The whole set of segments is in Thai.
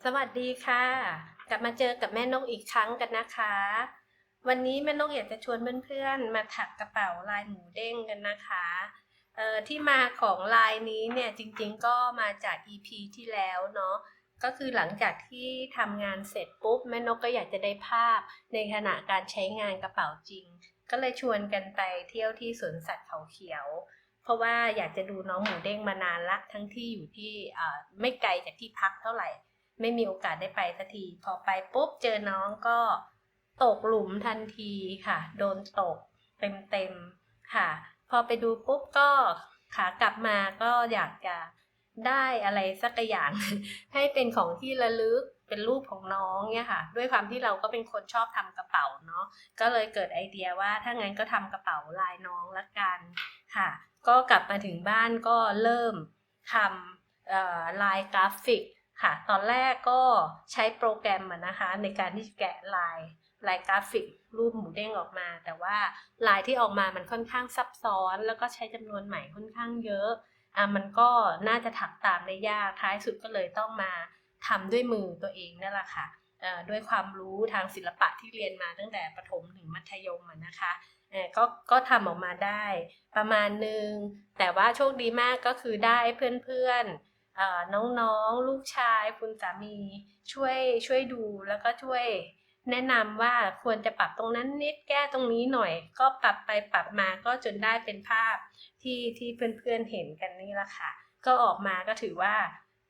สวัสดีค่ะกลับมาเจอกับแม่นกอีกครั้งกันนะคะวันนี้แม่นกอยากจะชวนเพื่อนๆมาถักกระเป๋าลายหมูเด้งกันนะคะที่มาของลายนี้เนี่ยจริงๆก็มาจาก EP ที่แล้วเนาะก็คือหลังจากที่ทำงานเสร็จปุ๊บแม่นกก็อยากจะได้ภาพในขณะการใช้งานกระเป๋าจริงก็เลยชวนกันไปเที่ยวที่สวนสัตว์เขาเขียวเพราะว่าอยากจะดูน้องหมูเด้งมานานละทั้งที่อยู่ที่ไม่ไกลจากที่พักเท่าไหร่ไม่มีโอกาสได้ไปสักทีพอไปปุ๊บเจอน้องก็ตกหลุมทันทีค่ะโดนตกเต็มๆค่ะพอไปดูปุ๊บก็ขากลับมาก็อยากจะได้อะไรสักอย่าง ให้เป็นของที่ระลึกเป็นรูปของน้องเนี่ยค่ะด้วยความที่เราก็เป็นคนชอบทำกระเป๋าเนาะก็เลยเกิดไอเดียว่าถ้างั้นก็ทำกระเป๋าลายน้องละกันค่ะก็กลับมาถึงบ้านก็เริ่มทำลายกราฟิกค่ะตอนแรกก็ใช้โปรแกรมนะคะในการที่จะแกะลายกราฟิกรูปหมูเด้งออกมาแต่ว่าลายที่ออกมามันค่อนข้างซับซ้อนแล้วก็ใช้จำนวนไหมค่อนข้างเยอะมันก็น่าจะถักตามได้ยากท้ายสุดก็เลยต้องมาทำด้วยมือตัวเองนั่นแหละค่ะด้วยความรู้ทางศิลปะที่เรียนมาตั้งแต่ประถมถึงมัธยมนะคะก็ทำออกมาได้ประมาณนึงแต่ว่าโชคดีมากก็คือได้เพื่อนๆน้องๆลูกชายคุณสามีช่วยดูแล้วก็ช่วยแนะนำว่าควรจะปรับตรงนั้นนิดแก้ตรงนี้หน่อยก็ปรับไปปรับมาก็จนได้เป็นภาพที่เพื่อนๆเห็นกันนี่แหละค่ะก็ออกมาก็ถือว่า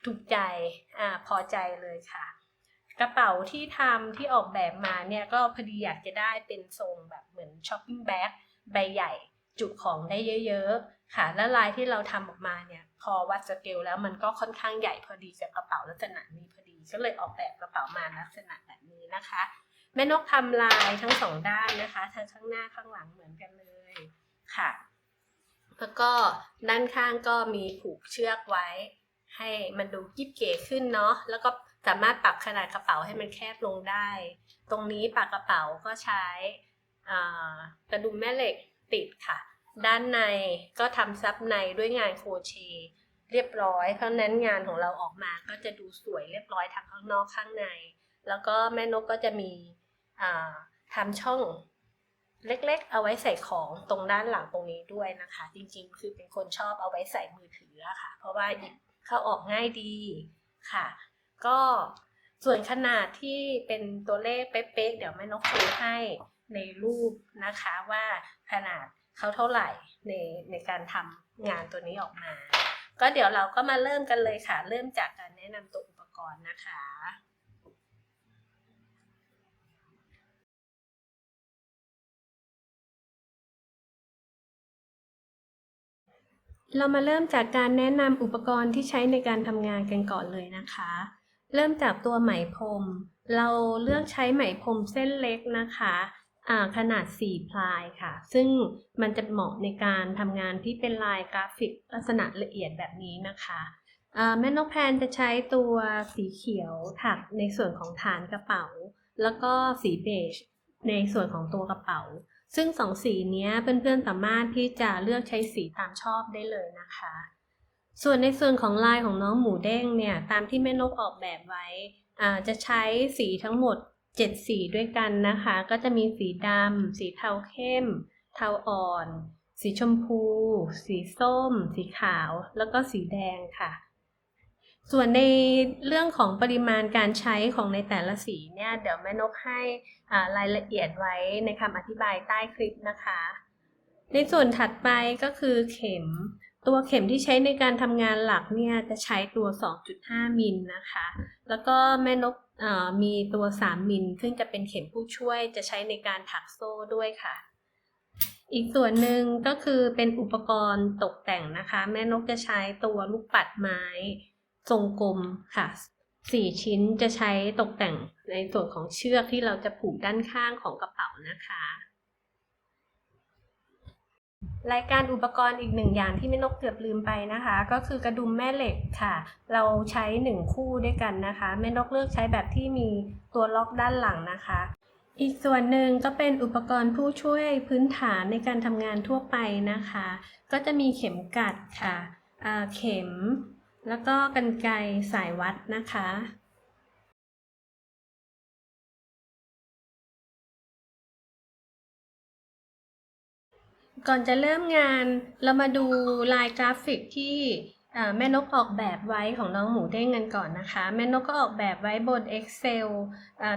ถูกใจพอใจเลยค่ะกระเป๋าที่ออกแบบมาเนี่ยก็พอดีอยากจะได้เป็นทรงแบบเหมือนช้อปปิ้งแบ็คใบใหญ่จุของได้เยอะๆค่ะและลายที่เราทำออกมาเนี่ยพอวัดสเกลแล้วมันก็ค่อนข้างใหญ่พอดีกับกระเป๋าลักษณะนี้พอดีก็เลยออกแบบกระเป๋ามาลักษณะแบบนี้นะคะแม่นกทำลายทั้งสองด้านนะคะทั้งข้างหน้าข้างหลังเหมือนกันเลยค่ะแล้วก็ด้านข้างก็มีผูกเชือกไว้ให้มันดูกิ๊บเก๋ขึ้นเนาะแล้วก็สามารถปรับขนาดกระเป๋าให้มันแคบลงได้ตรงนี้ปากกระเป๋าก็ใช้กระดุมแม่เหล็กติดค่ะด้านในก็ทำซับในด้วยงานโครเชต์เรียบร้อยเพราะนั้นงานของเราออกมาก็จะดูสวยเรียบร้อยทั้งข้างนอกข้างในแล้วก็แม่นกก็จะมีทำช่องเล็กๆเอาไว้ใส่ของตรงด้านหลังตรงนี้ด้วยนะคะจริงๆคือเป็นคนชอบเอาไว้ใส่มือถือค่ะเพราะว่าหยิบเข้าออกง่ายดีค่ะก็ส่วนขนาดที่เป็นตัวเลขเป๊ะๆเดี๋ยวแม่นกดูให้ในรูปนะคะว่าขนาดเขาเท่าไหร่ในการทำงานตัวนี้ออกมาก็เดี๋ยวเราก็มาเริ่มกันเลยค่ะเริ่มจากการแนะนำตัวอุปกรณ์นะคะเรามาเริ่มจากการแนะนำอุปกรณ์ที่ใช้ในการทำงานกันก่อนเลยนะคะเริ่มจากตัวไหมพรมเราเลือกใช้ไหมพรมเส้นเล็กนะคะขนาด4พลายค่ะซึ่งมันจะเหมาะในการทำงานที่เป็นลายกราฟิกลักษณะละเอียดแบบนี้นะคะแม่นกแพนจะใช้ตัวสีเขียวถักในส่วนของฐานกระเป๋าแล้วก็สีเบจในส่วนของตัวกระเป๋าซึ่งสองสีนี้เพื่อนๆสามารถที่จะเลือกใช้สีตามชอบได้เลยนะคะส่วนในส่วนของลายของน้องหมูเด้งเนี่ยตามที่แม่นกออกแบบไว้จะใช้สีทั้งหมด7สีด้วยกันนะคะก็จะมีสีดำสีเทาเข้มเทาอ่อนสีชมพูสีส้มสีขาวแล้วก็สีแดงค่ะส่วนในเรื่องของปริมาณการใช้ของในแต่ละสีเนี่ยเดี๋ยวแม่นกให้รายละเอียดไว้ในคำอธิบายใต้คลิปนะคะในส่วนถัดไปก็คือเข็มตัวเข็มที่ใช้ในการทำงานหลักเนี่ยจะใช้ตัว 2.5 มิลนะคะแล้วก็แม่นกมีตัว3มิลซึ่งจะเป็นเข็มผู้ช่วยจะใช้ในการถักโซ่ด้วยค่ะอีกส่วนหนึ่งก็คือเป็นอุปกรณ์ตกแต่งนะคะแม่นกจะใช้ตัวลูกปัดไม้ทรงกลมค่ะ4ชิ้นจะใช้ตกแต่งในส่วนของเชือกที่เราจะผูกด้านข้างของกระเป๋านะคะรายการอุปกรณ์อีกหนึ่งอย่างที่แม่นกเกือบลืมไปนะคะก็คือกระดุมแม่เหล็กค่ะเราใช้1คู่ด้วยกันนะคะแม่นกเลือกใช้แบบที่มีตัวล็อกด้านหลังนะคะอีกส่วนหนึ่งก็เป็นอุปกรณ์ผู้ช่วยพื้นฐานในการทำงานทั่วไปนะคะก็จะมีเข็มกัดค่ะเข็มแล้วก็กรรไกรสายวัดนะคะ ก่อนจะเริ่มงานเรามาดูลายกราฟิกที่แม่นกออกแบบไว้ของน้องหมูเด้งกันก่อนนะคะแม่นกก็ออกแบบไว้บน Excel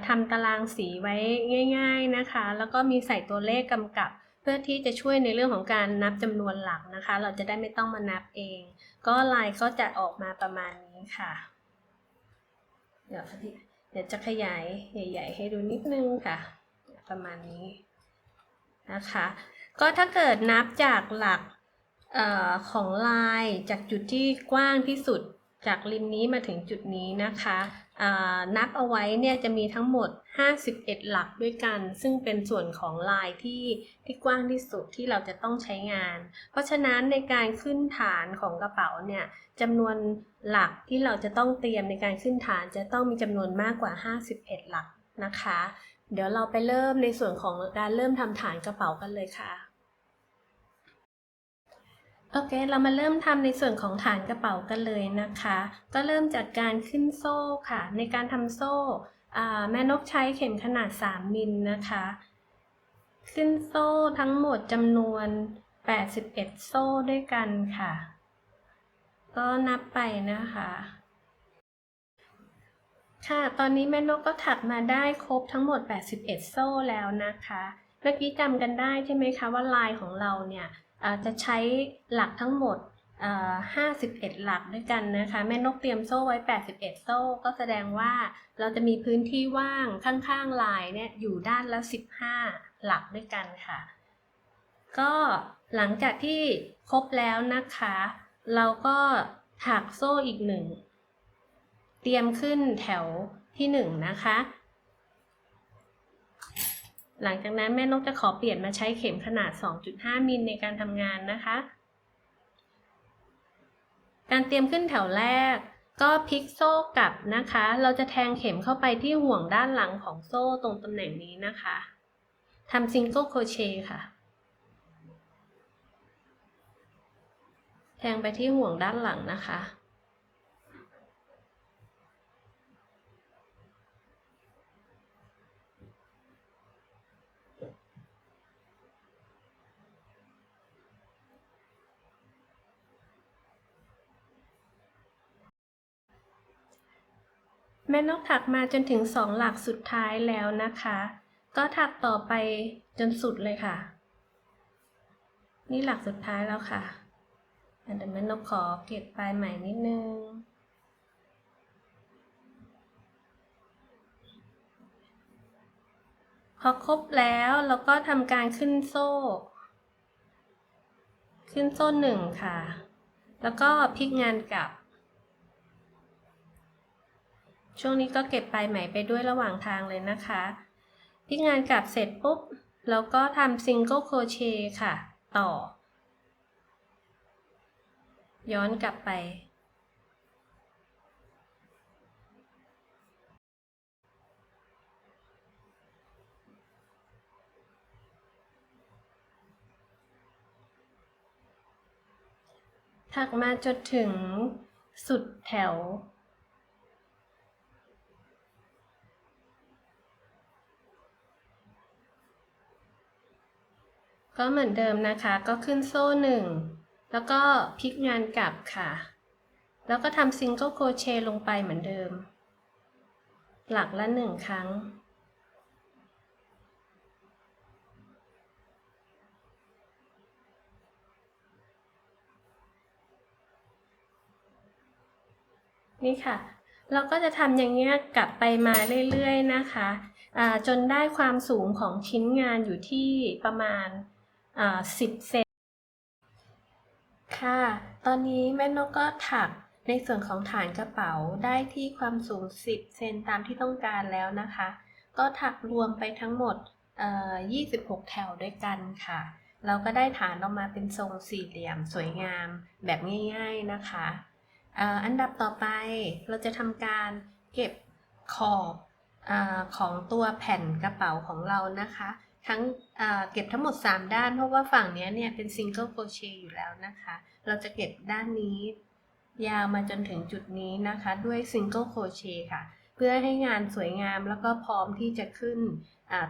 ทำตารางสีไว้ง่ายๆนะคะแล้วก็มีใส่ตัวเลขกำกับเพื่อที่จะช่วยในเรื่องของการนับจำนวนหลักนะคะเราจะได้ไม่ต้องมานับเองก็ลายก็จะออกมาประมาณนี้ค่ะเดี๋ยวจะขยายใหญ่ๆให้ดูนิดนึงค่ะประมาณนี้นะคะก็ถ้าเกิดนับจากหลักของลายจากจุดที่กว้างที่สุดจากริมนี้มาถึงจุดนี้นะคะนับเอาไว้เนี่ยจะมีทั้งหมด51หลักด้วยกันซึ่งเป็นส่วนของลายที่กว้างที่สุดที่เราจะต้องใช้งานเพราะฉะนั้นในการขึ้นฐานของกระเป๋าเนี่ยจำนวนหลักที่เราจะต้องเตรียมในการขึ้นฐานจะต้องมีจำนวนมากกว่า51หลักนะคะเดี๋ยวเราไปเริ่มในส่วนของการเริ่มทำฐานกระเป๋ากันเลยค่ะโอเคเรามาเริ่มทำในส่วนของฐานกระเป๋ากันเลยนะคะก็เริ่มจากการขึ้นโซ่ค่ะในการทำโซ่แม่นกใช้เข็มขนาด3มิลนะคะขึ้นโซ่ทั้งหมดจำนวน81โซ่ด้วยกันค่ะก็นับไปนะคะค่ะตอนนี้แม่นกก็ถักมาได้ครบทั้งหมด81โซ่แล้วนะคะเมื่อกี้จำกันได้ใช่ไหมคะว่าลายของเราเนี่ยจะใช้หลักทั้งหมด51หลักด้วยกันนะคะแม่นกเตรียมโซ่ไว้81โซ่ก็แสดงว่าเราจะมีพื้นที่ว่างข้างๆลายเนี่ยอยู่ด้านละ15หลักด้วยกันค่ะก็หลังจากที่ครบแล้วนะคะเราก็ถักโซ่อีก1เตรียมขึ้นแถวที่1นะคะหลังจากนั้นแม่นกจะขอเปลี่ยนมาใช้เข็มขนาด 2.5 มิลในการทำงานนะคะการเตรียมขึ้นแถวแรกก็พลิกโซ่กลับนะคะเราจะแทงเข็มเข้าไปที่ห่วงด้านหลังของโซ่ตรงตำแหน่งนี้นะคะทำซิงเกิลโครเชต์ค่ะแทงไปที่ห่วงด้านหลังนะคะแม่นกถักมาจนถึง2หลักสุดท้ายแล้วนะคะก็ถักต่อไปจนสุดเลยค่ะนี่หลักสุดท้ายแล้วค่ะเดี๋ยวแม่นกขอเก็บปลายใหม่นิดนึงพอครบแล้วเราก็ทำการขึ้นโซ่1ค่ะแล้วก็พลิกงานกลับช่วงนี้ก็เก็บปลายไหมไปด้วยระหว่างทางเลยนะคะพลิกงานกลับเสร็จปุ๊บเราก็ทำซิงเกิลโครเชต์ค่ะต่อย้อนกลับไปถักมาจนถึงสุดแถวก็เหมือนเดิมนะคะก็ขึ้นโซ่1แล้วก็พลิกงานกลับค่ะแล้วก็ทำซิงเกิลโครเชต์ลงไปเหมือนเดิมหลักละ1ครั้งนี่ค่ะเราก็จะทำอย่างนี้กลับไปมาเรื่อยๆนะคะจนได้ความสูงของชิ้นงานอยู่ที่ประมาณ10 เซนค่ะตอนนี้แม่นกก็ถักในส่วนของฐานกระเป๋าได้ที่ความสูง10 เซนตามที่ต้องการแล้วนะคะก็ถักรวมไปทั้งหมด26แถวด้วยกันค่ะเราก็ได้ฐานออกมาเป็นทรงสี่เหลี่ยมสวยงามแบบง่ายๆนะคะอันดับต่อไปเราจะทำการเก็บขอบของตัวแผ่นกระเป๋าของเรานะคะเก็บทั้งหมด3ด้านเพราะว่าฝั่งนี้เนี่ยเป็นซิงเกิลโครเชต์อยู่แล้วนะคะเราจะเก็บด้านนี้ยาวมาจนถึงจุดนี้นะคะด้วยซิงเกิลโครเชต์ค่ะเพื่อให้งานสวยงามแล้วก็พร้อมที่จะขึ้น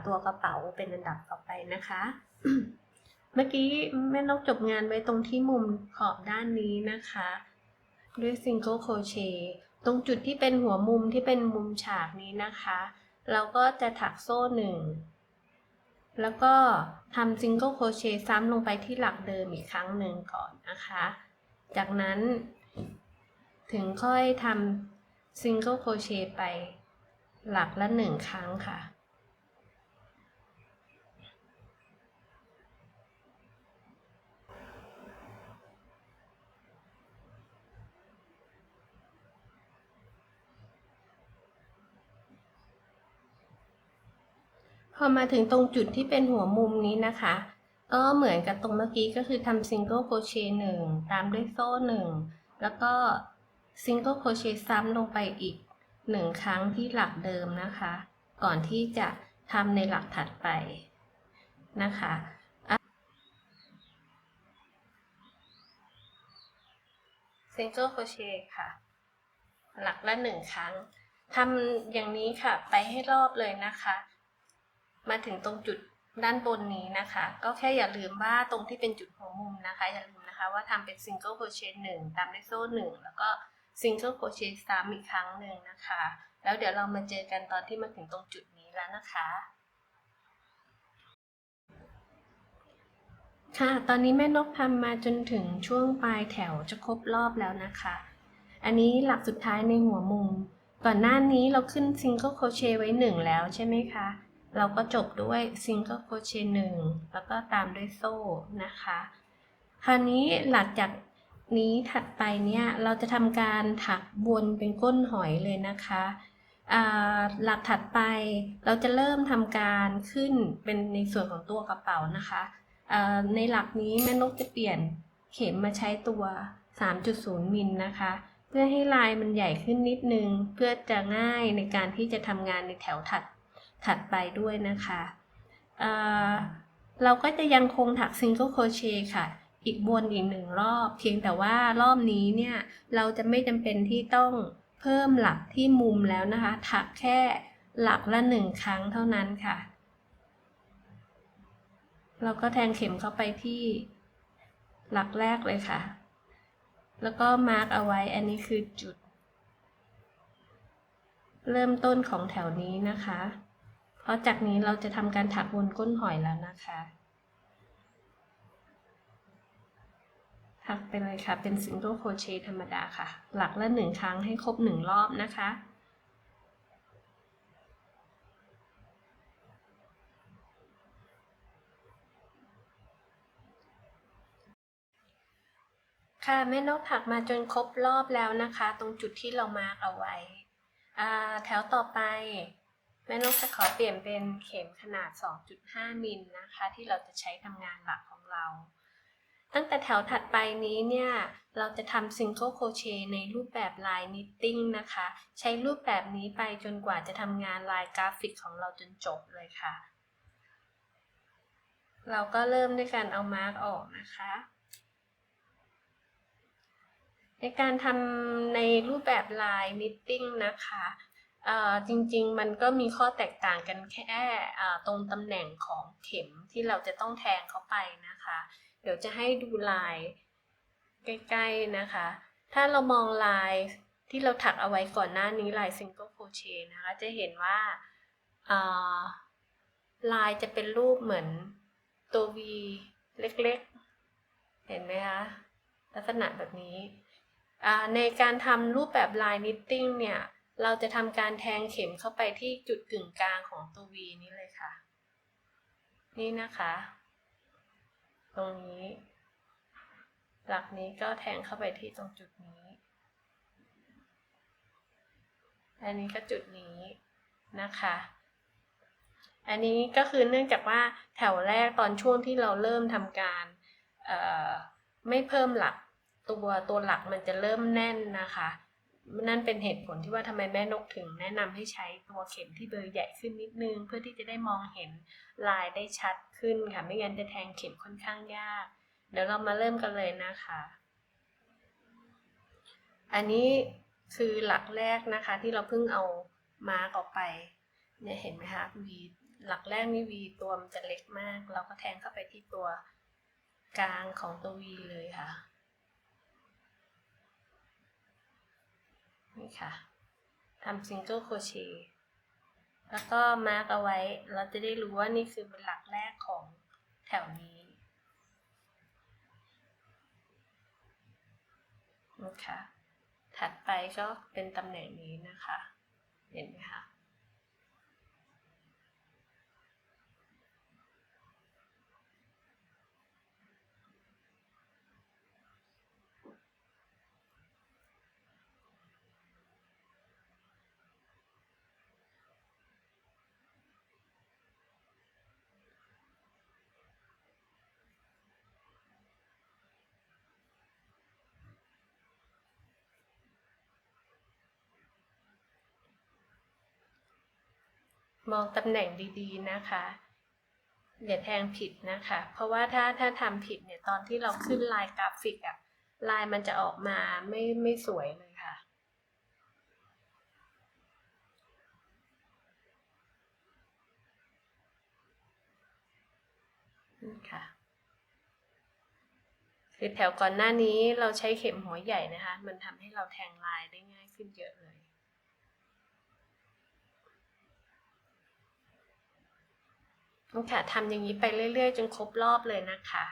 ตัวกระเป๋าเป็นอันดับต่อไปนะคะ เมื่อกี้แม่นกจบงานไว้ตรงที่มุมขอบด้านนี้นะคะด้วยซิงเกิลโครเชต์ตรงจุดที่เป็นหัวมุมที่เป็นมุมฉากนี้นะคะเราก็จะถักโซ่1แล้วก็ทำซิงเกิลโครเชต์ซ้ำลงไปที่หลักเดิมอีกครั้งหนึ่งก่อนนะคะจากนั้นถึงค่อยทำซิงเกิลโครเชต์ไปหลักละ1ครั้งค่ะพอมาถึงตรงจุดที่เป็นหัวมุมนี้นะคะก็เหมือนกับตรงเมื่อกี้ก็คือทำซิงเกิลโครเชต์1ตามด้วยโซ่1แล้วก็ซิงเกิลโครเชต์ซ้ำลงไปอีก1ครั้งที่หลักเดิมนะคะก่อนที่จะทำในหลักถัดไปนะคะซิงเกิลโครเชต์ค่ะหลักละ1ครั้งทำอย่างนี้ค่ะไปให้รอบเลยนะคะมาถึงตรงจุดด้านบนนี้นะคะก็แค่อย่าลืมว่าตรงที่เป็นจุดหัวมุมนะคะอย่าลืมนะคะว่าทำเป็นซิงเกิลโครเชต์1ตามด้วยโซ่1แล้วก็ซิงเกิลโครเชต์ซ้ำอีกครั้งหนึ่งนะคะแล้วเดี๋ยวเรามาเจอกันตอนที่มาถึงตรงจุดนี้แล้วนะคะค่ะตอนนี้แม่นกทำมาจนถึงช่วงปลายแถวจะครบรอบแล้วนะคะอันนี้หลักสุดท้ายในหัวมุมก่อนหน้านี้เราขึ้นซิงเกิลโครเชต์ไว้1แล้วใช่ไหมคะเราก็จบด้วยซิงเกิลโครเชต์1แล้วก็ตามด้วยโซ่นะคะคราวนี้หลังจากนี้ถัดไปเนี่ยเราจะทำการถักวนเป็นก้นหอยเลยนะคะหลักถัดไปเราจะเริ่มทำการขึ้นเป็นในส่วนของตัวกระเป๋านะคะในหลักนี้แม่นกจะเปลี่ยนเข็มมาใช้ตัว 3.0 มิลนะคะเพื่อให้ลายมันใหญ่ขึ้นนิดนึงเพื่อจะง่ายในการที่จะทำงานในแถวถัดไปด้วยนะคะเราก็จะยังคงถักซิงเกิลโครเชต์ค่ะอีกวนอีก1รอบเพียงแต่ว่ารอบนี้เนี่ยเราจะไม่จำเป็นที่ต้องเพิ่มหลักที่มุมแล้วนะคะถักแค่หลักละ1ครั้งเท่านั้นค่ะเราก็แทงเข็มเข้าไปที่หลักแรกเลยค่ะแล้วก็มาร์กเอาไว้อันนี้คือจุดเริ่มต้นของแถวนี้นะคะเพราะจากนี้เราจะทำการถักวนก้นหอยแล้วนะคะถักไปเลยค่ะเป็นซิงเกิลโครเชต์ธรรมดาค่ะหลักละ1ครั้งให้ครบ1รอบนะคะค่ะแม่นกถักมาจนครบรอบแล้วนะคะตรงจุดที่เรามาร์กเอาไว้แถวต่อไปแม่นกจะขอเปลี่ยนเป็นเข็มขนาด 2.5 มิลนะคะที่เราจะใช้ทำงานหลักของเราตั้งแต่แถวถัดไปนี้เนี่ยเราจะทำซิงเกิลโครเชต์ในรูปแบบลายนิตติ้งนะคะใช้รูปแบบนี้ไปจนกว่าจะทำงานลายกราฟิกของเราจนจบเลยค่ะเราก็เริ่มด้วยการเอามาร์กออกนะคะในการทำในรูปแบบลายนิตติ้งนะคะจริงๆมันก็มีข้อแตกต่างกันแค่ตรงตำแหน่งของเข็มที่เราจะต้องแทงเข้าไปนะคะเดี๋ยวจะให้ดูลายใกล้ๆนะคะถ้าเรามองลายที่เราถักเอาไว้ก่อนหน้านี้ลายซิงเกิลโครเชต์นะคะจะเห็นว่าลายจะเป็นรูปเหมือนตัว V เล็กๆเห็นไหมคะลักษณะแบบนี้ในการทำรูปแบบลายนิตติ้งเนี่ยเราจะทำการแทงเข็มเข้าไปที่จุดกึ่งกลางของตัว V นี้เลยค่ะนี่นะคะตรงนี้หลักนี้ก็แทงเข้าไปที่ตรงจุดนี้อันนี้ก็จุดนี้นะคะอันนี้ก็คือเนื่องจากว่าแถวแรกตอนช่วงที่เราเริ่มทำการไม่เพิ่มหลักตัวหลักมันจะเริ่มแน่นนะคะนั่นเป็นเหตุผลที่ว่าทำไมแม่นกถึงแนะนำให้ใช้ตัวเข็มที่เบอร์ใหญ่ขึ้นนิดนึงเพื่อที่จะได้มองเห็นลายได้ชัดขึ้นค่ะไม่งั้นจะแทงเข็มค่อนข้างยากเดี๋ยวเรามาเริ่มกันเลยนะคะอันนี้คือหลักแรกนะคะที่เราเพิ่งเอามาร์กออกไปเนี่ยเห็นไหมคะ V หลักแรกนี่ V ตัวมันจะเล็กมากเราก็แทงเข้าไปที่ตัว กลางของตัว V เลยค่ะนี่ค่ะทำซิงเกิลโครเชต์แล้วก็มาร์กเอาไว้เราจะได้รู้ว่านี่คือเป็นหลักแรกของแถวนี้นะคะถัดไปก็เป็นตำแหน่งนี้นะคะเห็นไหมคะมองตำแหน่งดีๆนะคะอย่าแทงผิดนะคะเพราะว่าถ้าทำผิดเนี่ยตอนที่เราขึ้นลายกราฟิกอะลายมันจะออกมาไม่สวยเลยค่ะนี่ค่ะคือแถวก่อนหน้านี้เราใช้เข็มหัวใหญ่นะคะมันทำให้เราแทงลายได้ง่ายขึ้นเยอะเลยนี่ค่ะทำอย่างนี้ไปเรื่อยๆจนครบรอบเลยนะคะ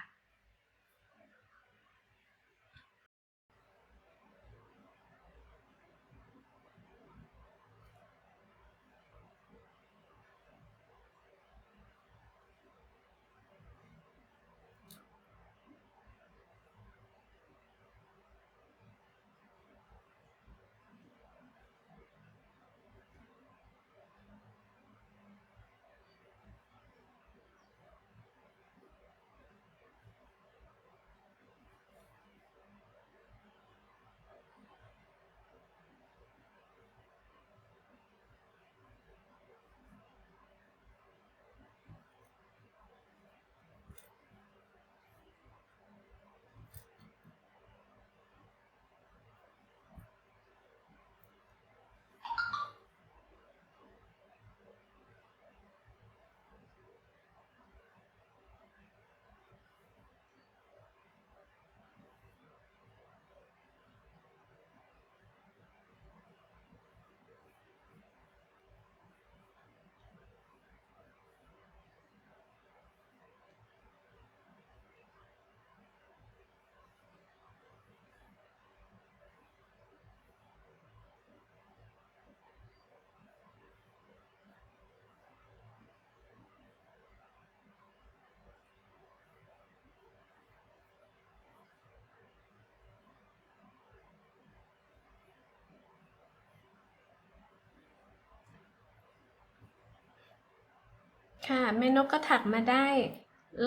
ค่ะแม่นกก็ถักมาได้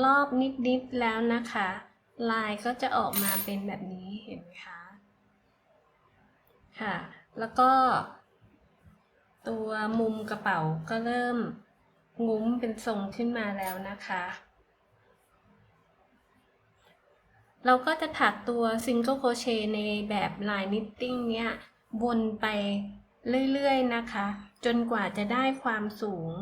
รอบนิดๆแล้วนะคะลายก็จะออกมาเป็นแบบนี้เห็นไหมคะค่ะแล้วก็ตัวมุมกระเป๋าก็เริ่มงุ้มเป็นทรงขึ้นมาแล้วนะคะเราก็จะถักตัวซิงเกิลโครเชต์ในแบบลายนิตติ้งเนี้ยวนไปเรื่อยๆนะคะจนกว่าจะได้ความสูง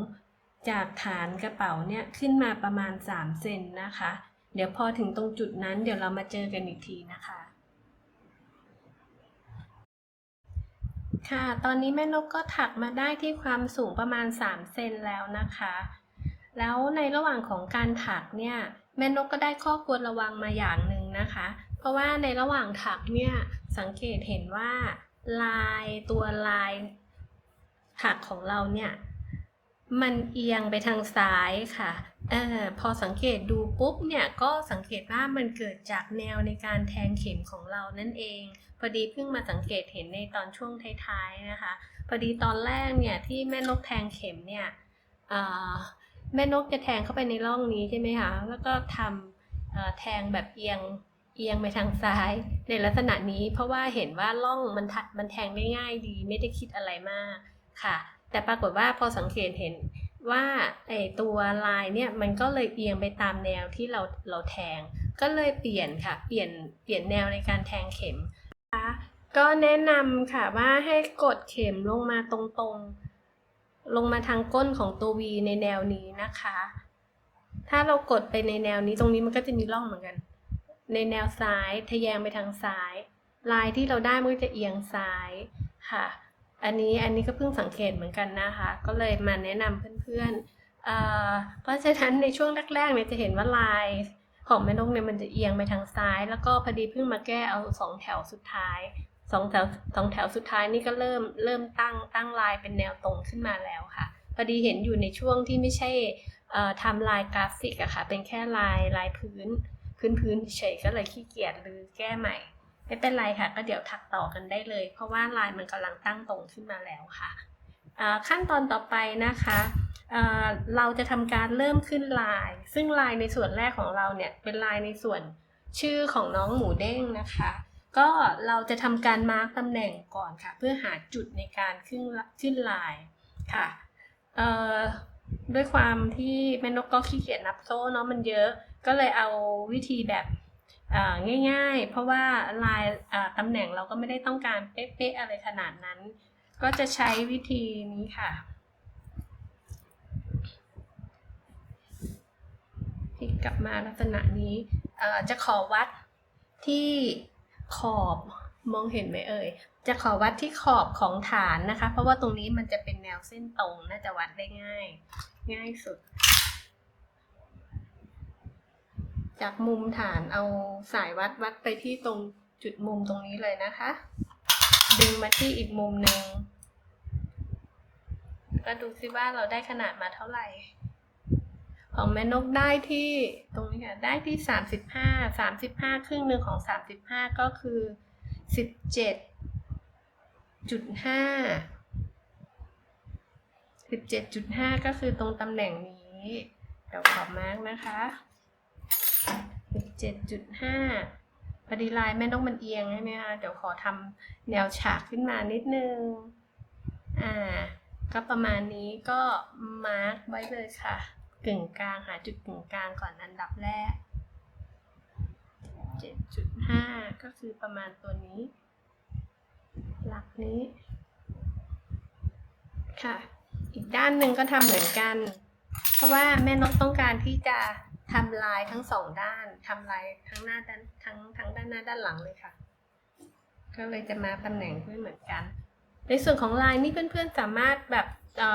จากฐานกระเป๋าเนี่ยขึ้นมาประมาณ3 เซนนะคะเดี๋ยวพอถึงตรงจุดนั้นเดี๋ยวเรามาเจอกันอีกทีนะคะค่ะตอนนี้แม่นกก็ถักมาได้ที่ความสูงประมาณ3 เซนแล้วนะคะแล้วในระหว่างของการถักเนี่ยแม่นกก็ได้ข้อควรระวังมาอย่างหนึ่งนะคะเพราะว่าในระหว่างถักเนี่ยสังเกตเห็นว่าตัวลายถักของเราเนี่ยมันเอียงไปทางซ้ายค่ะพอสังเกตดูปุ๊บเนี่ยก็สังเกตว่ามันเกิดจากแนวในการแทงเข็มของเรานั่นเองพอดีเพิ่งมาสังเกตเห็นในตอนช่วงท้ายๆนะคะพอดีตอนแรกเนี่ยที่แม่นกแทงเข็มเนี่ยแม่นกจะแทงเข้าไปในร่องนี้ใช่ไหมคะแล้วก็ทำแทงแบบเอียงไปทางซ้ายในลักษณะนี้เพราะว่าเห็นว่าร่องมันแทงได้ง่ายดีไม่ได้คิดอะไรมากค่ะแต่ปรากฏว่าพอสังเกตเห็นว่าตัวลายเนี่ยมันก็เลยเอียงไปตามแนวที่เราแทงก็เลยเปลี่ยนค่ะเปลี่ยนแนวในการแทงเข็มนะคะก็แนะนำค่ะว่าให้กดเข็มลงมาตรงๆลงมาทางก้นของตัว V ในแนวนี้นะคะถ้าเรากดไปในแนวนี้ตรงนี้มันก็จะมีร่องเหมือนกัน ในแนวซ้ายทะแยงไปทางซ้ายลายที่เราได้มันก็จะเอียงซ้ายค่ะอันนี้ก็เพิ่งสังเกตเหมือนกันนะคะก็เลยมาแนะนำเพื่อนๆเพราะฉะนั้นในช่วงแรกๆเนี่ยจะเห็นว่าลายของแม่นกเนี่ยมันจะเอียงไปทางซ้ายแล้วก็พอดีเพิ่งมาแก้เอา2 แถวสุดท้าย2 แถวสุดท้ายนี่ก็เริ่มตั้งลายเป็นแนวตรงขึ้นมาแล้วค่ะพอดีเห็นอยู่ในช่วงที่ไม่ใช่ทำลายกราฟิกอะค่ะเป็นแค่ลายพื้นเฉยก็เลยขี้เกียจหรือแก้ใหม่ไม่เป็นไรค่ะก็เดี๋ยวถักต่อกันได้เลยเพราะว่าลายมันกำลังตั้งตรงขึ้นมาแล้วค่ะขั้นตอนต่อไปนะคะเราจะทำการเริ่มขึ้นลายซึ่งลายในส่วนแรกของเราเนี่ยเป็นลายในส่วนชื่อของน้องหมูเด้งนะคะก็เราจะทำการมาร์กตำแหน่งก่อนค่ะเพื่อหาจุดในการขึ้นลายค่ะด้วยความที่แม่นกก็ขี้เกียจนับโซ่เนาะมันเยอะก็เลยเอาวิธีแบบง่ายๆเพราะว่าลายตำแหน่งเราก็ไม่ได้ต้องการเป๊ะๆอะไรขนาดนั้นก็จะใช้วิธีนี้ค่ะพลิกกลับมาลักษณะนี้จะขอวัดที่ขอบมองเห็นไหมเอ่ยจะขอวัดที่ขอบของฐานนะคะเพราะว่าตรงนี้มันจะเป็นแนวเส้นตรงน่าจะวัดได้ง่ายสุดจากมุมฐานเอาสายวัดไปที่ตรงจุดมุมตรงนี้เลยนะคะดึงมาที่อีกมุมหนึ่งก็ดูซิว่าเราได้ขนาดมาเท่าไหร่ของแม่นกได้ที่ตรงนี้ค่ะได้ที่35ครึ่งหนึ่งของ35ก็คือ17.5ก็คือตรงตำแหน่งนี้เดี๋ยวขอมาร์กนะคะ17.5พอดีลายแม่นกมันเอียงใช่ไหมคะเดี๋ยวขอทำแนวฉากขึ้นมานิดนึงก็ประมาณนี้ก็มาร์กไว้เลยค่ะกึ่งกลางหาจุดกึ่งกลางก่อนอันดับแรก 7.5 ก็คือประมาณตัวนี้หลักนี้ค่ะอีกด้านหนึ่งก็ทำเหมือนกันเพราะว่าแม่นกต้องการที่จะทำลายทั้ง2ด้านทำลายทั้งหน้าด้านทั้งด้านหน้าด้านหลังเลยค่ะก็เลยจะมาตำแหน่งด้วยเหมือนกันในส่วนของลายนี่เพื่อนๆสามารถแบบ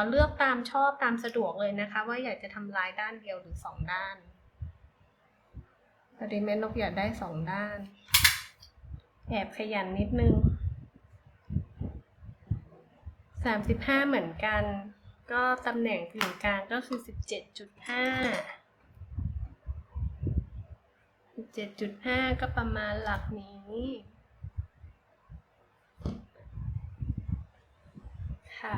เลือกตามชอบตามสะดวกเลยนะคะว่าอยากจะทำลายด้านเดียวหรือ2ด้านพอดีแม่นกอยากได้2ด้านแอบขยันนิดนึง35เหมือนกันก็ตำแหน่งกึ่งกลางก็คือ17.5ก็ประมาณหลักนี้ค่ะ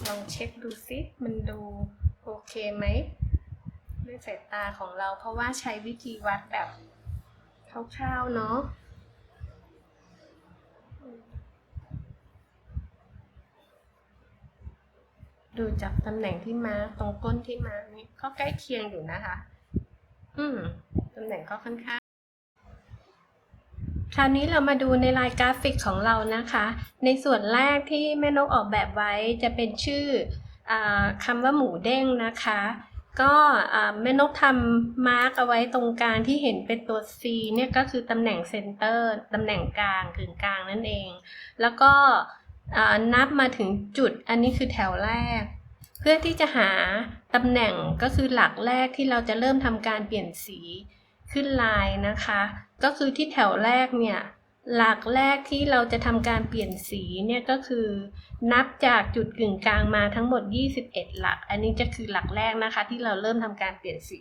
ลองเช็คดูซิมันดูโอเคไหมด้วยสายตาของเราเพราะว่าใช้วิธีวัดแบบคร่าวๆเนาะดูจากตำแหน่งที่มาตรงก้นที่มานี่ก็ใกล้เคียงอยู่นะคะตำแหน่งก็ค่อนข้างคราวนี้เรามาดูในลายกราฟิกของเรานะคะในส่วนแรกที่แม่นกออกแบบไว้จะเป็นชื่อคำว่าหมูเด้งนะคะก็แม่นกทำมาร์กเอาไว้ตรงกลางที่เห็นเป็นตัว C เนี่ยก็คือตำแหน่งเซนเตอร์ตำแหน่งกลางกึ่งกลางนั่นเองแล้วก็นับมาถึงจุดอันนี้คือแถวแรกเพื่อที่จะหาตำแหน่งก็คือหลักแรกที่เราจะเริ่มทำการเปลี่ยนสีขึ้นลายนะคะก็คือที่แถวแรกเนี่ยหลักแรกที่เราจะทำการเปลี่ยนสีเนี่ยก็คือนับจากจุดกึ่งกลางมาทั้งหมด21หลักอันนี้จะคือหลักแรกนะคะที่เราเริ่มทำการเปลี่ยนสี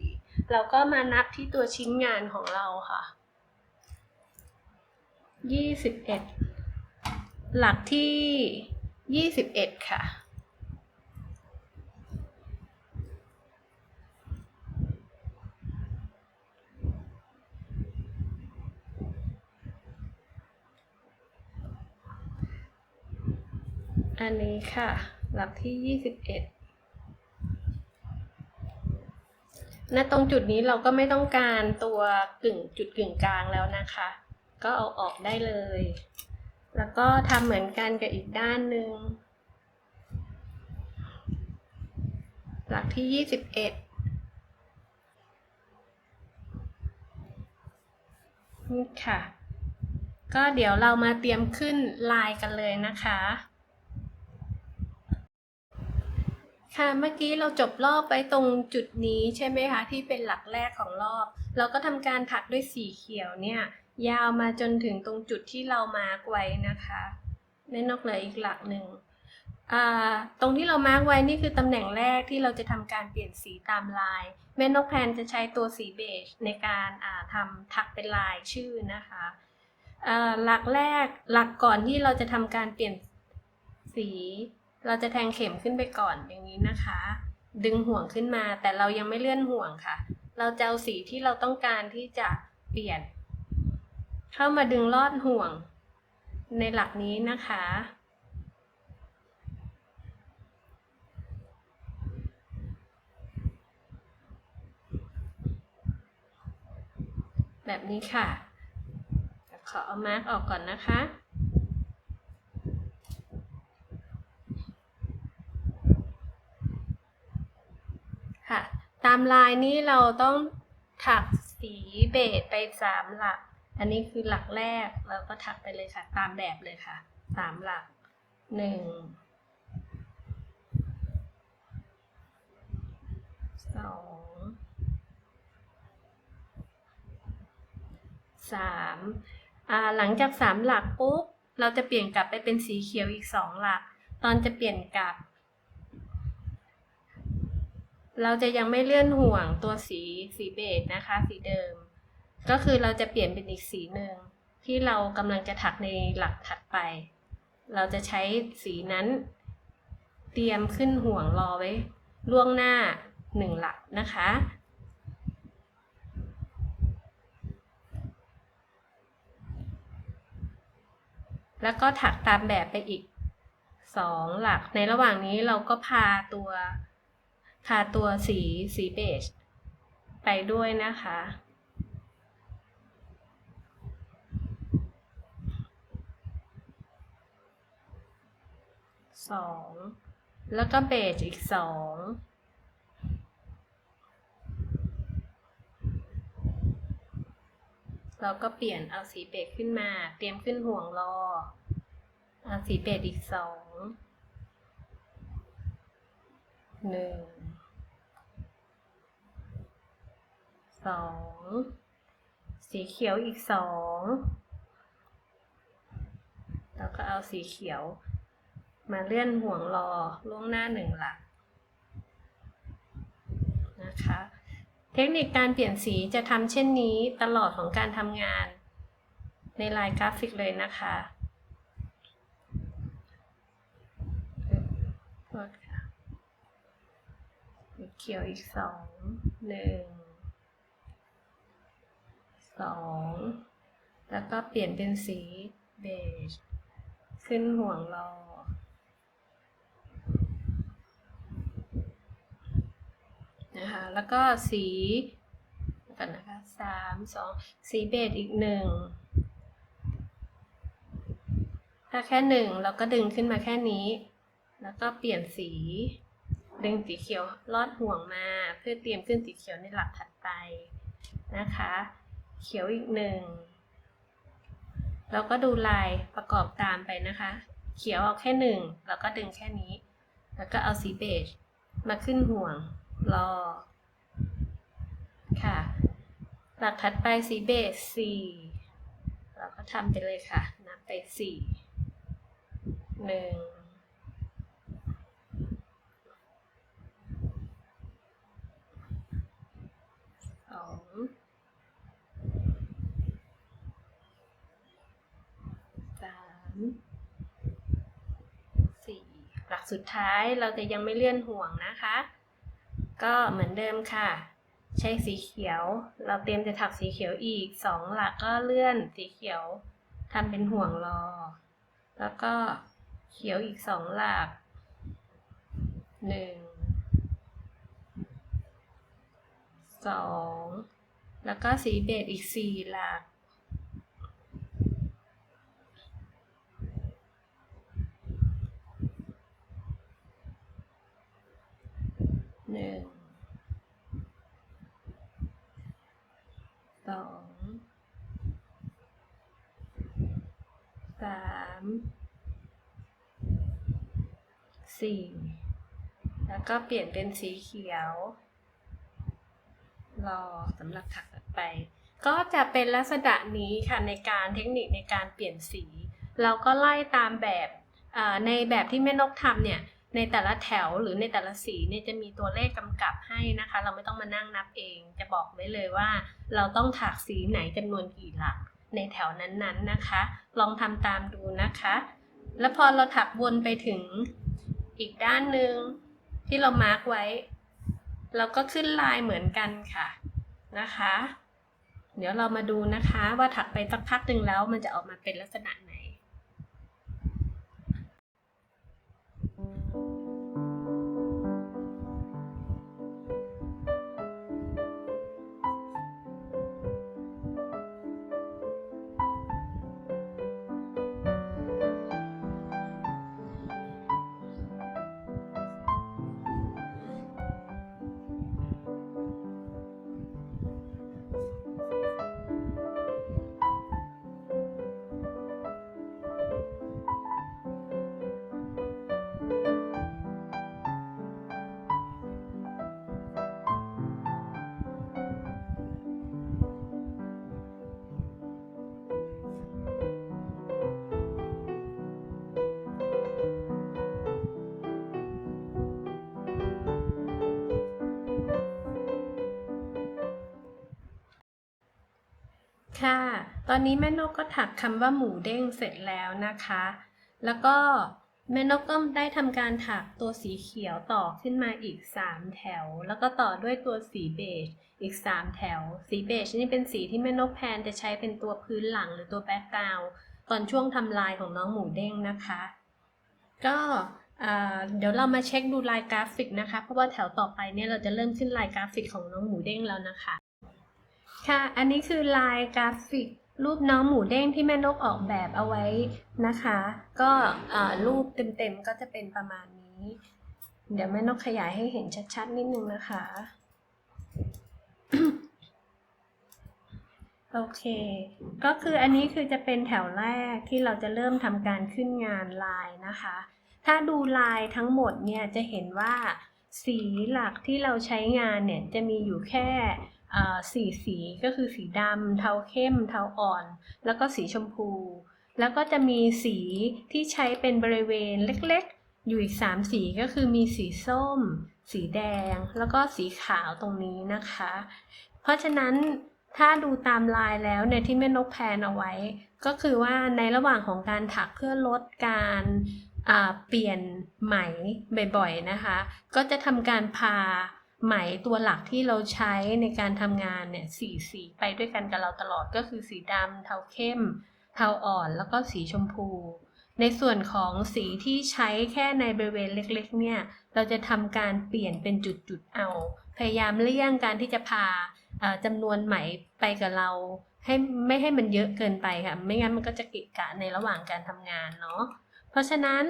เราก็มานับที่ตัวชิ้นงานของเราค่ะ21หลักที่21ค่ะอันนี้ค่ะหลักที่21ณตรงจุดนี้เราก็ไม่ต้องการตัวจุดกึ่งกลางแล้วนะคะก็เอาออกได้เลยแล้วก็ทำเหมือนกันกับอีกด้านหนึ่งหลักที่21 นี่ค่ะก็เดี๋ยวเรามาเตรียมขึ้นลายกันเลยนะคะค่ะเมื่อกี้เราจบรอบไปตรงจุดนี้ใช่ไหมคะที่เป็นหลักแรกของรอบเราก็ทำการถักด้วยสีเขียวเนี่ยยาวมาจนถึงตรงจุดที่เรามาร์กไว้นะคะแม่นกเหลืออีกหลักหนึ่งตรงที่เรามาร์กไว้นี่คือตำแหน่งแรกที่เราจะทำการเปลี่ยนสีตามลายแม่นกแพนจะใช้ตัวสีเบจในการทำถักเป็นลายชื่อนะคะหลักแรกหลักก่อนที่เราจะทำการเปลี่ยนสีเราจะแทงเข็มขึ้นไปก่อนอย่างนี้นะคะดึงห่วงขึ้นมาแต่เรายังไม่เลื่อนห่วงค่ะเราจะเอาสีที่เราต้องการที่จะเปลี่ยนเข้ามาดึงลอดห่วงในหลักนี้นะคะแบบนี้ค่ะขอเอามาร์กออกก่อนนะคะค่ะตามลายนี้เราต้องถักสีเบจไป3หลักอันนี้คือหลักแรกเราก็ถักไปเลยค่ะตามแบบเลยค่ะ3หลัก1 2 3หลังจาก3หลักปุ๊บเราจะเปลี่ยนกลับไปเป็นสีเขียวอีก2หลักตอนจะเปลี่ยนกลับเราจะยังไม่เลื่อนห่วงตัวสีเบจนะคะสีเดิมก็คือเราจะเปลี่ยนเป็นอีกสีหนึ่งที่เรากำลังจะถักในหลักถัดไปเราจะใช้สีนั้นเตรียมขึ้นห่วงรอไว้ล่วงหน้า1หลักนะคะแล้วก็ถักตามแบบไปอีก2หลักในระหว่างนี้เราก็พาตัวสีเบจไปด้วยนะคะ2แล้วก็เบจอีก2เราก็เปลี่ยนเอาสีเบจขึ้นมาเตรียมขึ้นห่วงรอเอาสีเบจอีก1 2สีเขียวอีก2แล้วก็เอาสีเขียวมาเลื่อนห่วงรอล่วงหน้า1หลักนะคะเทคนิคการเปลี่ยนสีจะทำเช่นนี้ตลอดของการทำงานในลายกราฟิกเลยนะคะสีเขียวอีก1 2แล้วก็เปลี่ยนเป็นสีเบจขึ้นห่วงรอนะคะแล้วก็สีกันนะคะ3 2สีเบจอีก1ถ้าแค่1เราก็ดึงขึ้นมาแค่นี้แล้วก็เปลี่ยนสีดึงสีเขียวลอดห่วงมาเพื่อเตรียมขึ้นสีเขียวในหลักถัดไปนะคะเขียวอีก1เราก็ดูลายประกอบตามไปนะคะเขียวเอาแค่1เราก็ดึงแค่นี้แล้วก็เอาสีเบจมาขึ้นห่วงรอค่ะหลักถัดไปสีเบจ4เราก็ทำไปเลยค่ะนับไป4 1 2 3 4หลักสุดท้ายเราจะยังไม่เลื่อนห่วงนะคะก็เหมือนเดิมค่ะใช้สีเขียวเราเตรียมจะถักสีเขียวอีก2หลักก็เลื่อนสีเขียวทำเป็นห่วงรอแล้วก็เขียวอีก2หลัก1 2แล้วก็สีเบจอีก4หลัก1 2 4แล้วก็เปลี่ยนเป็นสีเขียวรอสำหรับถักไปก็จะเป็นลักษณะนี้ค่ะในการเทคนิคในการเปลี่ยนสีเราก็ไล่ตามแบบในแบบที่แม่นกทำเนี่ยในแต่ละแถวหรือในแต่ละสีเนี่ยจะมีตัวเลขกำกับให้นะคะเราไม่ต้องมานั่งนับเองจะบอกไว้เลยว่าเราต้องถักสีไหนจำนวนกี่หลักในแถวนั้นๆนะคะลองทำตามดูนะคะแล้วพอเราถักวนไปถึงอีกด้านหนึ่งที่เรามาร์กไว้เราก็ขึ้นลายเหมือนกันค่ะนะคะเดี๋ยวเรามาดูนะคะว่าถักไปสักพักหนึ่งแล้วมันจะออกมาเป็นลักษณะไหนค่ะตอนนี้แม่นกก็ถักคำว่าหมูเด้งเสร็จแล้วนะคะแล้วก็แม่นกก็ได้ทำการถักตัวสีเขียวต่อขึ้นมาอีก3แถวแล้วก็ต่อด้วยตัวสีเบจอีก3แถวสีเบจนี่เป็นสีที่แม่นกแพนจะใช้เป็นตัวพื้นหลังหรือตัวแบ็คกราวด์ตอนช่วงทำลายของน้องหมูเด้งนะคะก็เดี๋ยวเรามาเช็คดูลายกราฟิกนะคะเพราะว่าแถวต่อไปเนี่ยเราจะเริ่มขึ้นลายกราฟิกของน้องหมูเด้งแล้วนะคะค่ะอันนี้คือลายกราฟิกรูปน้องหมูเด้งที่แม่นกออกแบบเอาไว้นะคะก็รูปเต็มๆก็จะเป็นประมาณนี้เดี๋ยวแม่นกขยายให้เห็นชัดๆนิดนึงนะคะ โอเคก็คืออันนี้คือจะเป็นแถวแรกที่เราจะเริ่มทำการขึ้นงานลายนะคะถ้าดูลายทั้งหมดเนี่ยจะเห็นว่าสีหลักที่เราใช้งานเนี่ยจะมีอยู่แค่4 สีก็คือสีดำเทาเข้มเทาอ่อนแล้วก็สีชมพูแล้วก็จะมีสีที่ใช้เป็นบริเวณเล็กๆอยู่อีก3 สีก็คือมีสีส้มสีแดงแล้วก็สีขาวตรงนี้นะคะเพราะฉะนั้นถ้าดูตามลายแล้วเนี่ยที่แม่นกแพนเอาไว้ก็คือว่าในระหว่างของการถักเพื่อลดการเปลี่ยนไหมบ่อยๆนะคะก็จะทำการพาไหมตัวหลักที่เราใช้ในการทำงานเนี่ยสีไปด้วยกันกับเราตลอดก็คือสีดำเทาเข้มเทาอ่อนแล้วก็สีชมพูในส่วนของสีที่ใช้แค่ในบริเวณเล็กๆเนี่ยเราจะทำการเปลี่ยนเป็นจุดๆเอาพยายามเลี่ยงการที่จะพาจำนวนไหมไปกับเราไม่ให้มันเยอะเกินไปค่ะไม่งั้นมันก็จะเกะกะในระหว่างการทำงานเนาะเพราะฉะนั้น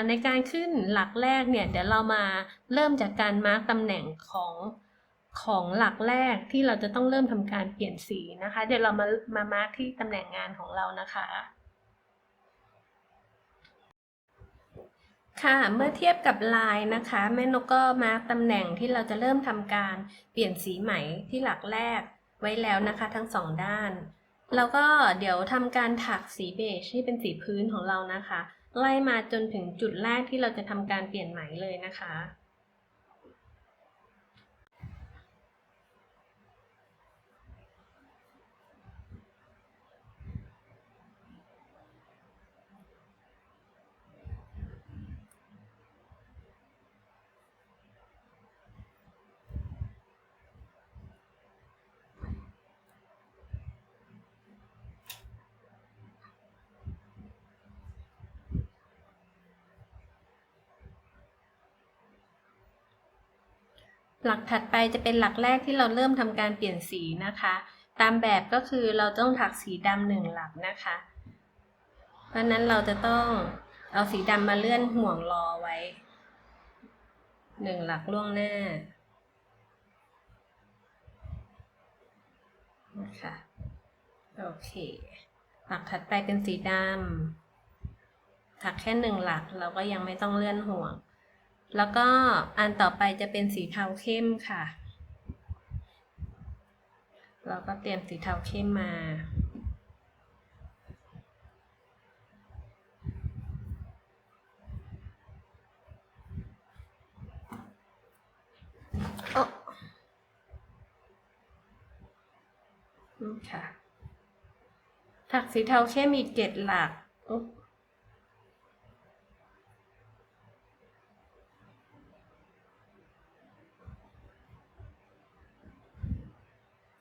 ในการขึ้นหลักแรกเนี่ยเดี๋ยวเรามาเริ่มจากการมาร์กตำแหน่งของหลักแรกที่เราจะต้องเริ่มทำการเปลี่ยนสีนะคะเดี๋ยวเรามามาร์กที่ตำแหน่งงานของเรานะคะค่ะเมื่อเทียบกับลายนะคะแม่นกก็มาร์กตำแหน่งที่เราจะเริ่มทำการเปลี่ยนสีไหมที่หลักแรกไว้แล้วนะคะทั้ง2 ด้านแล้วก็เดี๋ยวทำการถักสีเบจที่เป็นสีพื้นของเรานะคะไล่มาจนถึงจุดแรกที่เราจะทำการเปลี่ยนไหมเลยนะคะหลักถัดไปจะเป็นหลักแรกที่เราเริ่มทำการเปลี่ยนสีนะคะตามแบบก็คือเราต้องถักสีดำ1 หลักนะคะเพราะนั้นเราจะต้องเอาสีดำมาเลื่อนห่วงรอไว้1 หลักล่วงหน้านะคะโอเคหลักถัดไปเป็นสีดำถักแค่1 หลักเราก็ยังไม่ต้องเลื่อนห่วง แล้วก็อันต่อไปจะเป็นสีเทาเข้มค่ะเราก็เตรียมสีเทาเข้มมาค่ะถักสีเทาเข้มอีก7 หลัก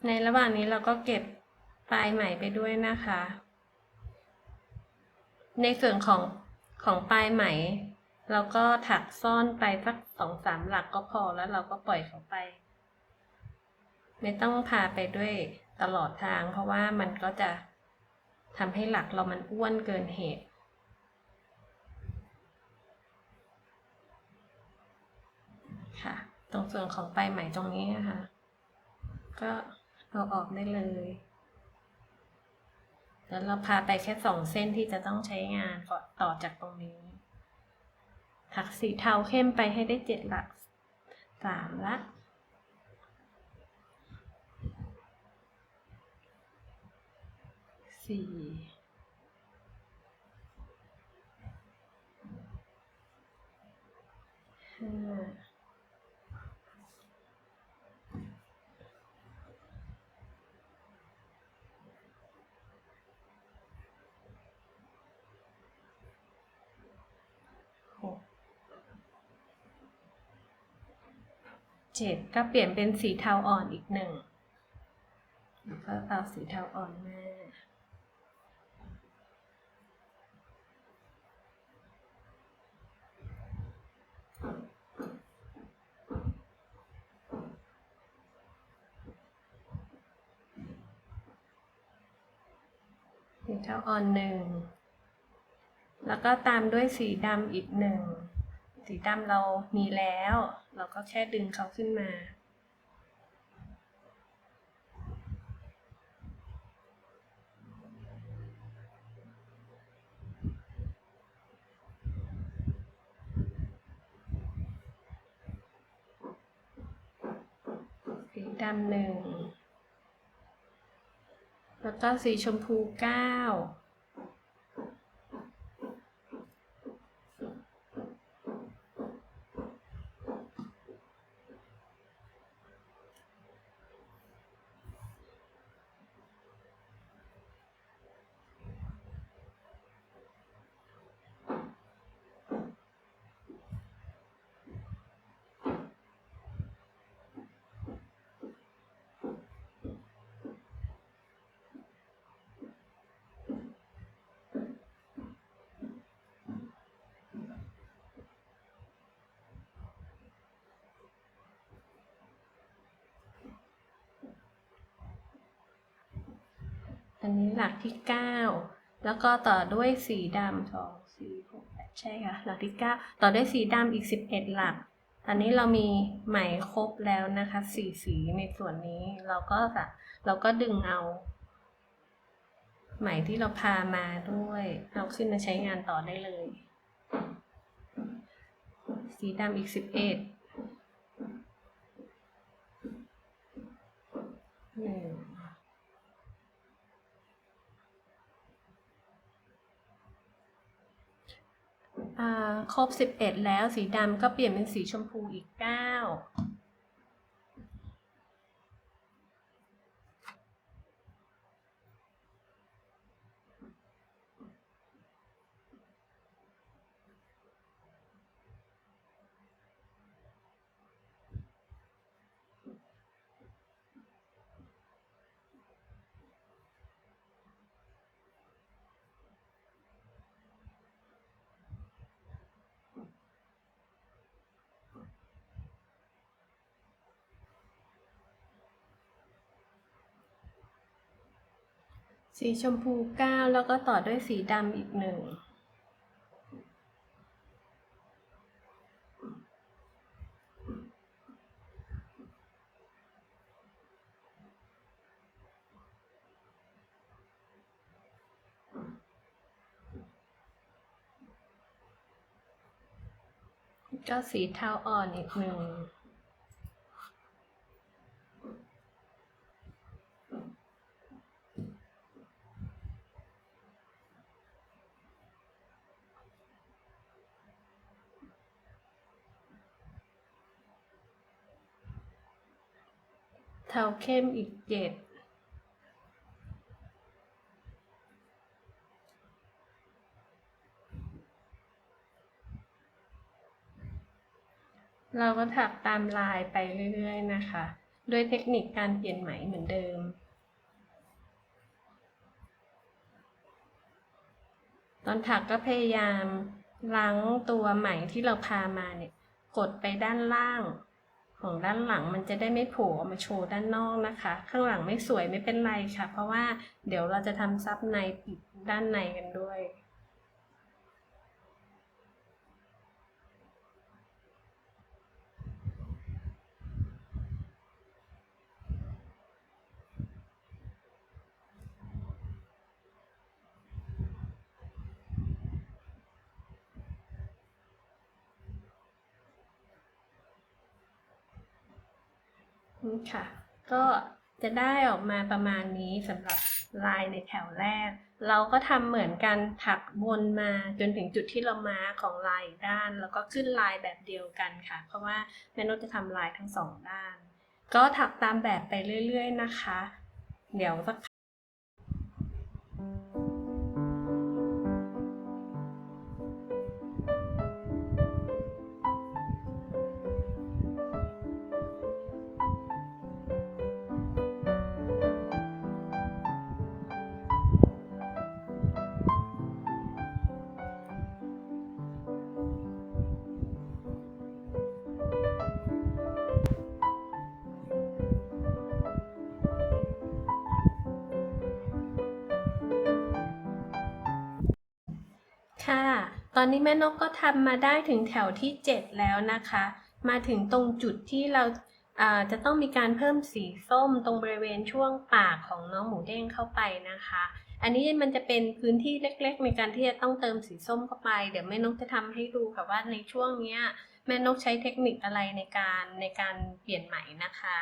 ในระหว่างนี้เราก็เก็บปลายไหมไปด้วยนะคะในส่วนของปลายไหมเราก็ถักซ่อนไปสัก2-3 หลักก็พอแล้วเราก็ปล่อยเขาไปไม่ต้องพาไปด้วยตลอดทางเพราะว่ามันก็จะทำให้หลักเรามันอ้วนเกินเหตุค่ะตรงส่วนของปลายไหมตรงนี้นะคะก็เอาออกได้เลยแล้วเราพาไปแค่2 เส้นที่จะต้องใช้งานก็ต่อจากตรงนี้ถักสีเทาเข้มไปให้ได้7 หลัก3 ละ4 5 6 7ก็เปลี่ยนเป็นสีเทาอ่อนอีก1แล้วก็เอาสีเทาอ่อนมาสีเทาอ่อน1แล้วก็ตามด้วยสีดำอีก1สีดำเรามีแล้วเราก็แค่ดึงเขาขึ้นมาสีดำ1แล้วก็สีชมพู9อันนี้หลักที่9แล้วก็ต่อด้วยสีดำ2 4 6 8ใช่ค่ะหลักที่9ต่อด้วยสีดำอีก11 หลักตอนนี้เรามีไหมครบแล้วนะคะ4 สีในส่วนนี้เราก็ดึงเอาไหมที่เราพามาด้วยเอาขึ้นมาใช้งานต่อได้เลยสีดำอีก11ครบ11แล้วสีดำก็เปลี่ยนเป็นสีชมพูอีก9สีชมพู9แล้วก็ต่อด้วยสีดำอีก1 ก็สีเทาอ่อนอีกหนึ่งเทาเข้มอีก7เราก็ถักตามลายไปเรื่อยๆนะคะด้วยเทคนิคการเปลี่ยนไหมเหมือนเดิมตอนถักก็พยายามล้างตัวไหมที่เราพามาเนี่ยกดไปด้านล่างของด้านหลังมันจะได้ไม่โผล่ออกมาโชว์ด้านนอกนะคะข้างหลังไม่สวยไม่เป็นไรค่ะเพราะว่าเดี๋ยวเราจะทำซับในปิดด้านในกันด้วยนี่ค่ะก็จะได้ออกมาประมาณนี้สำหรับลายในแถวแรกเราก็ทำเหมือนกันถักวนมาจนถึงจุดที่เรามาของลายด้านแล้วก็ขึ้นลายแบบเดียวกันค่ะเพราะว่าแม่นุชจะทำลายทั้ง2ด้านก็ถักตามแบบไปเรื่อยๆนะคะเดี๋ยวสักค่ะตอนนี้แม่นกก็ทำมาได้ถึงแถวที่7แล้วนะคะมาถึงตรงจุดที่เราจะต้องมีการเพิ่มสีส้มตรงบริเวณช่วงปากของน้องหมูเด้งเข้าไปนะคะอันนี้มันจะเป็นพื้นที่เล็กๆในการที่จะต้องเติมสีส้มเข้าไปเดี๋ยวแม่นกจะทำให้ดูค่ะว่าในช่วงนี้แม่นกใช้เทคนิคอะไรในการเปลี่ยนไหมนะคะ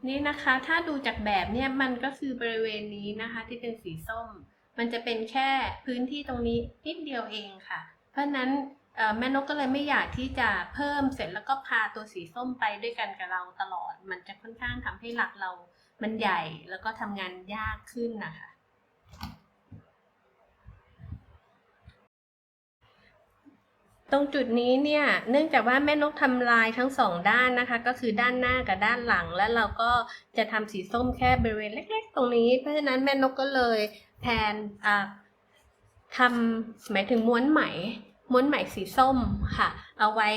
นี่นะคะถ้าดูจากแบบเนี่ยมันก็คือบริเวณนี้นะคะที่เป็นสีส้มมันจะเป็นแค่พื้นที่ตรงนี้นิดเดียวเองค่ะเพราะนั้นแม่นกก็เลยไม่อยากที่จะเพิ่มเสร็จแล้วก็พาตัวสีส้มไปด้วยกันกับเราตลอดมันจะค่อนข้างทำให้หลักเรามันใหญ่แล้วก็ทำงานยากขึ้นนะคะตรงจุดนี้เนี่ยเนื่องจากว่าแม่นกทำลายทั้ง2ด้านนะคะก็คือด้านหน้ากับด้านหลังแล้วเราก็จะทำสีส้มแค่บริเวณเล็กๆตรงนี้เพราะฉะนั้นแม่นกก็เลยแทนทำหมายถึงม้วนไหมสีส้มค่ะเอาไว้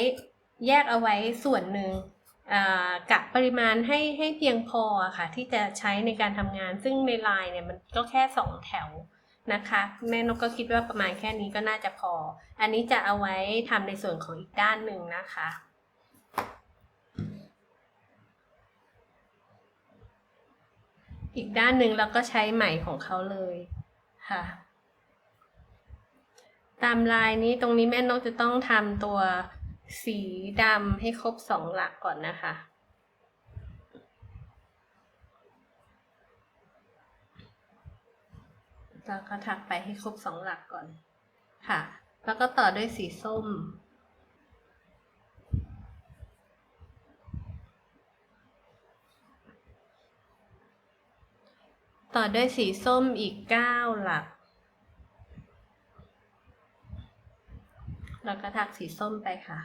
แยกเอาไว้ส่วนหนึ่งกะปริมาณให้เพียงพอค่ะที่จะใช้ในการทำงานซึ่งในลายเนี่ยมันก็แค่2แถวนะคะแม่นกก็คิดว่าประมาณแค่นี้ก็น่าจะพออันนี้จะเอาไว้ทำในส่วนของอีกด้านหนึ่งนะคะอีกด้านหนึ่งเราก็ใช้ไหมของเขาเลยค่ะตามลายนี้ตรงนี้แม่นกจะต้องทำตัวสีดำให้ครบ2หลักก่อนนะคะแล้วก็ถักไปให้ครบ2หลักก่อนค่ะแล้วก็ต่อด้วยสีส้มต่อด้วยสีส้มอีก9หลักแล้วก็ถักสีส้มไปค่ะ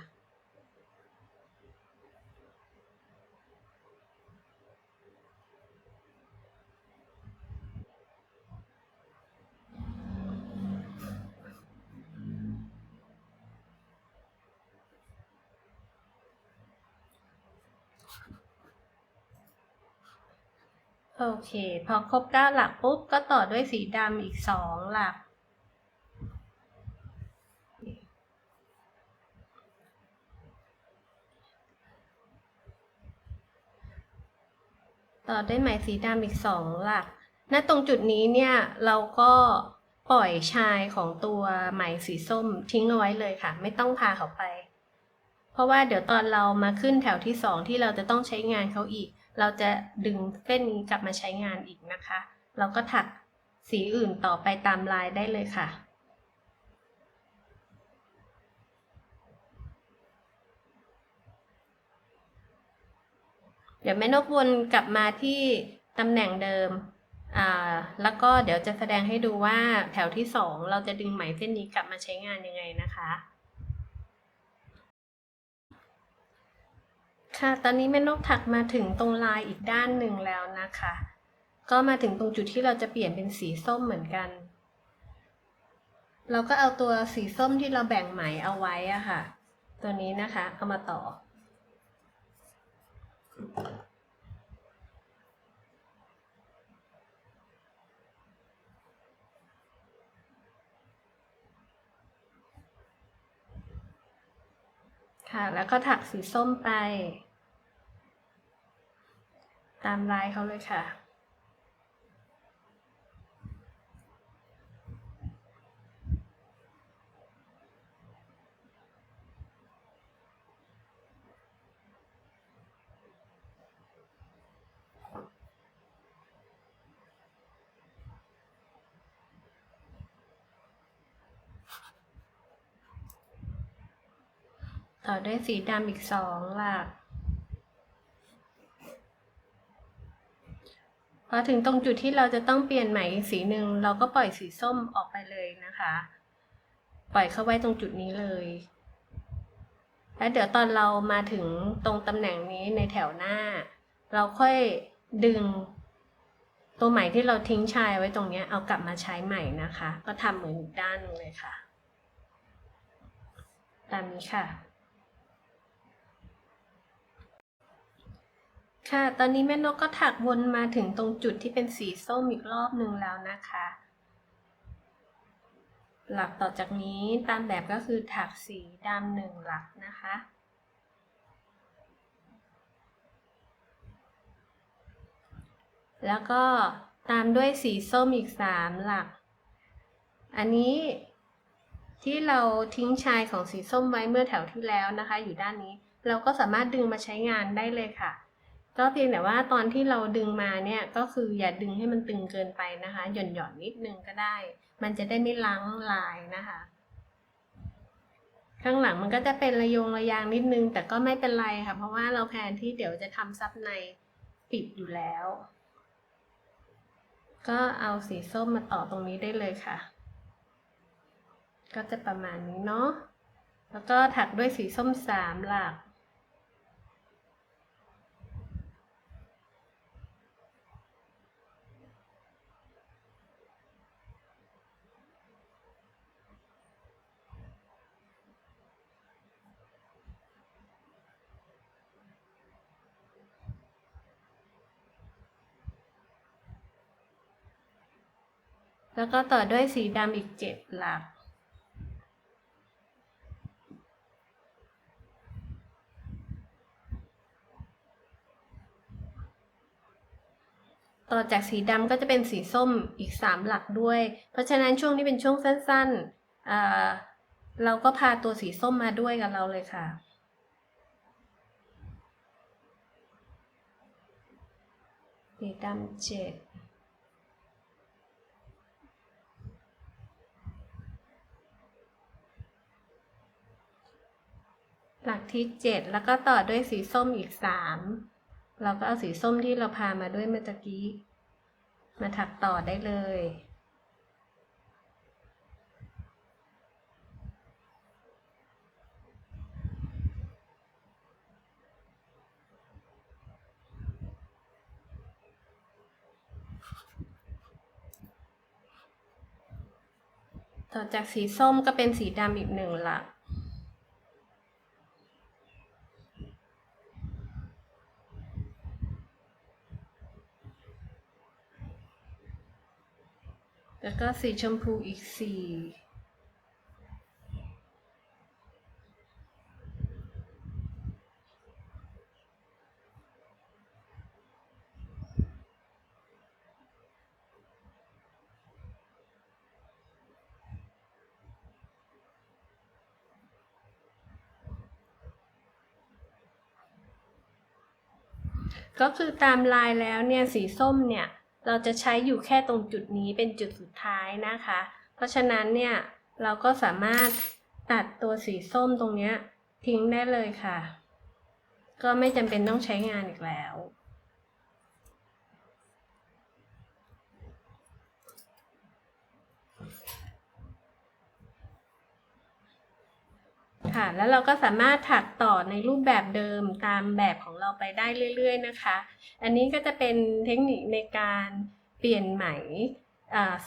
โอเคพอครบ9หลักปุ๊บก็ต่อด้วยสีดำอีก2หลักต่อด้วยไหมสีดำอีก2หลัก ณตรงจุดนี้เนี่ยเราก็ปล่อยชายของตัวไหมสีส้มทิ้งเอาไว้เลยค่ะไม่ต้องพาเขาไปเพราะว่าเดี๋ยวตอนเรามาขึ้นแถวที่2ที่เราจะต้องใช้งานเขาอีกเราจะดึงเส้นนี้กลับมาใช้งานอีกนะคะเราก็ถักสีอื่นต่อไปตามลายได้เลยค่ะเดี๋ยวแม่นกวนกลับมาที่ตำแหน่งเดิมแล้วก็เดี๋ยวจะแสดงให้ดูว่าแถวที่2เราจะดึงไหมเส้นนี้กลับมาใช้งานยังไงนะคะค่ะตอนนี้แม่นกถักมาถึงตรงลายอีกด้านหนึ่งแล้วนะคะก็มาถึงตรงจุดที่เราจะเปลี่ยนเป็นสีส้มเหมือนกันเราก็เอาตัวสีส้มที่เราแบ่งไหมเอาไว้อะค่ะตัวนี้นะคะเอามาต่อค่ะแล้วก็ถักสีส้มไปตามลายเขาเลยค่ะต่อด้วยสีดำอีก2หลักพอถึงตรงจุดที่เราจะต้องเปลี่ยนไหมอีกสีหนึ่งเราก็ปล่อยสีส้มออกไปเลยนะคะปล่อยเข้าไว้ตรงจุดนี้เลยแล้วเดี๋ยวตอนเรามาถึงตรงตำแหน่งนี้ในแถวหน้าเราค่อยดึงตัวไหมที่เราทิ้งชายไว้ตรงนี้เอากลับมาใช้ใหม่นะคะก็ทำเหมือนอีกด้านนึงเลยค่ะตามนี้ค่ะค่ะตอนนี้แม่นกก็ถักวนมาถึงตรงจุดที่เป็นสีส้มอีกรอบนึงแล้วนะคะหลักต่อจากนี้ตามแบบก็คือถักสีดำ1หลักนะคะแล้วก็ตามด้วยสีส้มอีก3หลักอันนี้ที่เราทิ้งชายของสีส้มไว้เมื่อแถวที่แล้วนะคะอยู่ด้านนี้เราก็สามารถดึงมาใช้งานได้เลยค่ะก็เพียงแต่ว่าตอนที่เราดึงมาเนี่ยก็คืออย่าดึงให้มันตึงเกินไปนะคะหย่อนนิดนึงก็ได้มันจะได้ไม่ล้างลายนะคะข้างหลังมันก็จะเป็นระยางนิดนึงแต่ก็ไม่เป็นไรค่ะเพราะว่าเราแพลนที่เดี๋ยวจะทำซับในปิดอยู่แล้วก็เอาสีส้มมาต่อตรงนี้ได้เลยค่ะก็จะประมาณนี้เนาะแล้วก็ถักด้วยสีส้ม3หลักแล้วก็ต่อด้วยสีดำอีก7หลักต่อจากสีดำก็จะเป็นสีส้มอีก3หลักด้วยเพราะฉะนั้นช่วงนี้เป็นช่วงสั้นๆเราก็พาตัวสีส้มมาด้วยกับเราเลยค่ะสีดำ7หลักที่7แล้วก็ต่อด้วยสีส้มอีก3เราก็เอาสีส้มที่เราพามาด้วยเมื่อกี้มาถักต่อได้เลยต่อจากสีส้มก็เป็นสีดำอีก1หลักแล้วก็สีชมพูอีก4 ก็คือตามลายแล้วเนี่ยสีส้มเนี่ยเราจะใช้อยู่แค่ตรงจุดนี้เป็นจุดสุดท้ายนะคะเพราะฉะนั้นเนี่ยเราก็สามารถตัดตัวสีส้มตรงนี้ทิ้งได้เลยค่ะก็ไม่จำเป็นต้องใช้งานอีกแล้วค่ะแล้วเราก็สามารถถักต่อในรูปแบบเดิมตามแบบของเราไปได้เรื่อยๆนะคะอันนี้ก็จะเป็นเทคนิคในการเปลี่ยนไหม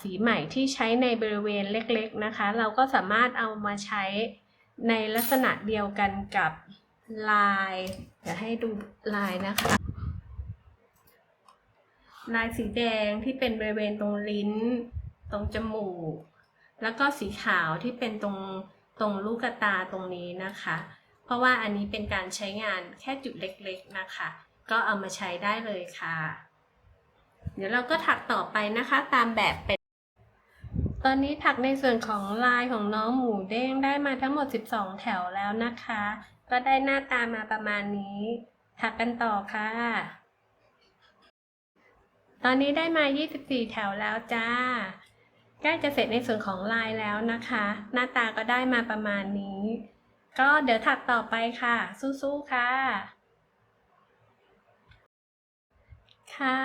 สีไหมที่ใช้ในบริเวณเล็กๆนะคะเราก็สามารถเอามาใช้ในลักษณะเดียวกันกับลายเดี๋ยวให้ดูลายนะคะลายสีแดงที่เป็นบริเวณตรงลิ้นตรงจมูกแล้วก็สีขาวที่เป็นตรงลูกตาตรงนี้นะคะเพราะว่าอันนี้เป็นการใช้งานแค่จุดเล็กๆนะคะก็เอามาใช้ได้เลยค่ะเดี๋ยวเราก็ถักต่อไปนะคะตามแบบเป็นตอนนี้ถักในส่วนของลายของน้องหมูเด้งได้มาทั้งหมด12แถวแล้วนะคะก็ได้หน้าตามาประมาณนี้ถักกันต่อค่ะตอนนี้ได้มา24แถวแล้วจ้าใกล้จะเสร็จในส่วนของลายแล้วนะคะหน้าตาก็ได้มาประมาณนี้ก็เดี๋ยวถักต่อไปค่ะสู้ๆค่ะค่ะ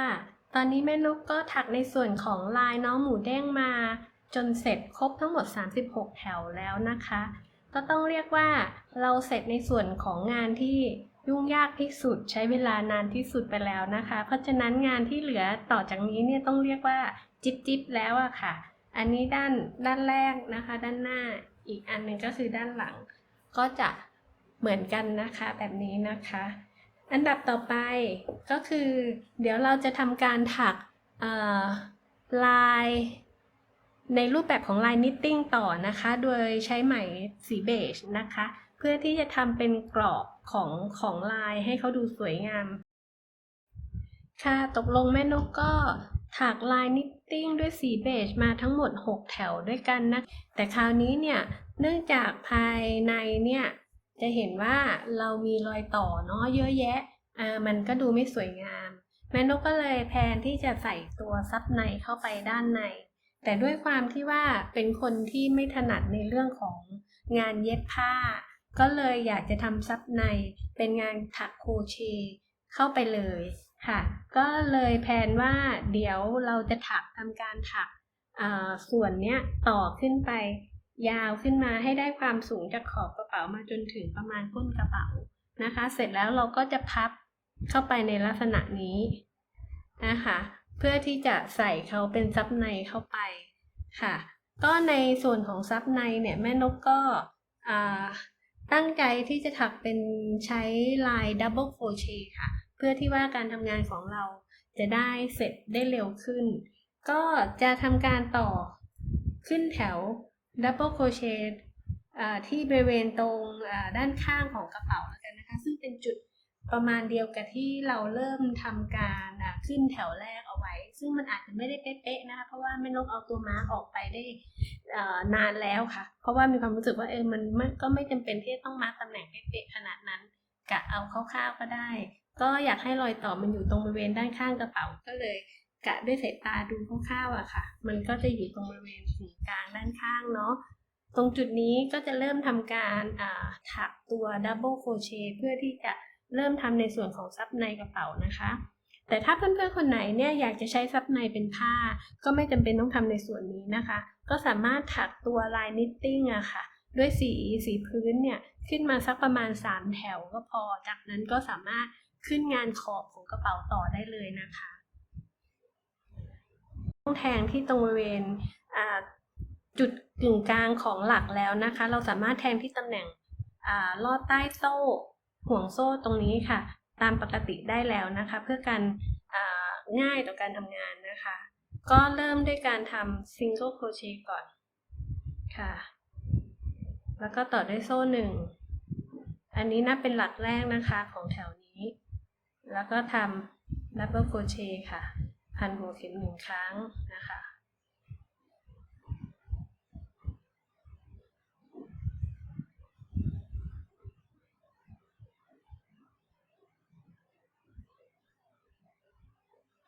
ตอนนี้แม่นกก็ถักในส่วนของลายน้องหมูเด้งมาจนเสร็จครบทั้งหมด36แถวแล้วนะคะก็ต้องเรียกว่าเราเสร็จในส่วนของงานที่ยุ่งยากที่สุดใช้เวลานานที่สุดไปแล้วนะคะเพราะฉะนั้นงานที่เหลือต่อจากนี้เนี่ยต้องเรียกว่าจิ๊บแล้วอะค่ะอันนี้ด้านแรกนะคะด้านหน้าอีกอันหนึ่งก็คือด้านหลังก็จะเหมือนกันนะคะแบบนี้นะคะอันดับต่อไปก็คือเดี๋ยวเราจะทำการถักลายในรูปแบบของลายนิตติ้งต่อนะคะโดยใช้ไหมสีเบจนะคะเพื่อที่จะทำเป็นกรอบของลายให้เขาดูสวยงามค่ะตกลงแม่นกก็ถักลายนิตติ้งด้วยสีเบจมาทั้งหมด6แถวด้วยกันนะแต่คราวนี้เนี่ยเนื่องจากภายในเนี่ยจะเห็นว่าเรามีรอยต่อเนาะเยอะแยะมันก็ดูไม่สวยงามแม่นกก็เลยแทนที่จะใส่ตัวซับในเข้าไปด้านในแต่ด้วยความที่ว่าเป็นคนที่ไม่ถนัดในเรื่องของงานเย็บผ้าก็เลยอยากจะทำซับในเป็นงานถักโครเชต์เข้าไปเลยค่ะก็เลยแพลนว่าเดี๋ยวเราจะทำการถักส่วนเนี้ยต่อขึ้นไปยาวขึ้นมาให้ได้ความสูงจากขอบกระเป๋ามาจนถึงประมาณก้นกระเป๋านะคะเสร็จแล้วเราก็จะพับเข้าไปในลักษณะนี้นะคะเพื่อที่จะใส่เขาเป็นซับในเข้าไปค่ะก็ในส่วนของซับในเนี่ยแม่นกก็ตั้งใจที่จะถักเป็นใช้ลายดับเบิลโครเชต์ค่ะเพื่อที่ว่าการทำงานของเราจะได้เสร็จได้เร็วขึ้นก็จะทำการต่อขึ้นแถวดับเบิลโครเชต์ที่บริเวณตรงด้านข้างของกระเป๋าแล้วกันนะคะซึ่งเป็นจุดประมาณเดียวกับที่เราเริ่มทำการขึ้นแถวแรกเอาไว้ซึ่งมันอาจจะไม่ได้เป๊ะๆนะคะเพราะว่าแม่นกเอาตัวมาร์กออกไปได้นานแล้วค่ะเพราะว่ามีความรู้สึกว่ามันก็ไม่จำเป็นที่จะต้องมาร์กตำแหน่งเป๊ะๆขนาดนั้นกะเอาคร่าวๆก็ได้ก็อยากให้รอยต่อมันอยู่ตรงบริเวณด้านข้างกระเป๋าก็เลยกะด้วยสายตาดูคร่าวๆอะค่ะมันก็จะอยู่ตรงบริเวณศูนย์กลางด้านข้างเนาะตรงจุดนี้ก็จะเริ่มทำการถักตัวดับเบิลโครเชต์เพื่อที่จะเริ่มทำในส่วนของซับในกระเป๋านะคะแต่ถ้าเพื่อนๆคนไหนเนี่ยอยากจะใช้ซับในเป็นผ้าก็ไม่จำเป็นต้องทำในส่วนนี้นะคะก็สามารถถักตัวลายนิตติ้งอะค่ะด้วยสีพื้นเนี่ยขึ้นมาสักประมาณ3แถวก็พอจากนั้นก็สามารถขึ้นงานขอบของกระเป๋าต่อได้เลยนะคะต้องแทงที่ตรงบริเวณจุดกึ่งกลางของหลักแล้วนะคะเราสามารถแทงที่ตำแหน่งลอดใต้โซ่ห่วงโซ่ตรงนี้ค่ะตามปกติได้แล้วนะคะเพื่อการง่ายต่อการทำงานนะคะก็เริ่มด้วยการทำซิงเกิลโครเชต์ก่อนค่ะแล้วก็ต่อด้วยโซ่1อันนี้นับเป็นหลักแรกนะคะของแถวนี้แล้วก็ทำดับเบิลโครเชต์ค่ะพันหัวเข็ม1ครั้งนะคะ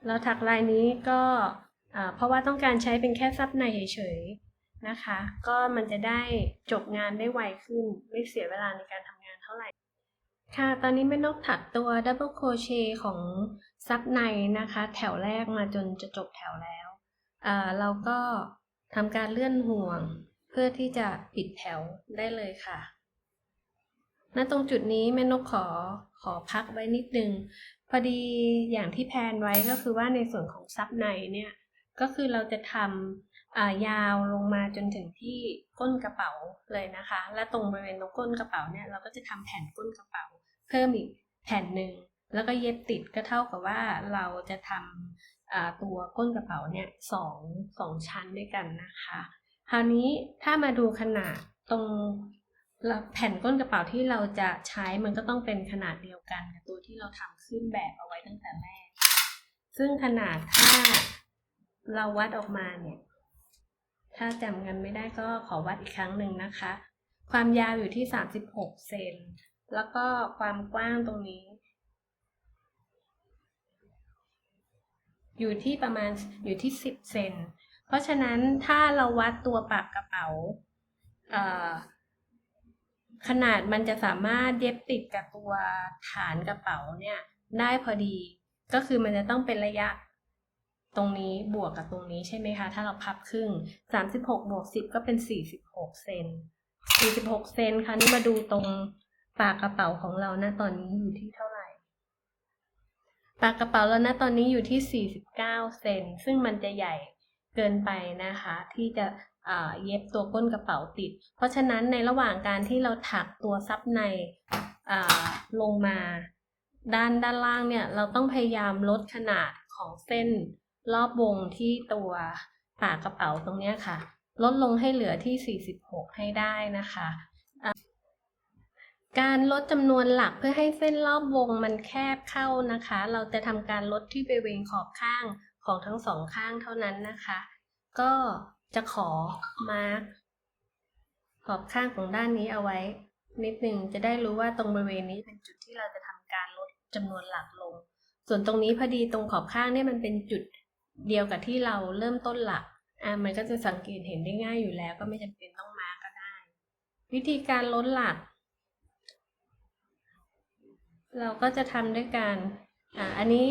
เราถักลายนี้ก็เพราะว่าต้องการใช้เป็นแค่ซับในเฉยๆนะคะก็มันจะได้จบงานได้ไวขึ้นไม่เสียเวลาในการทำงานเท่าไหร่ค่ะตอนนี้แม่นกถักตัวดับเบิลโครเชต์ของซับในนะคะแถวแรกมาจนจะจบแถวแล้วเราก็ทำการเลื่อนห่วงเพื่อที่จะปิดแถวได้เลยค่ะณตรงจุดนี้แม่นกขอพักไว้นิดนึงพอดีอย่างที่แพลนไว้ก็คือว่าในส่วนของซับในเนี่ยก็คือเราจะทำยาวลงมาจนถึงที่ก้นกระเป๋าเลยนะคะและตรงบริเวณตรงก้นกระเป๋าเนี่ยเราก็จะทำแผ่นก้นกระเป๋าเพิ่มอีกแผ่นหนึ่งแล้วก็เย็บติดก็เท่ากับว่าเราจะทำตัวก้นกระเป๋าเนี่ยสองชั้นด้วยกันนะคะคราวนี้ถ้ามาดูขนาดตรงแผ่นก้นกระเป๋าที่เราจะใช้มันก็ต้องเป็นขนาดเดียวกันกับตัวที่เราทำขึ้นแบบเอาไว้ตั้งแต่แรกซึ่งขนาดถ้าเราวัดออกมาเนี่ยถ้าจำกันไม่ได้ก็ขอวัดอีกครั้งหนึ่งนะคะความยาวอยู่ที่36เซนแล้วก็ความกว้างตรงนี้อยู่ที่ประมาณอยู่ที่10เซนเพราะฉะนั้นถ้าเราวัดตัวปากกระเป๋าขนาดมันจะสามารถเย็บติดกับตัวฐานกระเป๋าเนี่ยได้พอดีก็คือมันจะต้องเป็นระยะตรงนี้บวกกับตรงนี้ใช่ไหมคะถ้าเราพับครึ่ง36บวก10ก็เป็น46เซน46เซนค่ะนี่มาดูตรงปากกระเป๋าของเรานะตอนนี้อยู่ที่เท่าไหร่ปากกระเป๋าเรานะตอนนี้อยู่ที่49เซนซึ่งมันจะใหญ่เกินไปนะคะที่จะเย็บตัวก้นกระเป๋าติดเพราะฉะนั้นในระหว่างการที่เราถักตัวซับในลงมาด้านล่างเนี่ยเราต้องพยายามลดขนาดของเส้นรอบวงที่ตัวปากกระเป๋าตรงนี้ค่ะลดลงให้เหลือที่46ให้ได้นะคะการลดจำนวนหลักเพื่อให้เส้นรอบวงมันแคบเข้านะคะเราจะทำการลดที่บริเวณขอบข้างของทั้งสองข้างเท่านั้นนะคะก็จะขอมาร์กขอบข้างของด้านนี้เอาไว้นิดนึงจะได้รู้ว่าตรงบริเวณนี้เป็นจุดที่เราจะทำการลดจำนวนหลักลงส่วนตรงนี้พอดีตรงขอบข้างเนี่ยมันเป็นจุดเดียวกับที่เราเริ่มต้นหลักมันก็จะสังเกตเห็นได้ง่ายอยู่แล้วก็ไม่จำเป็นต้องมาร์กก็ได้วิธีการลดหลักเราก็จะทำด้วยการอันนี้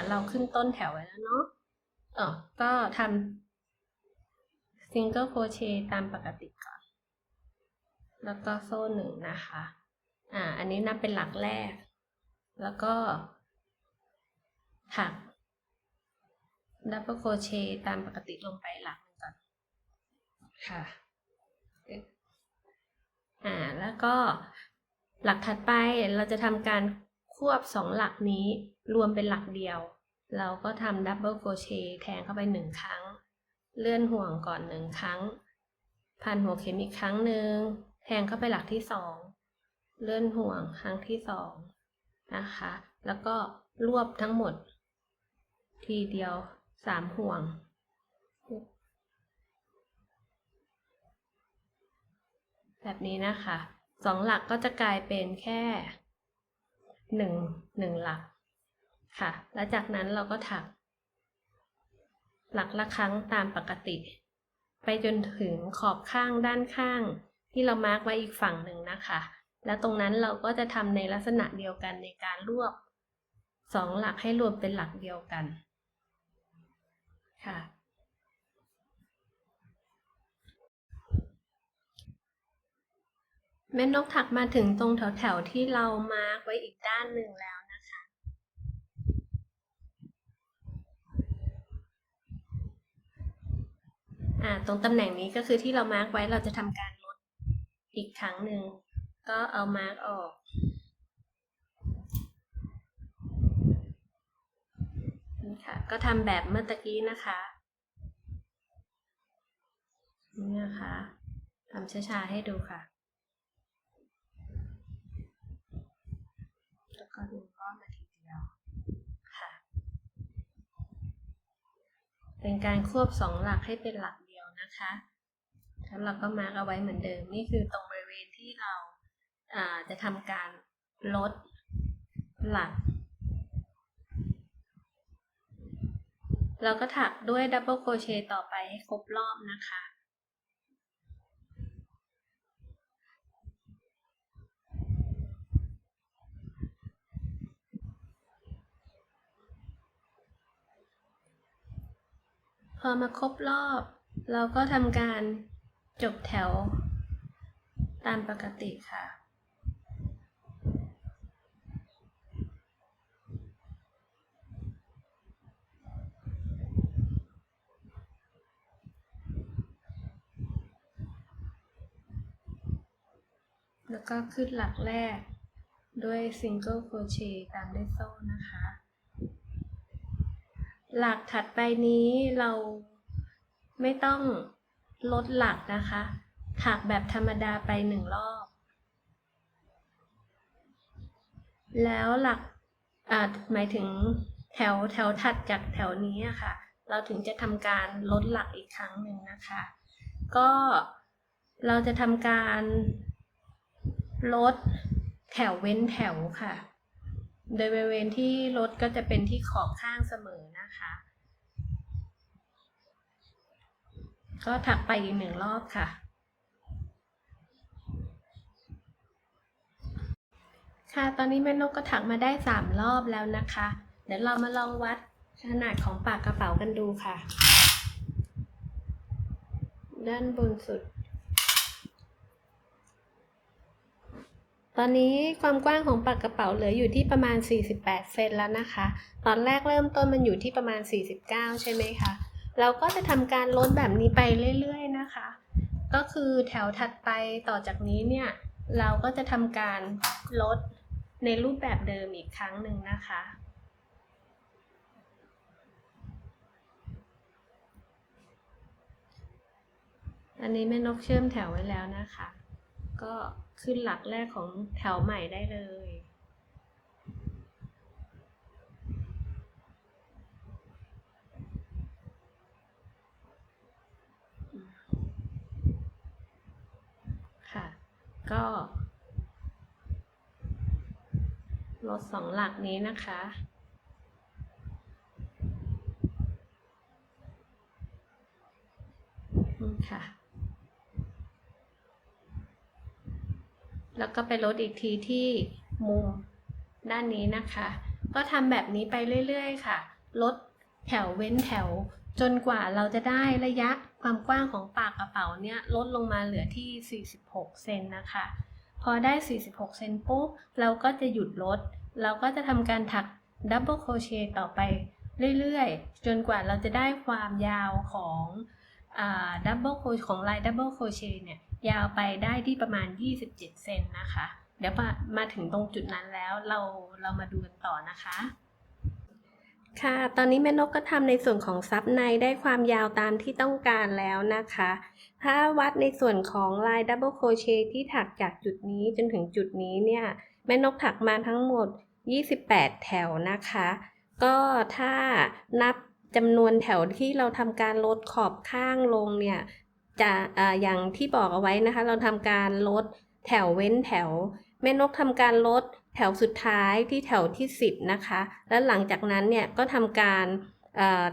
เราขึ้นต้นแถวไว้แล้วเนาะก็ทำ single crochet ตามปกติก่อนแล้วก็โซ่1นะคะอันนี้นับเป็นหลักแรกแล้วก็ถัก double crochet ตามปกติลงไปหลักก่อนค่ะแล้วก็หลักถัดไปเราจะทำการควบ2หลักนี้รวมเป็นหลักเดียวเราก็ทำ double crochet แทงเข้าไป1ครั้งเลื่อนห่วงก่อน1ครั้งพันหัวเข็มอีกครั้งหนึ่งแทงเข้าไปหลักที่2เลื่อนห่วงครั้งที่2นะคะแล้วก็รวบทั้งหมดทีเดียว3ห่วงแบบนี้นะคะ2หลักก็จะกลายเป็นแค่1หลักค่ะแล้วจากนั้นเราก็ถักหลักละครั้งตามปกติไปจนถึงขอบข้างด้านข้างที่เรามาร์กไว้อีกฝั่งหนึ่งนะคะแล้วตรงนั้นเราก็จะทำในลักษณะเดียวกันในการรวบ2หลักให้รวมเป็นหลักเดียวกันค่ะแม่นกถักมาถึงตรงแถวๆที่เรามาร์กไว้อีกด้านหนึ่งแล้วนะคะตรงตำแหน่งนี้ก็คือที่เรามาร์กไว้เราจะทำการลดอีกครั้งหนึ่งก็เอามาร์กออกนี่ค่ะก็ทำแบบเมื่อตะกี้นะคะนี่นะคะทำช้าๆให้ดูค่ะแล้วก็ดึงก้อนมาทีเดียวค่ะเป็นการควบ2หลักให้เป็นหลักเดียวนะคะแล้วเราก็มาร์กเอาไว้เหมือนเดิมนี่คือตรงบริเวณที่เราจะทำการลดหลัก เราก็ถักด้วยดับเบิลโครเชต์ต่อไปให้ครบรอบนะคะพอมาครบรอบเราก็ทำการจบแถวตามปกติค่ะแล้วก็ขึ้นหลักแรกด้วยซิงเกิลโครเชต์ตามด้วยโซ่นะคะหลักถัดไปนี้เราไม่ต้องลดหลักนะคะถักแบบธรรมดาไป1 รอบแล้วหลักหมายถึงแถวถัดจากแถวนี้ค่ะเราถึงจะทำการลดหลักอีกครั้งหนึ่งนะคะก็เราจะทำการลดแถวเว้นแถวค่ะโดยบริเวณที่ลดก็จะเป็นที่ขอบข้างเสมอนะคะก็ถักไปอีก1 รอบค่ะค่ะตอนนี้แม่นกก็ถักมาได้3 รอบแล้วนะคะเดี๋ยวเรามาลองวัดขนาดของปากกระเป๋ากันดูค่ะด้านบนสุดตอนนี้ความกว้างของปากกระเป๋าเหลืออยู่ที่ประมาณ48 เซนแล้วนะคะตอนแรกเริ่มต้นมันอยู่ที่ประมาณ49ใช่ไหมคะเราก็จะทำการลดแบบนี้ไปเรื่อยๆนะคะก็คือแถวถัดไปต่อจากนี้เนี่ยเราก็จะทำการลดในรูปแบบเดิมอีกครั้งหนึ่งนะคะอันนี้แม่นกเชื่อมแถวไว้แล้วนะคะก็ขึ้นหลักแรกของแถวใหม่ได้เลยค่ะก็ลด2 หลักนี้นะคะค่ะแล้วก็ไปลดอีกทีที่มุมด้านนี้นะคะก็ทำแบบนี้ไปเรื่อยๆค่ะลดแถวเว้นแถวจนกว่าเราจะได้ระยะความกว้างของปากกระเป๋าเนี่ยลดลงมาเหลือที่46 เซนนะคะพอได้46 เซนปุ๊บเราก็จะหยุดลดเราก็จะทำการถักดับเบิลโครเชต์ต่อไปเรื่อยๆจนกว่าเราจะได้ความยาวของดับเบิลโครของลายดับเบิลโครเชต์เนี่ยยาวไปได้ที่ประมาณ27 เซนนะคะเดี๋ยวมาถึงตรงจุดนั้นแล้วเรามาดูกันต่อนะคะค่ะตอนนี้แม่นกก็ทำในส่วนของซับในได้ความยาวตามที่ต้องการแล้วนะคะถ้าวัดในส่วนของลายดับเบิลโครเชต์ที่ถักจากจุดนี้จนถึงจุดนี้เนี่ยแม่นกถักมาทั้งหมด28 แถวนะคะก็ถ้านับจำนวนแถวที่เราทำการลดขอบข้างลงเนี่ยจะอย่างที่บอกเอาไว้นะคะเราทำการลดแถวเว้นแถวแม่นกทำการลดแถวสุดท้ายที่แถวที่10นะคะแล้วหลังจากนั้นเนี่ยก็ทำการ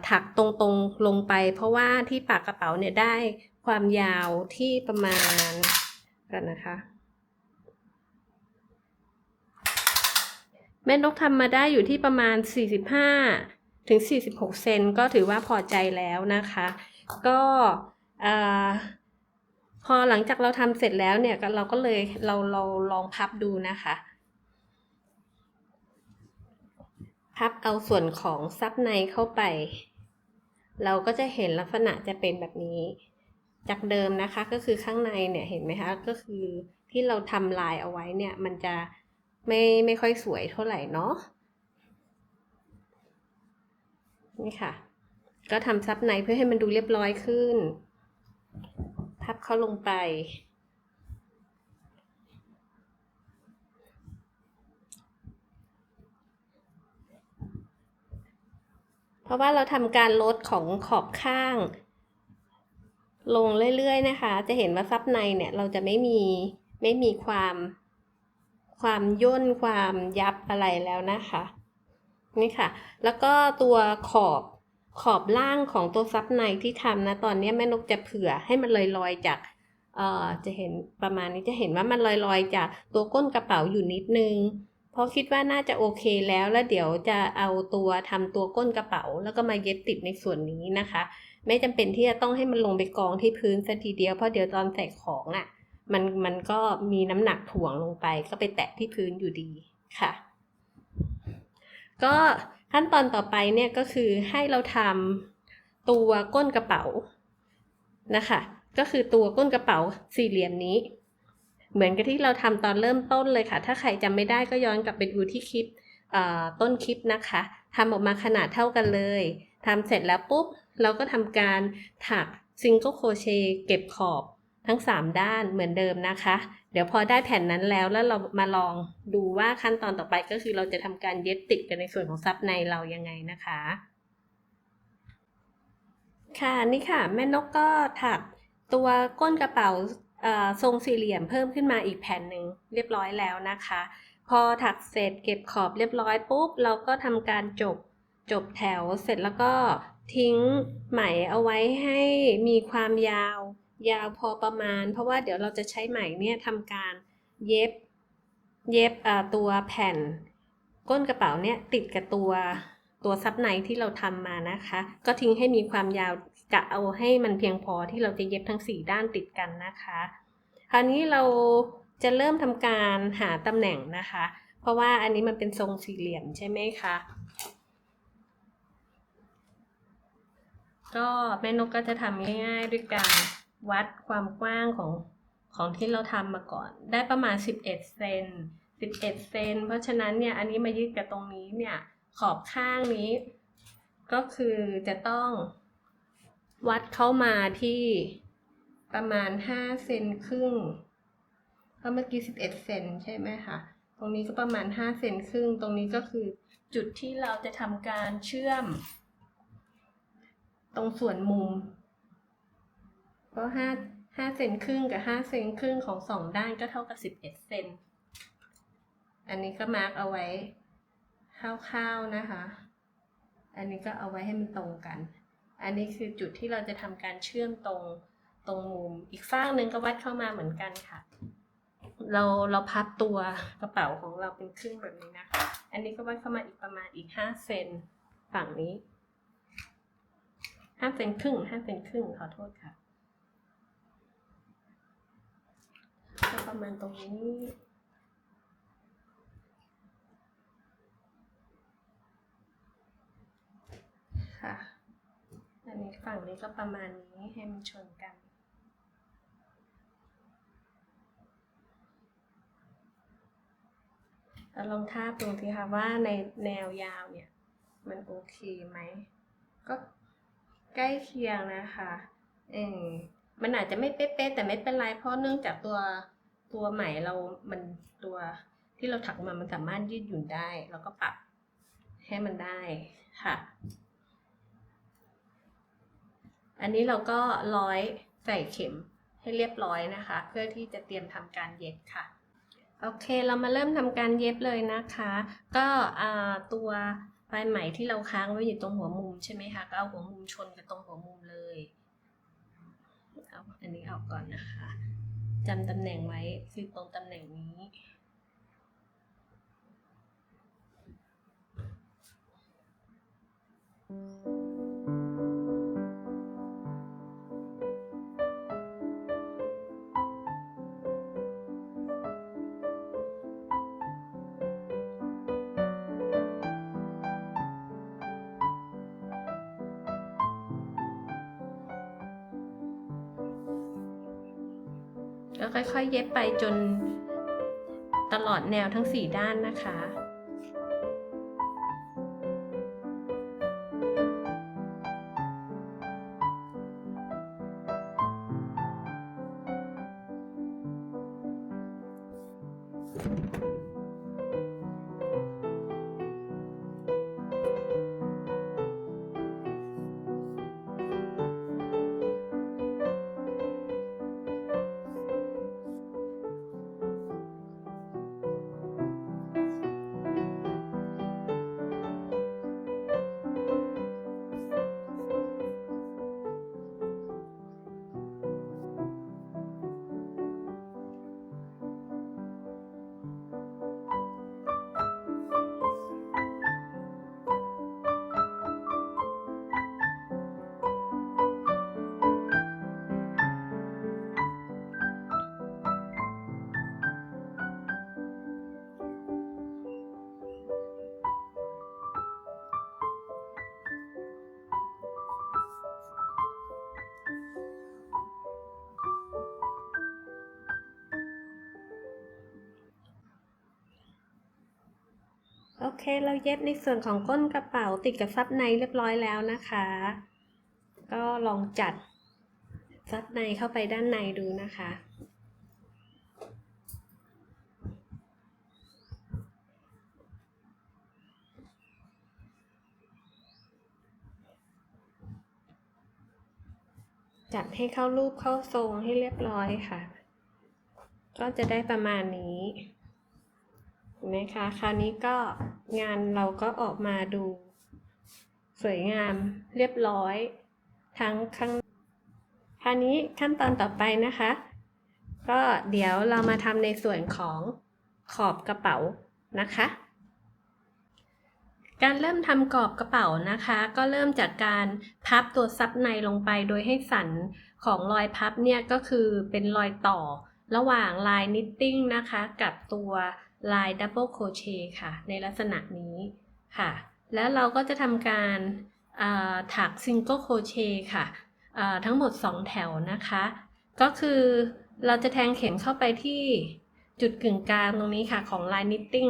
ถักตรงๆลงไปเพราะว่าที่ปากกระเป๋าเนี่ยได้ความยาวที่ประมาณกันนะคะแม่นกทำมาได้อยู่ที่ประมาณ45 ถึง 46 เซนก็ถือว่าพอใจแล้วนะคะก็พอหลังจากเราทำเสร็จแล้วเนี่ยเราก็เลยเราลองพับดูนะคะพับเอาส่วนของซับในเข้าไปเราก็จะเห็นลักษณะจะเป็นแบบนี้จากเดิมนะคะก็คือข้างในเนี่ยเห็นไหมคะก็คือที่เราทำลายเอาไว้เนี่ยมันจะไม่ค่อยสวยเท่าไหร่เนาะนี่ค่ะก็ทำซับในเพื่อให้มันดูเรียบร้อยขึ้นพับเข้าลงไปเพราะว่าเราทำการลดของขอบข้างลงเรื่อยๆนะคะจะเห็นว่าซับในเนี่ยเราจะไม่มีความย่นความยับอะไรแล้วนะคะนี่ค่ะแล้วก็ตัว ขอบล่างของตัวซับในที่ทำนะตอนนี้แม่นกจะเผื่อให้มันลอยๆจากจะเห็นประมาณนี้จะเห็นว่ามันลอยๆจากตัวก้นกระเป๋าอยู่นิดนึงเพราะคิดว่าน่าจะโอเคแล้วเดี๋ยวจะเอาตัวทำตัวก้นกระเป๋าแล้วก็มาเย็บติดในส่วนนี้นะคะไม่จำเป็นที่จะต้องให้มันลงไปกองที่พื้นซะทีเดียวเพราะเดี๋ยวตอนใส่ของมันก็มีน้ำหนักถ่วงลงไปก็ไปแตะที่พื้นอยู่ดีค่ะก็ขั้นตอนต่อไปเนี่ยก็คือให้เราทำตัวก้นกระเป๋านะคะก็คือตัวก้นกระเป๋าสี่เหลี่ยมนี้เหมือนกับที่เราทำตอนเริ่มต้นเลยค่ะถ้าใครจำไม่ได้ก็ย้อนกลับไปดูที่คลิปต้นคลิปนะคะทำออกมาขนาดเท่ากันเลยทำเสร็จแล้วปุ๊บเราก็ทำการถักซิงเกิลโครเชต์เก็บขอบทั้ง3ด้านเหมือนเดิมนะคะเดี๋ยวพอได้แผ่นนั้นแล้วเรามาลองดูว่าขั้นตอนต่อไปก็คือเราจะทำการเย็บติดกันในส่วนของซับในเรายังไงนะคะค่ะนี่ค่ะแม่นกก็ถักตัวก้นกระเป๋าทรงสี่เหลี่ยมเพิ่มขึ้นมาอีกแผ่นหนึ่งเรียบร้อยแล้วนะคะพอถักเสร็จเก็บขอบเรียบร้อยปุ๊บเราก็ทำการจบแถวเสร็จแล้วก็ทิ้งไหมเอาไว้ให้มีความยาวพอประมาณเพราะว่าเดี๋ยวเราจะใช้ไหมเนี่ยทำการเย็บตัวแผ่นก้นกระเป๋าเนี่ยติดกับตัวซับในที่เราทำมานะคะก็ทิ้งให้มีความยาวกะเอาให้มันเพียงพอที่เราจะเย็บทั้ง4ด้านติดกันนะคะคราวนี้เราจะเริ่มทำการหาตำแหน่งนะคะเพราะว่าอันนี้มันเป็นทรงสี่เหลี่ยมใช่ไหมคะก็แม่นกก็จะทำง่ายๆด้วยการวัดความกว้างของที่เราทำมาก่อนได้ประมาณ11 เซนเพราะฉะนั้นเนี่ยอันนี้มายึดกับตรงนี้เนี่ยขอบข้างนี้ก็คือจะต้องวัดเข้ามาที่ประมาณ5 เซนครึ่งเพราะเมื่อกี้11 เซนใช่ไหมคะตรงนี้ก็ประมาณ5 เซนครึ่งตรงนี้ก็คือจุดที่เราจะทำการเชื่อมตรงส่วนมุมก็5 เซนครึ่งกับ5 เซนครึ่งของ2ด้านก็เท่ากับ11 เซนอันนี้ก็มาร์กเอาไว้คร่าวๆนะคะอันนี้ก็เอาไว้ให้มันตรงกันอันนี้คือจุดที่เราจะทำการเชื่อมตรงมุมอีกฝั่งหนึ่งก็วัดเข้ามาเหมือนกันค่ะเราพับตัวกระเป๋าของเราเป็นครึ่งแบบนี้นะคะอันนี้ก็วัดเข้ามาอีกประมาณอีก5 เซนฝั่งนี้5 เซนครึ่งขอโทษค่ะก็ประมาณตรงนี้ค่ะอันนี้ฝั่งนี้ก็ประมาณนี้ให้มันชนกันแล้วลองทาบดูสิคะว่าในแนวยาวเนี่ยมันโอเคไหมก็ใกล้เคียงนะคะมันอาจจะไม่เป๊ะๆแต่ไม่เป็นไรเพราะเนื่องจากตัวไหมเรามันตัวที่เราถักมามันสามารถยืดหยุ่นได้แล้วก็ปรับให้มันได้ค่ะอันนี้เราก็ร้อยใส่เข็มให้เรียบร้อยนะคะเพื่อที่จะเตรียมทำการเย็บค่ะโอเคเรามาเริ่มทำการเย็บเลยนะคะก็ตัวปลายไหมที่เราค้างไว้อยู่ตรงหัวมุมใช่ไหมคะก็เอาหัวมุมชนกับตรงหัวมุมเลยเอาอันนี้ออกก่อนนะคะจำตำแหน่งไว้คือตรงตำแหน่งนี้แล้วค่อยๆเย็บไปจนตลอดแนวทั้ง4ด้านนะคะ เคเราเย็บในส่วนของก้นกระเป๋าติดกับซับในเรียบร้อยแล้วนะคะก็ลองจัดซับในเข้าไปด้านในดูนะคะจัดให้เข้ารูปเข้าทรงให้เรียบร้อยค่ะก็จะได้ประมาณนี้นะคะคราวนี้ก็งานเราก็ออกมาดูสวยงามเรียบร้อยทั้งข้างคราวนี้ขั้นตอนต่อไปนะคะก็เดี๋ยวเรามาทำในส่วนของขอบกระเป๋านะคะการเริ่มทำกรอบกระเป๋านะคะก็เริ่มจากการพับตัวซับในลงไปโดยให้สันของรอยพับเนี่ยก็คือเป็นรอยต่อระหว่างลายนิตติ้งนะคะกับตัวลายดับเบิลโครเชต์ค่ะในลักษณะนี้ค่ะแล้วเราก็จะทำการถักซิงเกิลโครเชต์ค่ะทั้งหมด2แถวนะคะก็คือเราจะแทงเข็มเข้าไปที่จุดกึ่งกลางตรงนี้ค่ะของลายนิตติ้ง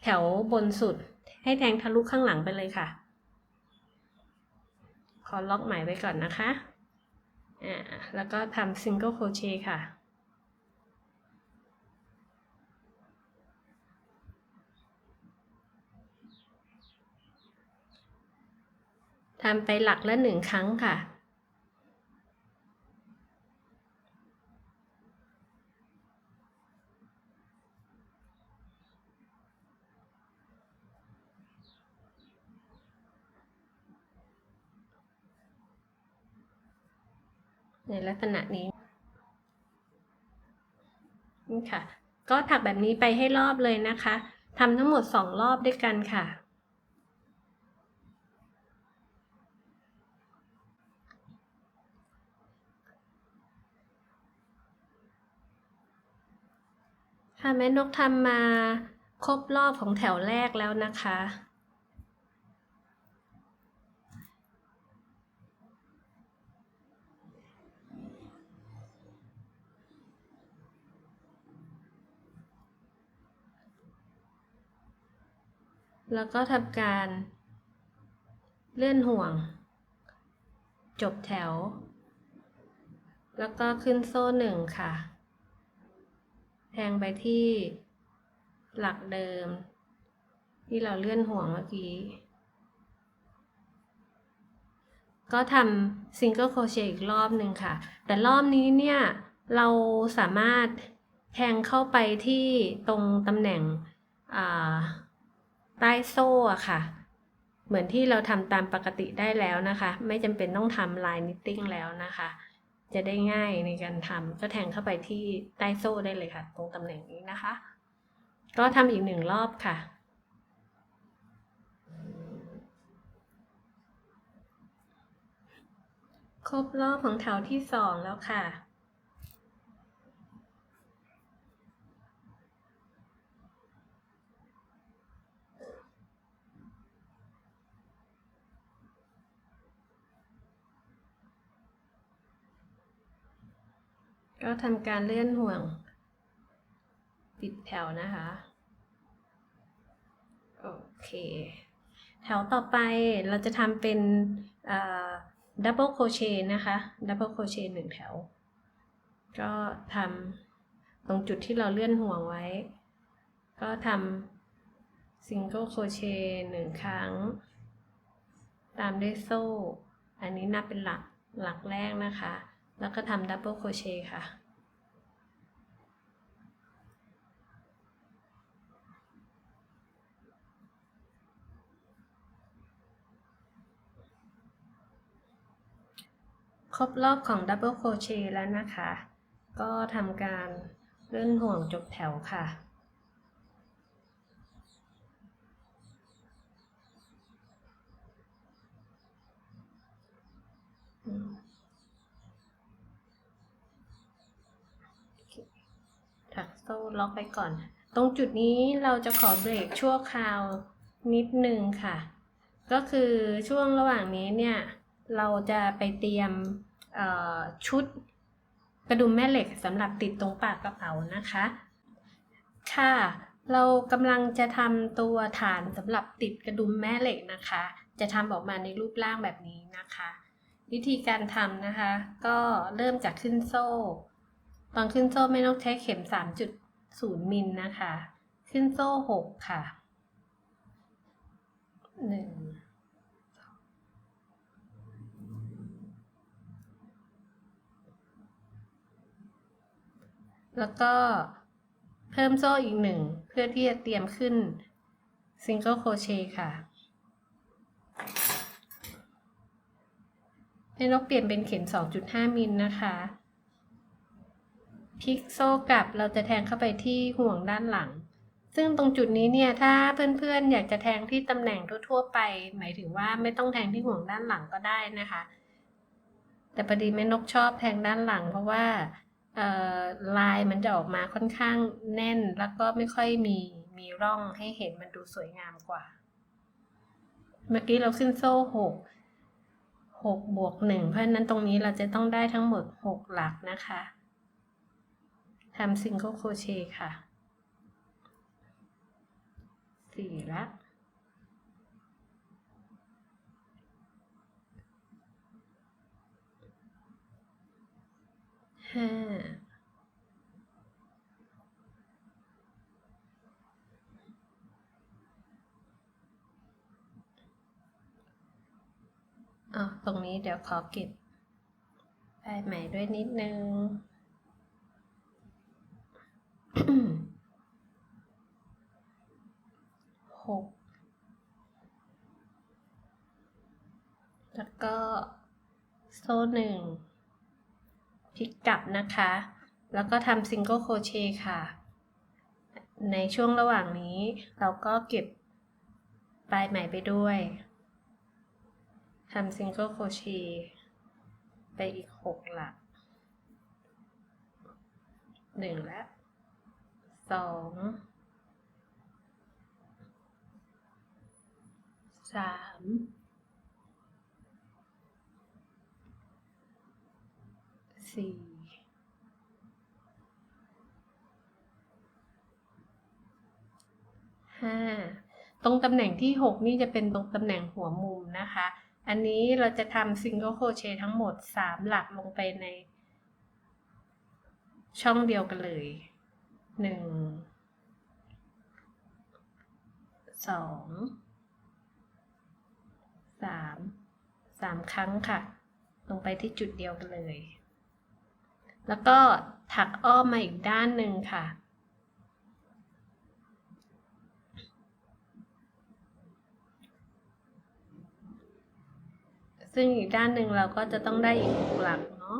แถวบนสุดให้แทงทะลุข้างหลังไปเลยค่ะขอล็อกไหมไว้ก่อนนะคะแล้วก็ทำซิงเกิลโครเชต์ค่ะทำไปหลักละ1 ครั้งค่ะในลักษณะนี้นี่ค่ะก็ถักแบบนี้ไปให้รอบเลยนะคะทำทั้งหมด2 รอบด้วยกันค่ะค่ะแม่นกทำมาครบรอบของแถวแรกแล้วนะคะแล้วก็ทำการเลื่อนห่วงจบแถวแล้วก็ขึ้นโซ่1ค่ะแทงไปที่หลักเดิมที่เราเลื่อนห่วงเมื่อกี้ก็ทำซิงเกิลโครเชต์อีกรอบหนึ่งค่ะแต่รอบนี้เนี่ยเราสามารถแทงเข้าไปที่ตรงตำแหน่งใต้โซ่ค่ะเหมือนที่เราทำตามปกติได้แล้วนะคะไม่จำเป็นต้องทำลายนิตติ้งแล้วนะคะจะได้ง่ายในการทำก็แทงเข้าไปที่ใต้โซ่ได้เลยค่ะตรงตำแหน่งนี้นะคะก็ทำอีก1 รอบค่ะครบรอบของแถวที่2แล้วค่ะก็ทำการเลื่อนห่วงปิดแถวนะคะโอเคแถวต่อไปเราจะทำเป็นดับเบิลโครเชต์นะคะดับเบิลโครเชต์1 แถวก็ทำตรงจุดที่เราเลื่อนห่วงไว้ก็ทำซิงเกิลโครเชต์1 ครั้งตามด้วยโซ่อันนี้นับเป็นหลักแรกนะคะแล้วก็ทำดับเบิลโครเชต์ค่ะครบรอบของดับเบิลโครเชต์แล้วนะคะก็ทำการเลื่อนห่วงจบแถวค่ะถักโซ่ล็อกไปก่อนตรงจุดนี้เราจะขอเบรกชั่วคราวนิดนึงค่ะก็คือช่วงระหว่างนี้เนี่ยเราจะไปเตรียมชุดกระดุมแม่เหล็กสำหรับติดตรงปากกระเป๋านะคะค่ะ เรากำลังจะทำตัวฐานสำหรับติดกระดุมแม่เหล็กนะคะ จะทำออกมาในรูปร่างแบบนี้นะคะ วิธีการทำนะคะ ก็เริ่มจากขึ้นโซ่ ตอนขึ้นโซ่ไม่ต้องใช้เข็ม 3.0 มิลนะคะ ขึ้นโซ่ 6 ค่ะ 1 แล้วก็เพิ่มโซ่อีก 1 เพื่อที่จะเตรียมขึ้นซิงเกิลโครเชต์ค่ะให้นกเปลี่ยนเป็นเข็ม 2.5 มิลนะคะพลิกโซ่กลับเราจะแทงเข้าไปที่ห่วงด้านหลังซึ่งตรงจุดนี้เนี่ยถ้าเพื่อนๆอยากจะแทงที่ตำแหน่งทั่วๆไปหมายถึงว่าไม่ต้องแทงที่ห่วงด้านหลังก็ได้นะคะแต่พอดีแม่นกชอบแทงด้านหลังเพราะว่าลายมันจะออกมาค่อนข้างแน่นแล้วก็ไม่ค่อยมีร่องให้เห็นมันดูสวยงามกว่าเมื่อกี้เราขึ้นโซ่6บวก 1เพราะฉะนั้นตรงนี้เราจะต้องได้ทั้งหมด6หลักนะคะทำซิงเกิลโครเชต์ค่ะ4ละ5ตรงนี้เดี๋ยวขอเก็บปลายไหมด้วยนิดนึง 6 แล้วก็โซ่ 1 พลิกกลับนะคะ แล้วก็ทำซิงเกิลโครเชต์ค่ะ ในช่วงระหว่างนี้เราก็เก็บปลายไหมไปด้วยทำซิงเกิลโครเชต์ไปอีก6หลัก1และ2 3 4 5ตรงตำแหน่งที่6นี่จะเป็นตรงตำแหน่งหัวมุมนะคะอันนี้เราจะทำซิงเกิลโครเชต์ทั้งหมด3หลักลงไปในช่องเดียวกันเลย1 2 3 ครั้งค่ะลงไปที่จุดเดียวกันเลยแล้วก็ถักอ้อมมาอีกด้านหนึ่งค่ะซึ่งอีกด้านหนึ่งเราก็จะต้องได้อีก6หลักเนาะ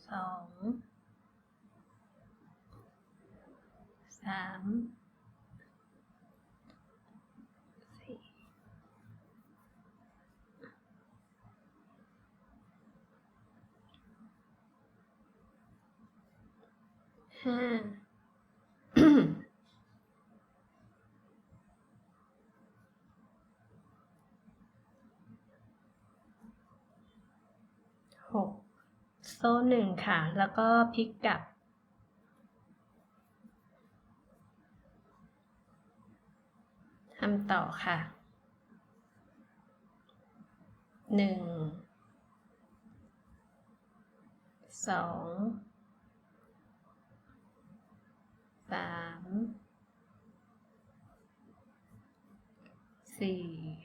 2 3 4 5 6 โซ่ 1 ค่ะแล้วก็พลิกกลับทำต่อค่ะ 1 2 3 4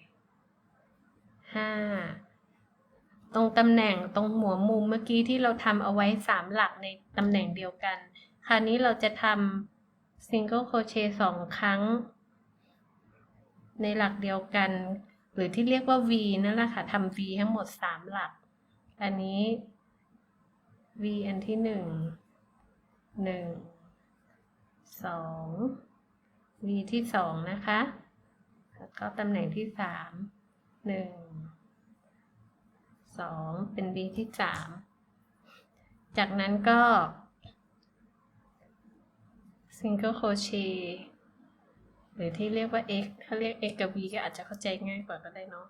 5ตรงตำแหน่งตรงหัวมุมเมื่อกี้ที่เราทำเอาไว้3หลักในตำแหน่งเดียวกันคราวนี้เราจะทำซิงเกิลโครเชต์2 ครั้งในหลักเดียวกันหรือที่เรียกว่า V นั่นแหละค่ะทำ V ทั้งหมด3หลักอันนี้ V อันที่1 2 V ที่2นะคะแล้วก็ตำแหน่งที่3 1 2เป็น V ที่3จากนั้นก็ Single Crochet หรือที่เรียกว่า X ถ้าเรียก X กับ V ก็อาจจะเข้าใจง่ายกว่าก็ได้เนาะ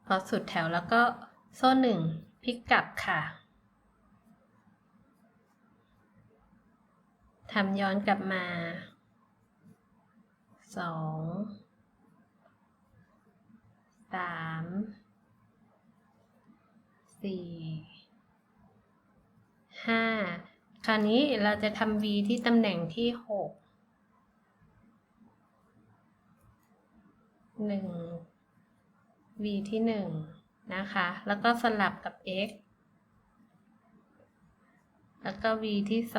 พอสุดแถวแล้วก็โซ่หนึ่งพลิกกลับค่ะทำย้อนกลับมา2 3 4 5คราวนี้เราจะทำ V ที่ตำแหน่งที่6 1 V ที่1นะคะแล้วก็สลับกับ X แล้วก็ V ที่2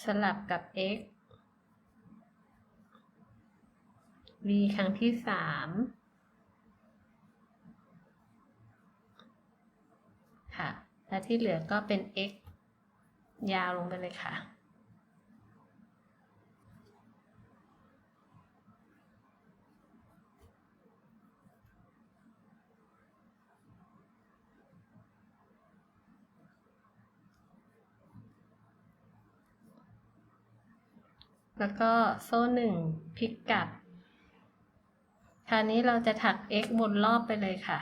สลับกับ x v ครั้งที่3ค่ะและที่เหลือก็เป็น x ยาวลงไปเลยค่ะแล้วก็โซ่1พลิกกลับคราวนี้เราจะถัก x วนรอบไปเลยค่ะ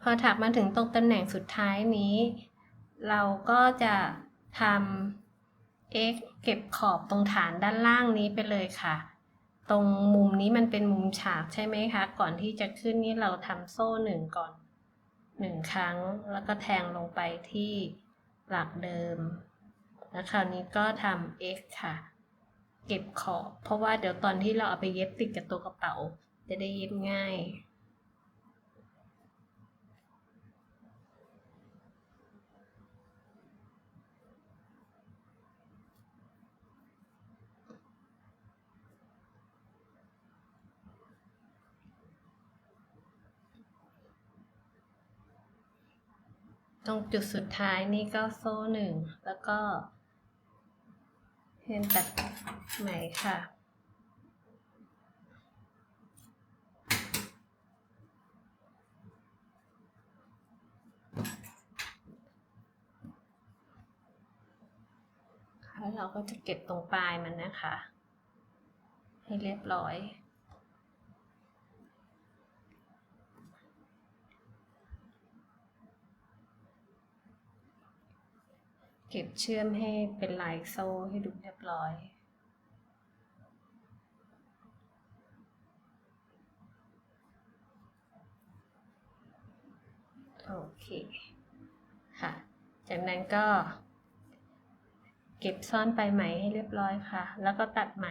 พอถักมาถึงตรงตำแหน่งสุดท้ายนี้เราก็จะทำ x เก็บขอบตรงฐานด้านล่างนี้ไปเลยค่ะตรงมุมนี้มันเป็นมุมฉากใช่ไหมคะก่อนที่จะขึ้นนี่เราทำโซ่1ก่อน1ครั้งแล้วก็แทงลงไปที่หลักเดิมแล้วคราวนี้ก็ทำ x ค่ะเก็บขอบเพราะว่าเดี๋ยวตอนที่เราเอาไปเย็บติดกับตัวกระเป๋าจะได้เย็บง่ายตรงจุดสุดท้ายนี่ก็โซ่1แล้วก็เพนตัดไหมค่ะแล้วเราก็จะเก็บตรงปลายมันนะคะให้เรียบร้อยเก็บเชื่อมให้เป็นลายโซ่ให้ดูเรียบร้อยโอเคค่ะจากนั้นก็เก็บซ่อนปลายไหมให้เรียบร้อยค่ะแล้วก็ตัดไหม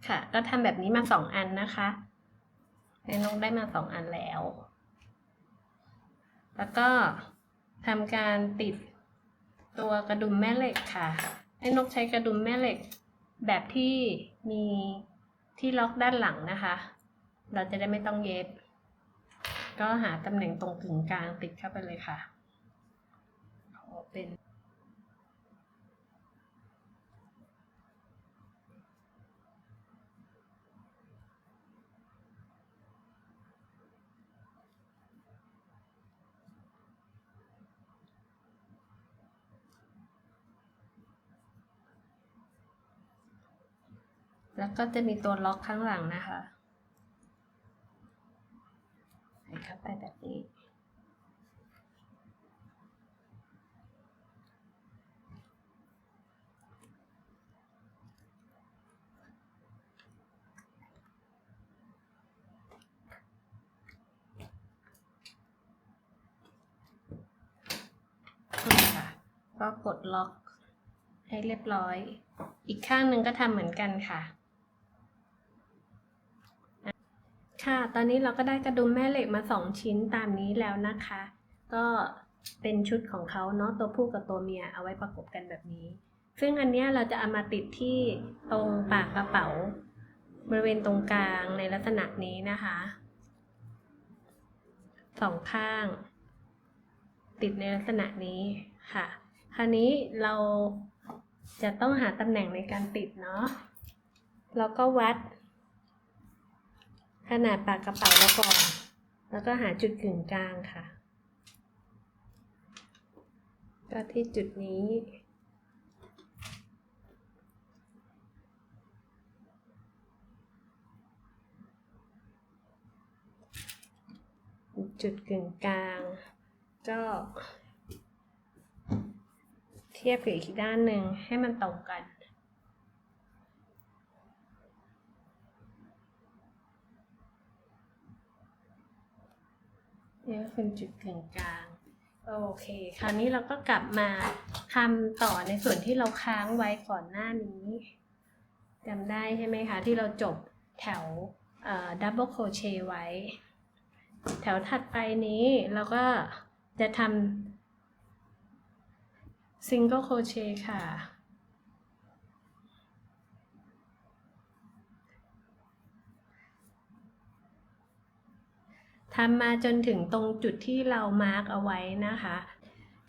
ค่ะก็ทำแบบนี้มา2อันนะคะให้น้องได้มา2อันแล้วแล้วก็ทำการติดตัวกระดุมแม่เหล็กค่ะให้นกใช้กระดุมแม่เหล็กแบบที่มีที่ล็อกด้านหลังนะคะเราจะได้ไม่ต้องเย็บก็หาตำแหน่งตรงกึ่งกลางติดเข้าไปเลยค่ะขอเป็นแล้วก็จะมีตัวล็อกข้างหลังนะคะใส่เข้าไปแบบนี้ค่ะก็กดล็อกให้เรียบร้อยอีกข้างหนึ่งก็ทำเหมือนกันค่ะค่ะตอนนี้เราก็ได้กระดุมแม่เหล็กมา2ชิ้นตามนี้แล้วนะคะก็เป็นชุดของเขาเนาะตัวผู้กับตัวเมียเอาไว้ประกบกันแบบนี้ซึ่งอันนี้เราจะเอามาติดที่ตรงปากกระเป๋าบริเวณตรงกลางในลักษณะนี้นะคะ สองข้างติดในลักษณะนี้ค่ะคราวนี้เราจะต้องหาตำแหน่งในการติดเนาะเราก็วัดขนาดปากกระเป๋าเราก่อนแล้วก็หาจุดกึ่งกลางค่ะก็ที่จุดนี้จุดกึ่งกลางก็เทียบกับอีกด้านหนึ่งให้มันตรงกันนี่ก็เป็นจุดกึ่งกลางโอเคคราวนี้เราก็กลับมาทำต่อในส่วนที่เราค้างไว้ก่อนหน้านี้จำได้ใช่ไหมคะที่เราจบแถวดับเบิลโครเชต์ไว้แถวถัดไปนี้เราก็จะทำซิงเกิลโครเชต์ค่ะทำมาจนถึงตรงจุดที่เรามาร์กเอาไว้นะคะ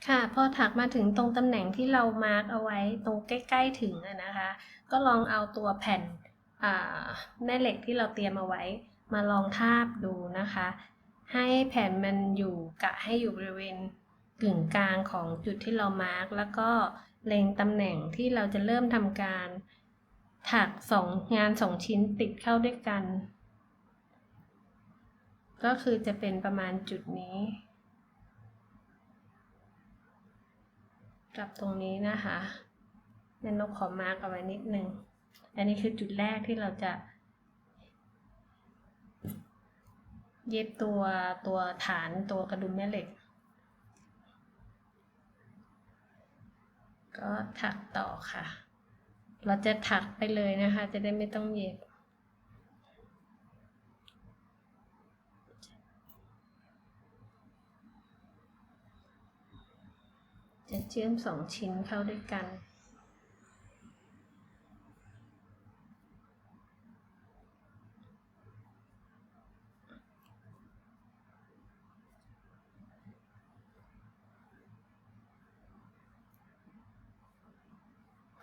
ค่ะพอถักมาถึงตรงตำแหน่งที่เรามาร์กเอาไว้ตรงใกล้ๆถึงนะคะก็ลองเอาตัวแผ่นแม่เหล็กที่เราเตรียมเอาไว้มาลองทาบดูนะคะให้แผ่นมันอยู่ให้อยู่บริเวณกึ่งกลางของจุดที่เรามาร์กแล้วก็เล็งตำแหน่งที่เราจะเริ่มทำการถักงาน2ชิ้นติดเข้าด้วยกันก็คือจะเป็นประมาณจุดนี้กับตรงนี้นะคะแม่นกขอมาร์กเอาไว้นิดนึงอันนี้คือจุดแรกที่เราจะเย็บตัวฐานตัวกระดุมแม่เหล็กก็ถักต่อค่ะเราจะถักไปเลยนะคะจะได้ไม่ต้องเย็บจะเชื่อม2ชิ้นเข้าด้วยกัน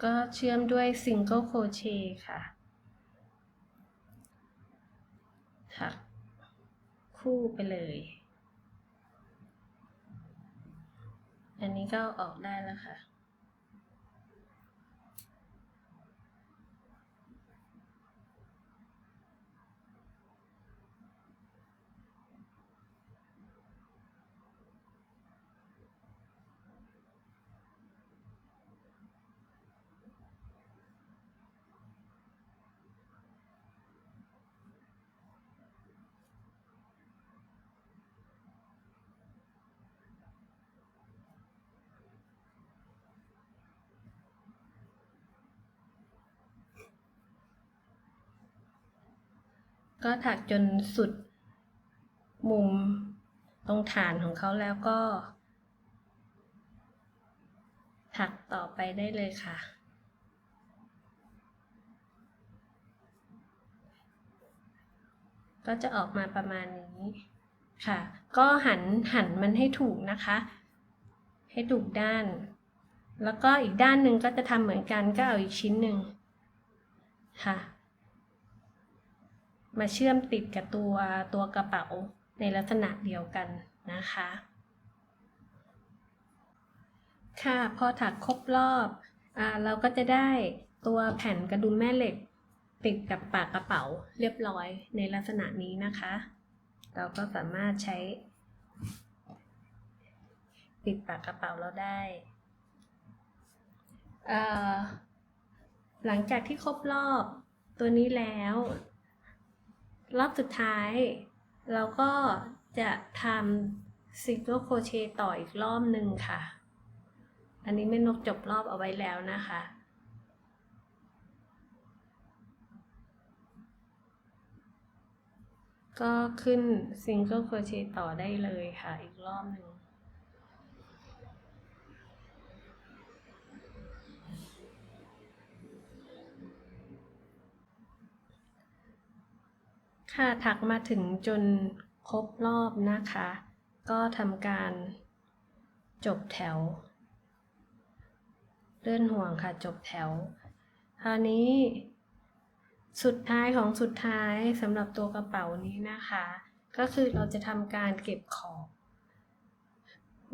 ก็เชื่อมด้วยซิงเกิลโครเชต์ค่ะถักคู่ไปเลยอันนี้ก็ออกได้แล้วค่ะก็ถักจนสุดมุมตรงฐานของเขาแล้วก็ถักต่อไปได้เลยค่ะก็จะออกมาประมาณนี้ค่ะก็หันมันให้ถูกนะคะให้ถูกด้านแล้วก็อีกด้านหนึ่งก็จะทำเหมือนกันก็เอาอีกชิ้นหนึ่งค่ะมาเชื่อมติดกับตัวกระเป๋าในลักษณะเดียวกันนะคะค่ะพอถักครบรอบเราก็จะได้ตัวแผ่นกระดุมแม่เหล็กติดกับปากกระเป๋าเรียบร้อยในลักษณะนี้นะคะเราก็สามารถใช้ปิดปากกระเป๋าเราได้หลังจากที่ครบรอบตัวนี้แล้วรอบสุดท้ายเราก็จะทำซิงเกิลโครเชต์ต่ออีกรอบหนึ่งค่ะอันนี้แม่นกจบรอบเอาไว้แล้วนะคะก็ขึ้นซิงเกิลโครเชต์ต่อได้เลยค่ะอีกรอบหนึ่งค่ะถักมาถึงจนครบรอบนะคะ ก็ทำการจบแถวเลื่อนห่วงค่ะจบแถวคราวนี้สุดท้ายของสุดท้ายสำหรับตัวกระเป๋านี้นะคะก็คือเราจะทำการเก็บขอบ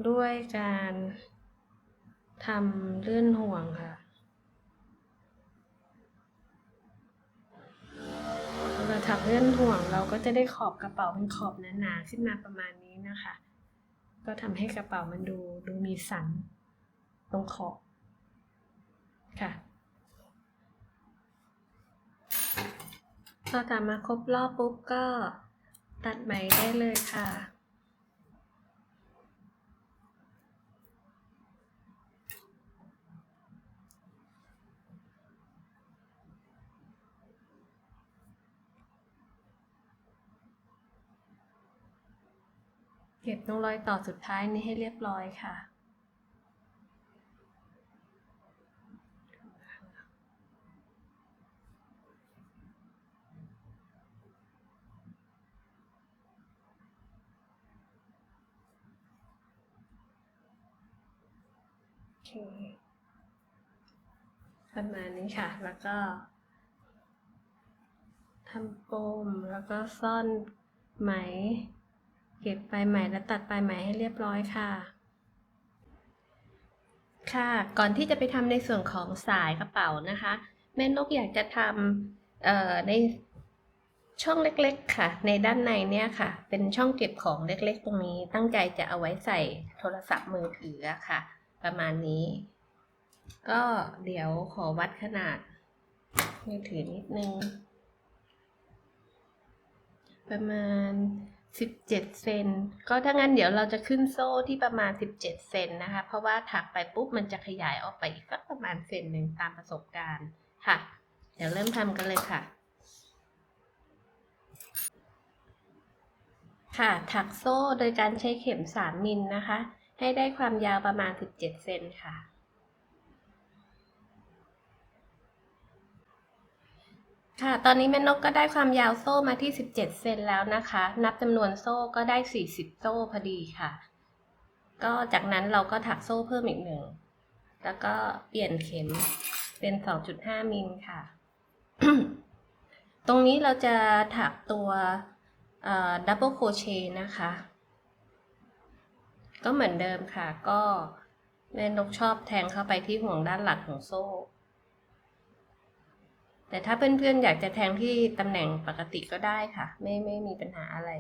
ด้วยการทำเลื่อนห่วงค่ะเราถักเลื่อนห่วงเราก็จะได้ขอบกระเป๋าเป็นขอบหนาๆขึ้นมาประมาณนี้นะคะก็ทำให้กระเป๋ามันดูมีสันตรงขอบค่ะพอตัดมาครบรอบปุ๊บก็ตัดไหมได้เลยค่ะเก็บตรงรอยต่อสุดท้ายนี้ให้เรียบร้อยค่ะโอเคประมาณนี้ค่ะแล้วก็ทำปมแล้วก็ซ่อนไหมเก็บปลายไหมและตัดปลายไหมให้เรียบร้อยค่ะค่ะก่อนที่จะไปทำในส่วนของสายกระเป๋านะคะแม่นกอยากจะทำในช่องเล็กๆค่ะในด้านในเนี่ยค่ะเป็นช่องเก็บของเล็กๆตรงนี้ตั้งใจจะเอาไว้ใส่โทรศัพท์มือถือค่ะประมาณนี้ก็เดี๋ยวขอวัดขนาดมือถือนิดนึงประมาณ17 เซนก็ถ้างั้นเดี๋ยวเราจะขึ้นโซ่ที่ประมาณ17 เซนนะคะเพราะว่าถักไปปุ๊บมันจะขยายออกไปอีกสักประมาณ1 เซนตามประสบการณ์ค่ะเดี๋ยวเริ่มทำกันเลยค่ะค่ะถักโซ่โดยการใช้เข็ม3 มิลนะคะให้ได้ความยาวประมาณ17 เซนค่ะค่ะตอนนี้แม่นกก็ได้ความยาวโซ่มาที่17 เซนแล้วนะคะนับจำนวนโซ่ก็ได้40 โซ่พอดีค่ะก็จากนั้นเราก็ถักโซ่เพิ่มอีก1แล้วก็เปลี่ยนเข็มเป็น 2.5 มิลค่ะ ตรงนี้เราจะถักตัวดับเบิลโครเชต์นะคะก็เหมือนเดิมค่ะก็แม่นกชอบแทงเข้าไปที่ห่วงด้านหลังของโซ่แต่ถ้าเพื่อนๆอยากจะแทงที่ตำแหน่งปกติก็ได้ค่ะไม่มีปัญหาอะไร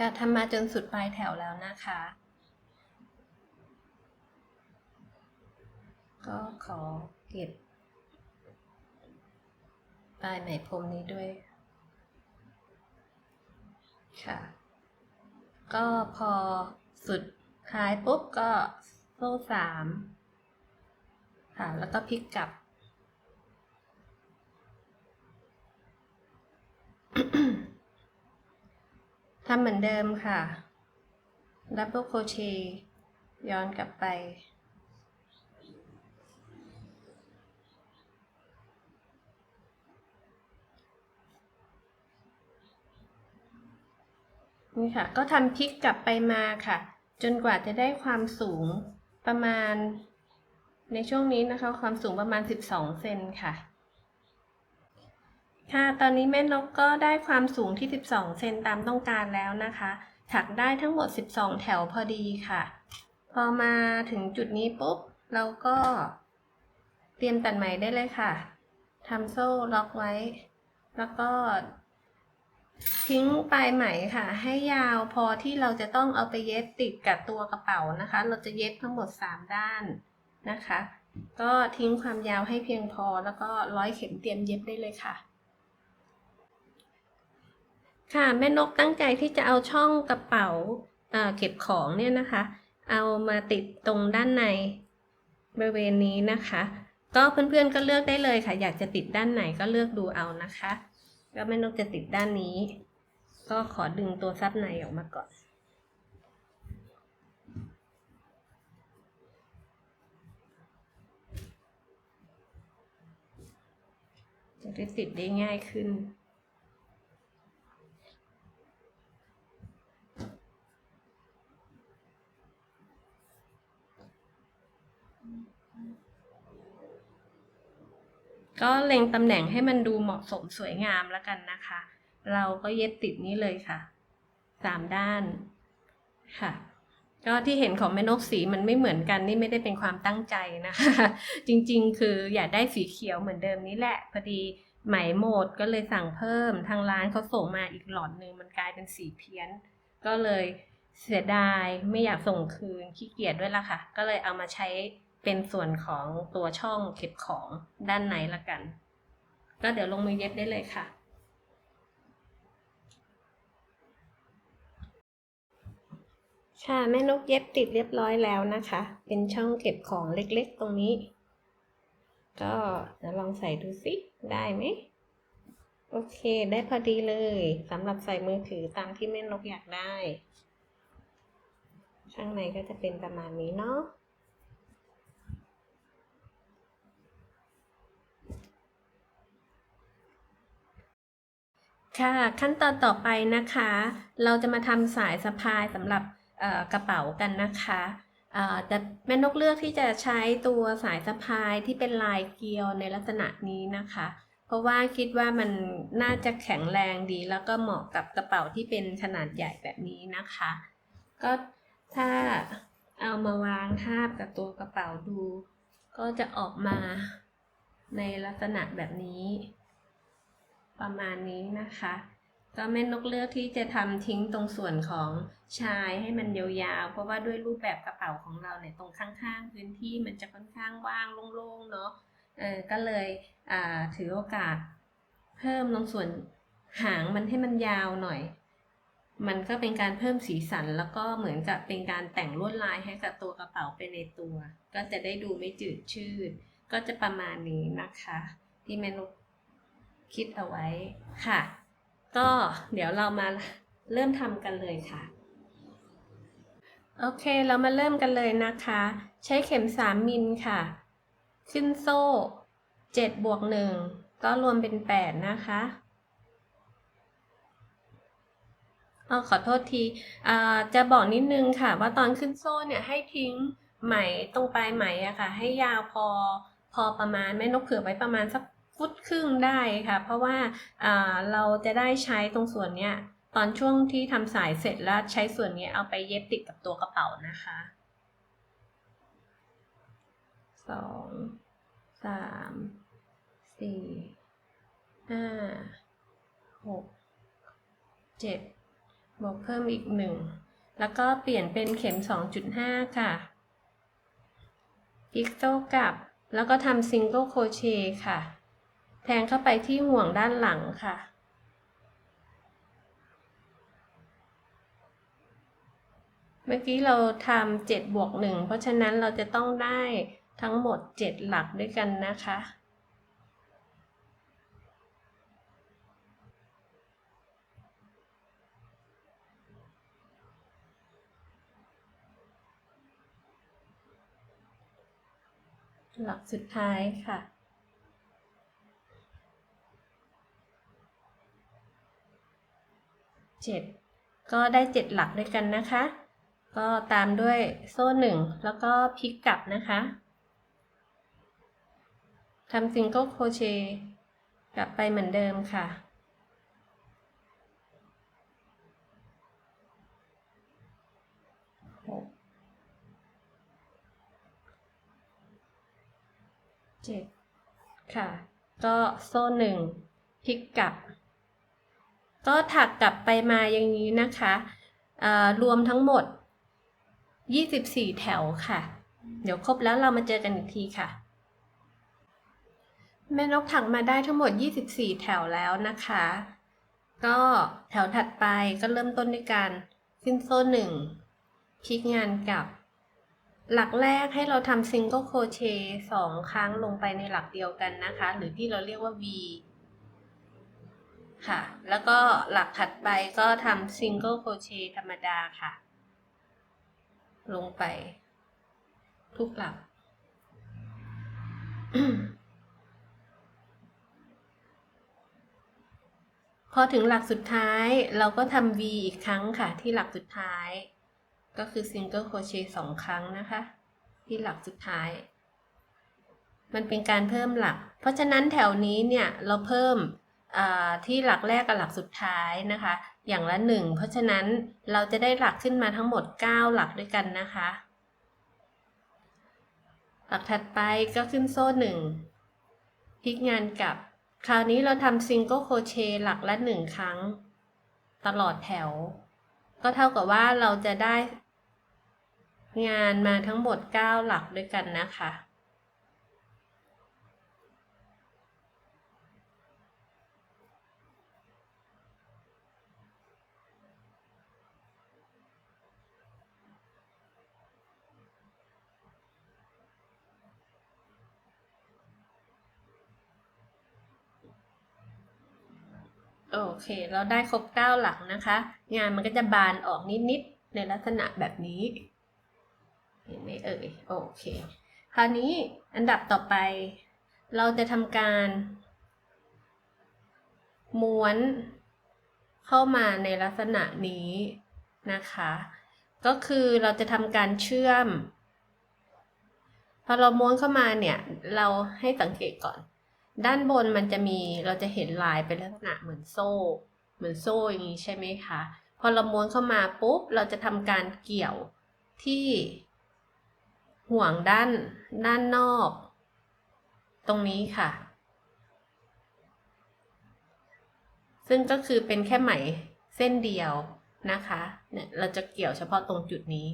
ค่ะทำมาจนสุดปลายแถวแล้วนะคะก็ขอเก็บปลายไหมพรมนี้ด้วยค่ะก็พอสุดท้ายปุ๊บก็โซ่3ค่ะแล้วก็พลิกกลับ ทำเหมือนเดิมค่ะดับเบิลโครเชต์ย้อนกลับไปนี่ค่ะก็ทำพลิกกลับไปมาค่ะจนกว่าจะได้ความสูงประมาณในช่วงนี้นะคะความสูงประมาณ12 เซนค่ะค่ะตอนนี้แม่นกก็ได้ความสูงที่12 เซนตามต้องการแล้วนะคะถักได้ทั้งหมด12 แถวพอดีค่ะพอมาถึงจุดนี้ปุ๊บเราก็เตรียมตัดไหมได้เลยค่ะทำโซ่ล็อกไว้แล้วก็ทิ้งปลายไหมค่ะให้ยาวพอที่เราจะต้องเอาไปเย็บติดกับตัวกระเป๋านะคะเราจะเย็บทั้งหมด3 ด้านนะคะก็ทิ้งความยาวให้เพียงพอแล้วก็ร้อยเข็มเตรียมเย็บได้เลยค่ะ ค่ะแม่นกตั้งใจที่จะเอาช่องกระเป๋าเก็บของเนี่ยนะคะเอามาติดตรงด้านในบริเวณนี้นะคะก็เพื่อนๆก็เลือกได้เลยค่ะอยากจะติดด้านไหนก็เลือกดูเอานะคะแล้วแม่นกจะติดด้านนี้ก็ขอดึงตัวซับในออกมาก่อนจะได้ติดได้ง่ายขึ้นก็เล็งตำแหน่งให้มันดูเหมาะสมสวยงามแล้วกันนะคะเราก็เย็บติดนี้เลยค่ะ3ด้านค่ะก็ที่เห็นของแม่นกสีมันไม่เหมือนกันนี่ไม่ได้เป็นความตั้งใจนะคะจริงๆคืออยากได้สีเขียวเหมือนเดิมนี้แหละพอดีไหมหมดก็เลยสั่งเพิ่มทางร้านเขาส่งมาอีกหลอดนึงมันกลายเป็นสีเพี้ยนก็เลยเสียดายไม่อยากส่งคืนขี้เกียจด้วยล่ะค่ะก็เลยเอามาใช้เป็นส่วนของตัวช่องเก็บของด้านในละกันก็เดี๋ยวลงมือเย็บได้เลยค่ะค่ะแม่นกเย็บติดเรียบร้อยแล้วนะคะเป็นช่องเก็บของเล็กๆตรงนี้ก็เดี๋ยวลองใส่ดูสิได้ไหมโอเคได้พอดีเลยสำหรับใส่มือถือตามที่แม่นกอยากได้ข้างในก็จะเป็นประมาณนี้เนาะค่ะขั้นตอนต่อไปนะคะเราจะมาทำสายสะพายสำหรับกระเป๋ากันนะคะแต่แม่นกเลือกที่จะใช้ตัวสายสะพายที่เป็นลายเกลียวในลักษณะนี้นะคะเพราะว่าคิดว่ามันน่าจะแข็งแรงดีแล้วก็เหมาะกับกระเป๋าที่เป็นขนาดใหญ่แบบนี้นะคะก็ถ้าเอามาวางทาบกับตัวกระเป๋าดูก็จะออกมาในลักษณะแบบนี้ประมาณนี้นะคะก็แม่นกเลือกที่จะทำทิ้งตรงส่วนของชายให้มันยาวๆเพราะว่าด้วยรูปแบบกระเป๋าของเราเนี่ยตรงข้างๆพื้นที่มันจะค่อนข้างว่างโล่งๆเนาะก็เลยถือโอกาสเพิ่มตรงส่วนหางมันให้มันยาวหน่อยมันก็เป็นการเพิ่มสีสันแล้วก็เหมือนกับเป็นการแต่งลวดลายให้กับตัวกระเป๋าไปในตัวก็จะได้ดูไม่จืดชืดก็จะประมาณนี้นะคะที่แม่นกคิดเอาไว้ค่ะก็เดี๋ยวเรามาเริ่มทำกันเลยค่ะโอเคเรามาเริ่มกันเลยนะคะใช้เข็ม3มิลค่ะขึ้นโซ่7 บวก 1ก็รวมเป็น8นะคะขอโทษทีจะบอกนิดนึงค่ะว่าตอนขึ้นโซ่เนี่ยให้ทิ้งไหมตรงปลายไหมอะค่ะให้ยาวพอประมาณแม่นกเผื่อไว้ประมาณสักฟุตครึ่งได้ค่ะเพราะว่าเราจะได้ใช้ตรงส่วนเนี้ยตอนช่วงที่ทำสายเสร็จแล้วใช้ส่วนนี้เอาไปเย็บติดกับตัวกระเป๋านะคะ2 3 4 5 6 7บวกเพิ่มอีก1แล้วก็เปลี่ยนเป็นเข็ม 2.5 ค่ะพลิกโซ่กลับแล้วก็ทำซิงเกิลโครเชต์ค่ะแทงเข้าไปที่ห่วงด้านหลังค่ะเมื่อกี้เราทำ7 บวก 1เพราะฉะนั้นเราจะต้องได้ทั้งหมด7หลักด้วยกันนะคะหลักสุดท้ายค่ะ7ก็ได้7หลักด้วยกันนะคะก็ตามด้วยโซ่1แล้วก็พลิกกลับนะคะทำซิงเกิลโครเชต์กลับไปเหมือนเดิมค่ะ7ค่ะก็โซ่1พลิกกลับก็ถักกลับไปมาอย่างนี้นะคะรวมทั้งหมด24แถวค่ะเดี๋ยวครบแล้วเรามาเจอกันอีกทีค่ะแม่นกถักมาได้ทั้งหมด24แถวแล้วนะคะ ก็แถวถัดไปก็เริ่มต้นด้วยการขึ้นโซ่1พลิกงานกลับหลักแรกให้เราทำซิงเกิลโครเชต์2 ครั้งลงไปในหลักเดียวกันนะคะหรือที่เราเรียกว่า V ค่ะแล้วก็หลักถัดไปก็ทำซิงเกิลโครเชต์ธรรมดาค่ะลงไปทุกหลัก พอถึงหลักสุดท้ายเราก็ทำ V อีกครั้งค่ะที่หลักสุดท้ายก็คือซิงเกิลโครเชต์2 ครั้งนะคะที่หลักสุดท้ายมันเป็นการเพิ่มหลักเพราะฉะนั้นแถวนี้เนี่ยเราเพิ่มที่หลักแรกกับหลักสุดท้ายนะคะอย่างละ1เพราะฉะนั้นเราจะได้หลักขึ้นมาทั้งหมด9หลักด้วยกันนะคะหลักถัดไปก็ขึ้นโซ่1พลิกงานกลับคราวนี้เราทำซิงเกิลโครเชต์หลักละ1 ครั้งตลอดแถวก็เท่ากับว่าเราจะได้งานมาทั้งหมด9หลักด้วยกันนะคะโอเคเราได้ครบ9หลักนะคะงานมันก็จะบานออกนิดๆในลักษณะแบบนี้เห็นไหมเอ่ยโอเคคราวนี้อันดับต่อไปเราจะทำการม้วนเข้ามาในลักษณะนี้นะคะก็คือเราจะทำการเชื่อมพอเราม้วนเข้ามาเนี่ยเราให้สังเกตก่อนด้านบนมันจะมีเราจะเห็นลายเป็นลักษณะเหมือนโซ่อย่างนี้ใช่ไหมคะพอเราม้วนเข้ามาปุ๊บเราจะทำการเกี่ยวที่ห่วงด้านนอกตรงนี้ค่ะซึ่งก็คือเป็นแค่ไหมเส้นเดียวนะคะเนี่ยเราจะเกี่ยวเฉพาะตรงจุดนี้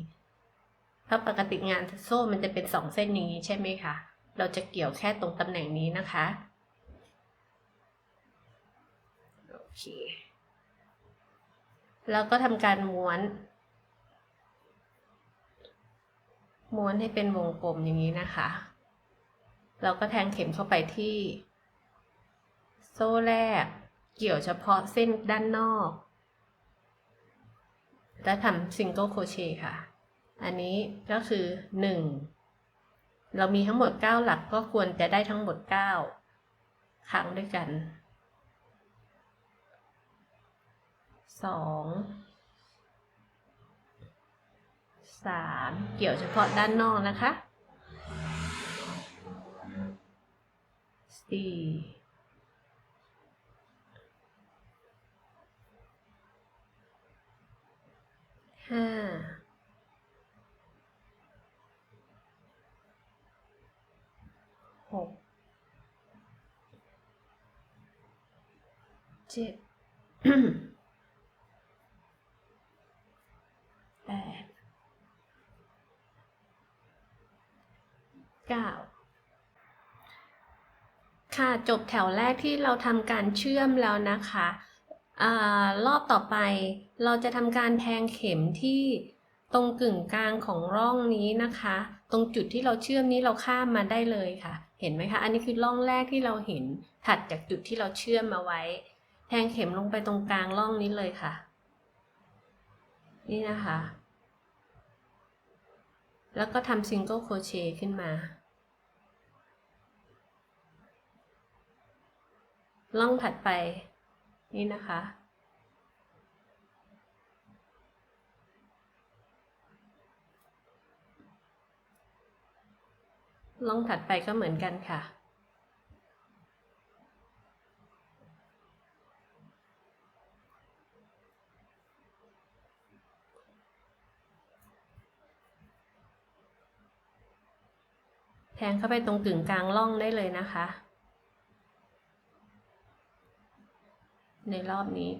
ถ้าปกติงานโซ่มันจะเป็น2 เส้นอย่างนี้ใช่ไหมคะเราจะเกี่ยวแค่ตรงตำแหน่งนี้นะคะโอเคแล้วก็ทำการม้วนให้เป็นวงกลมอย่างนี้นะคะเราก็แทงเข็มเข้าไปที่โซ่แรกเกี่ยวเฉพาะเส้นด้านนอกและทำซิงเกิลโครเชต์ค่ะอันนี้ก็คือ1เรามีทั้งหมด9หลักก็ควรจะได้ทั้งหมด9ครั้งด้วยกัน2 3เกี่ยวเฉพาะด้านนอกนะคะ4 5 6 7 8 9ค่ะจบแถวแรกที่เราทำการเชื่อมแล้วนะคะรอบต่อไปเราจะทำการแทงเข็มที่ตรงกึ่งกลางของร่องนี้นะคะตรงจุดที่เราเชื่อมนี้เราข้ามมาได้เลยค่ะเห็นไหมคะอันนี้คือร่องแรกที่เราเห็นถัดจากจุดที่เราเชื่อมมาไว้แทงเข็มลงไปตรงกลางร่องนี้เลยค่ะนี่นะคะแล้วก็ทำซิงเกิลโครเชต์ขึ้นมาร่องถัดไปนี่นะคะร่องถัดไปก็เหมือนกันค่ะแทงเข้าไปตรงกึ่งกลางร่องได้เลยนะคะในรอบนี้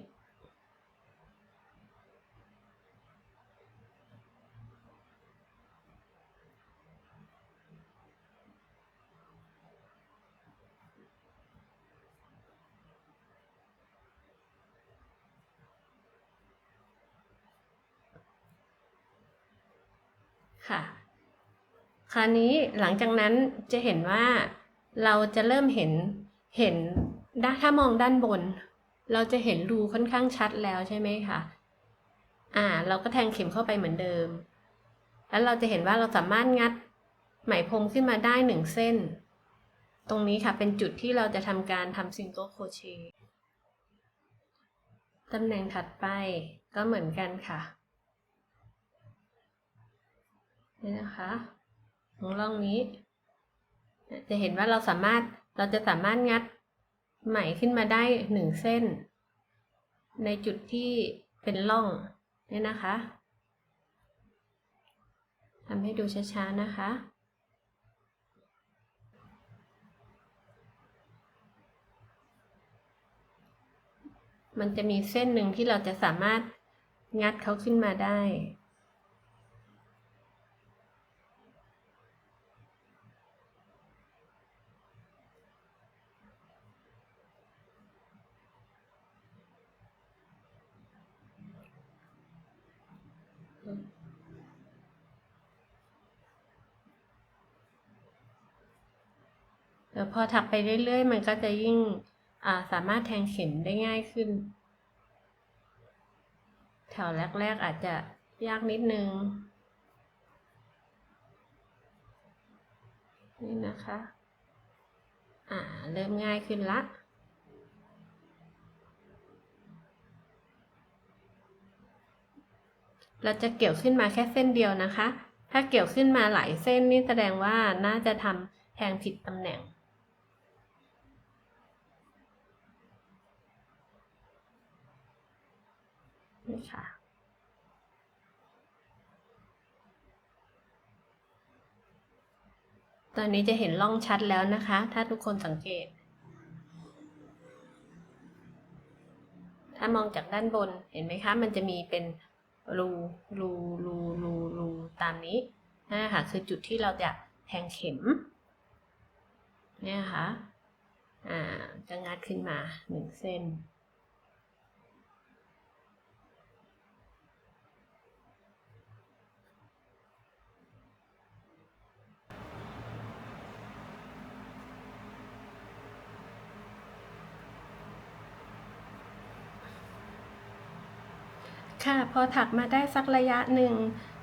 ค่ะคราวนี้หลังจากนั้นจะเห็นว่าเราจะเริ่มเห็นถ้ามองด้านบนเราจะเห็นรูค่อนข้างชัดแล้วใช่ไหมคะเราก็แทงเข็มเข้าไปเหมือนเดิมแล้วเราจะเห็นว่าเราสามารถงัดไหมพรมขึ้นมาได้1เส้นตรงนี้ค่ะเป็นจุดที่เราจะทำการทำซิงเกิลโครเชต์ตำแหน่งถัดไปก็เหมือนกันค่ะนี่นะคะของร่องนี้จะเห็นว่าเราจะสามารถงัดไหมขึ้นมาได้1เส้นในจุดที่เป็นร่องนี่นะคะทำให้ดูช้าๆนะคะมันจะมีเส้นหนึ่งที่เราจะสามารถงัดเขาขึ้นมาได้พอถักไปเรื่อยๆมันก็จะยิ่งสามารถแทงเข็มได้ง่ายขึ้นแถวแรกๆอาจจะยากนิดนึงนี่นะคะเริ่มง่ายขึ้นละเราจะเกี่ยวขึ้นมาแค่เส้นเดียวนะคะถ้าเกี่ยวขึ้นมาหลายเส้นนี่แสดงว่าน่าจะทำแทงผิดตำแหน่งนี่ค่ะตอนนี้จะเห็นร่องชัดแล้วนะคะถ้าทุกคนสังเกตถ้ามองจากด้านบนเห็นไหมคะมันจะมีเป็นรูตามนี้นะคะคือจุดที่เราจะแทงเข็มเนี่ยค่ะจะงัดขึ้นมา1เส้นค่ะพอถักมาได้สักระยะหนึ่ง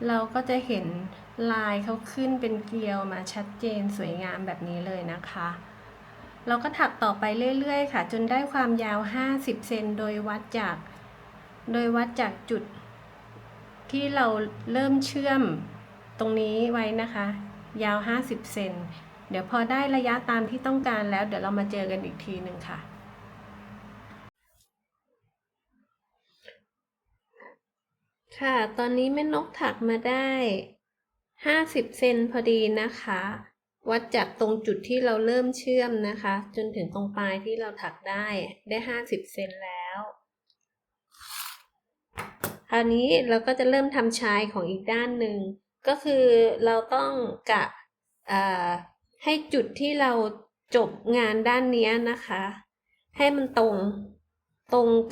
เราก็จะเห็นลายเขาขึ้นเป็นเกลียวมาชัดเจนสวยงามแบบนี้เลยนะคะเราก็ถักต่อไปเรื่อยๆค่ะจนได้ความยาว50เซนโดยวัดจากจุดที่เราเริ่มเชื่อมตรงนี้ไว้นะคะยาว50เซนเดี๋ยวพอได้ระยะตามที่ต้องการแล้วเดี๋ยวเรามาเจอกันอีกทีหนึ่งค่ะค่ะตอนนี้แม่นกถักมาได้50เซนพอดีนะคะวัดจากตรงจุดที่เราเริ่มเชื่อมนะคะจนถึงตรงปลายที่เราถักได้50เซนแล้วคราวนี้เราก็จะเริ่มทำชายของอีกด้านหนึ่งก็คือเราต้องกะให้จุดที่เราจบงานด้านนี้นะคะให้มันตรง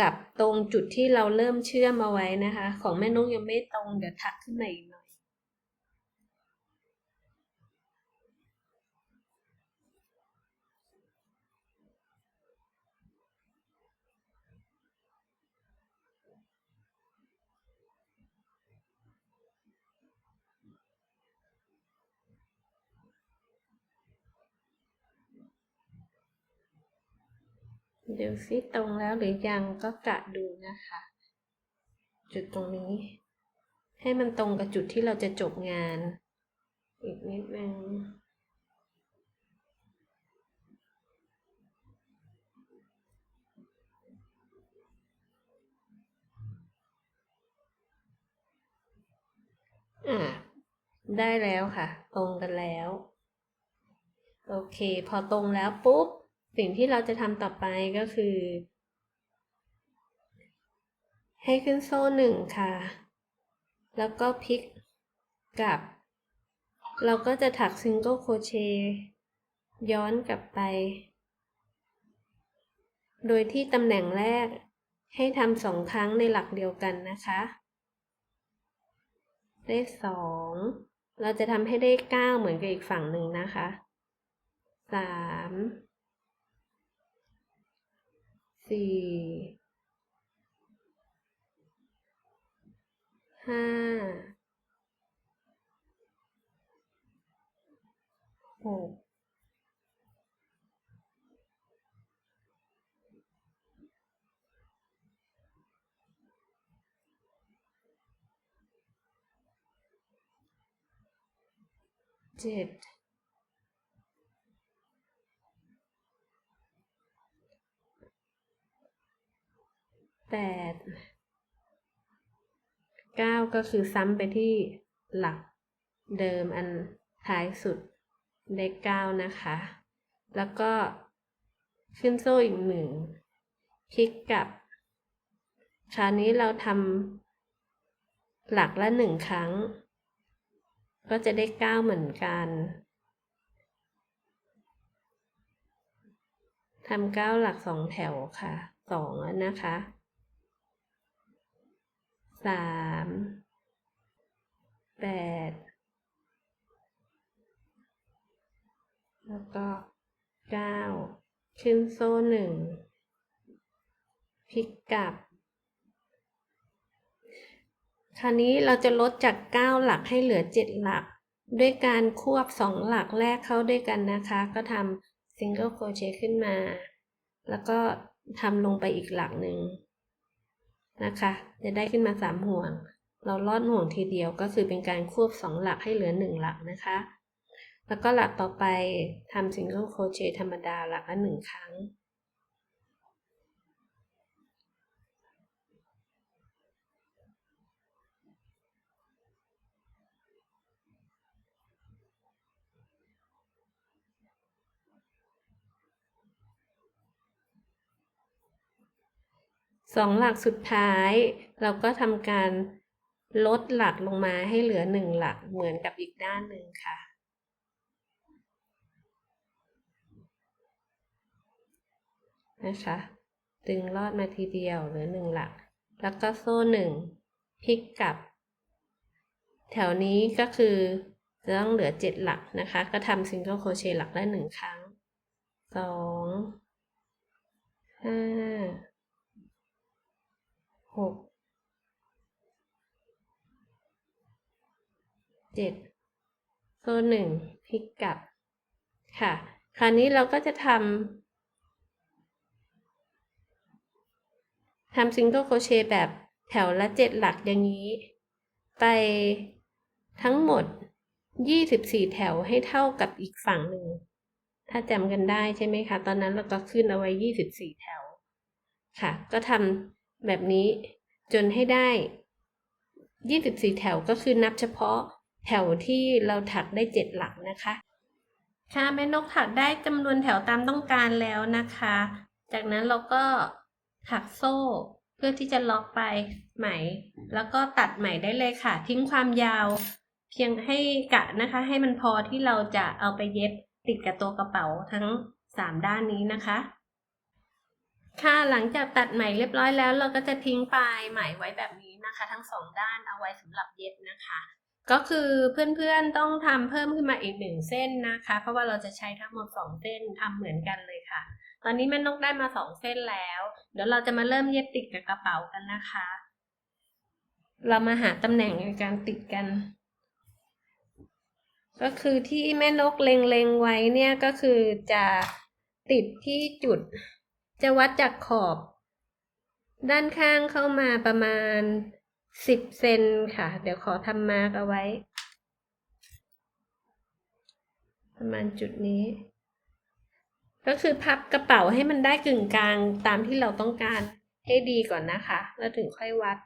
กับตรงจุดที่เราเริ่มเชื่อมเอาไว้นะคะของแม่นกยังไม่ตรงเดี๋ยวถักขึ้นมาอีกหน่อยเดี๋ยวซิตรงแล้วหรือยังก็กะดูนะคะจุดตรงนี้ให้มันตรงกับจุดที่เราจะจบงานอีกนิดนึงได้แล้วค่ะตรงกันแล้วโอเคพอตรงแล้วปุ๊บสิ่งที่เราจะทำต่อไปก็คือให้ขึ้นโซ่1ค่ะแล้วก็พลิกกลับเราก็จะถักซิงเกิลโครเชต์ย้อนกลับไปโดยที่ตำแหน่งแรกให้ทำ2 ครั้งในหลักเดียวกันนะคะได้2 เราจะทำให้ได้9เหมือนกับอีกฝั่งหนึ่งนะคะ3 4 5 6 7 8 9ก็คือซ้ำไปที่หลักเดิมอันท้ายสุดเลข9นะคะแล้วก็ขึ้นโซ่อีก1คลิกกลับคราวนี้เราทำหลักละ1ครั้งก็จะได้9เหมือนกันทำ9หลัก2แถวค่ะ2แล้วนะคะ3 8แล้วก็9ขึ้นโซ่1พลิกกลับคราวนี้เราจะลดจาก9หลักให้เหลือ7หลักด้วยการควบ2หลักแรกเข้าด้วยกันนะคะก็ทำ single crochet ขึ้นมาแล้วก็ทำลงไปอีกหลักหนึ่งนะคะจะได้ขึ้นมา3ห่วงเราลอดห่วงทีเดียวก็คือเป็นการควบ2หลักให้เหลือ1หลักนะคะแล้วก็หลักต่อไปทำ single crochet ธรรมดาหลักละ1ครั้ง2หลักสุดท้ายเราก็ทำการลดหลักลงมาให้เหลือ1หลักเหมือนกับอีกด้านหนึ่งค่ะนะคะดึงลอดมาทีเดียวเหลือ1หลักแล้วก็โซ่1พลิกกลับแถวนี้ก็คือจะต้องเหลือ7หลักนะคะก็ทำ single crochet หลักละ1ครั้ง2 5 6 7โซ่1พลิกกลับค่ะคราวนี้เราก็จะทำ single crochet แบบแถวละ7หลักอย่างนี้ไปทั้งหมด24แถวให้เท่ากับอีกฝั่งหนึ่งถ้าจำกันได้ใช่ไหมคะตอนนั้นเราก็ขึ้นเอาไว้24แถวค่ะก็ทำแบบนี้จนให้ได้24แถวก็คือนับเฉพาะแถวที่เราถักได้7หลักนะคะค่ะแม่นกถักได้จำนวนแถวตามต้องการแล้วนะคะจากนั้นเราก็ถักโซ่เพื่อที่จะล็อกไปไหมแล้วก็ตัดไหมได้เลยค่ะทิ้งความยาวเพียงให้กะนะคะให้มันพอที่เราจะเอาไปเย็บติดกับตัวกระเป๋าทั้ง3ด้านนี้นะคะค่ะหลังจากตัดไหมเรียบร้อยแล้วเราก็จะทิ้งปลายไหมไว้แบบนี้นะคะทั้ง2ด้านเอาไว้สำหรับเย็บนะคะก็คือเพื่อนๆต้องทำเพิ่มขึ้นมาอีก1เส้นนะคะเพราะว่าเราจะใช้ทั้งหมด2เส้นทำเหมือนกันเลยค่ะตอนนี้แม่นกได้มา2เส้นแล้วเดี๋ยวเราจะมาเริ่มเย็บติดกับกระเป๋ากันนะคะเรามาหาตำแหน่งในการติดกันก็คือที่แม่นกเล็งๆไว้เนี่ยก็คือจะติดที่จุดจะวัดจากขอบด้านข้างเข้ามาประมาณ10เซนค่ะเดี๋ยวขอทำมาร์กเอาไว้ประมาณจุดนี้ก็คือพับกระเป๋าให้มันได้กึ่งกลางตามที่เราต้องการให้ดีก่อนนะคะแล้วถึงค่อยวัด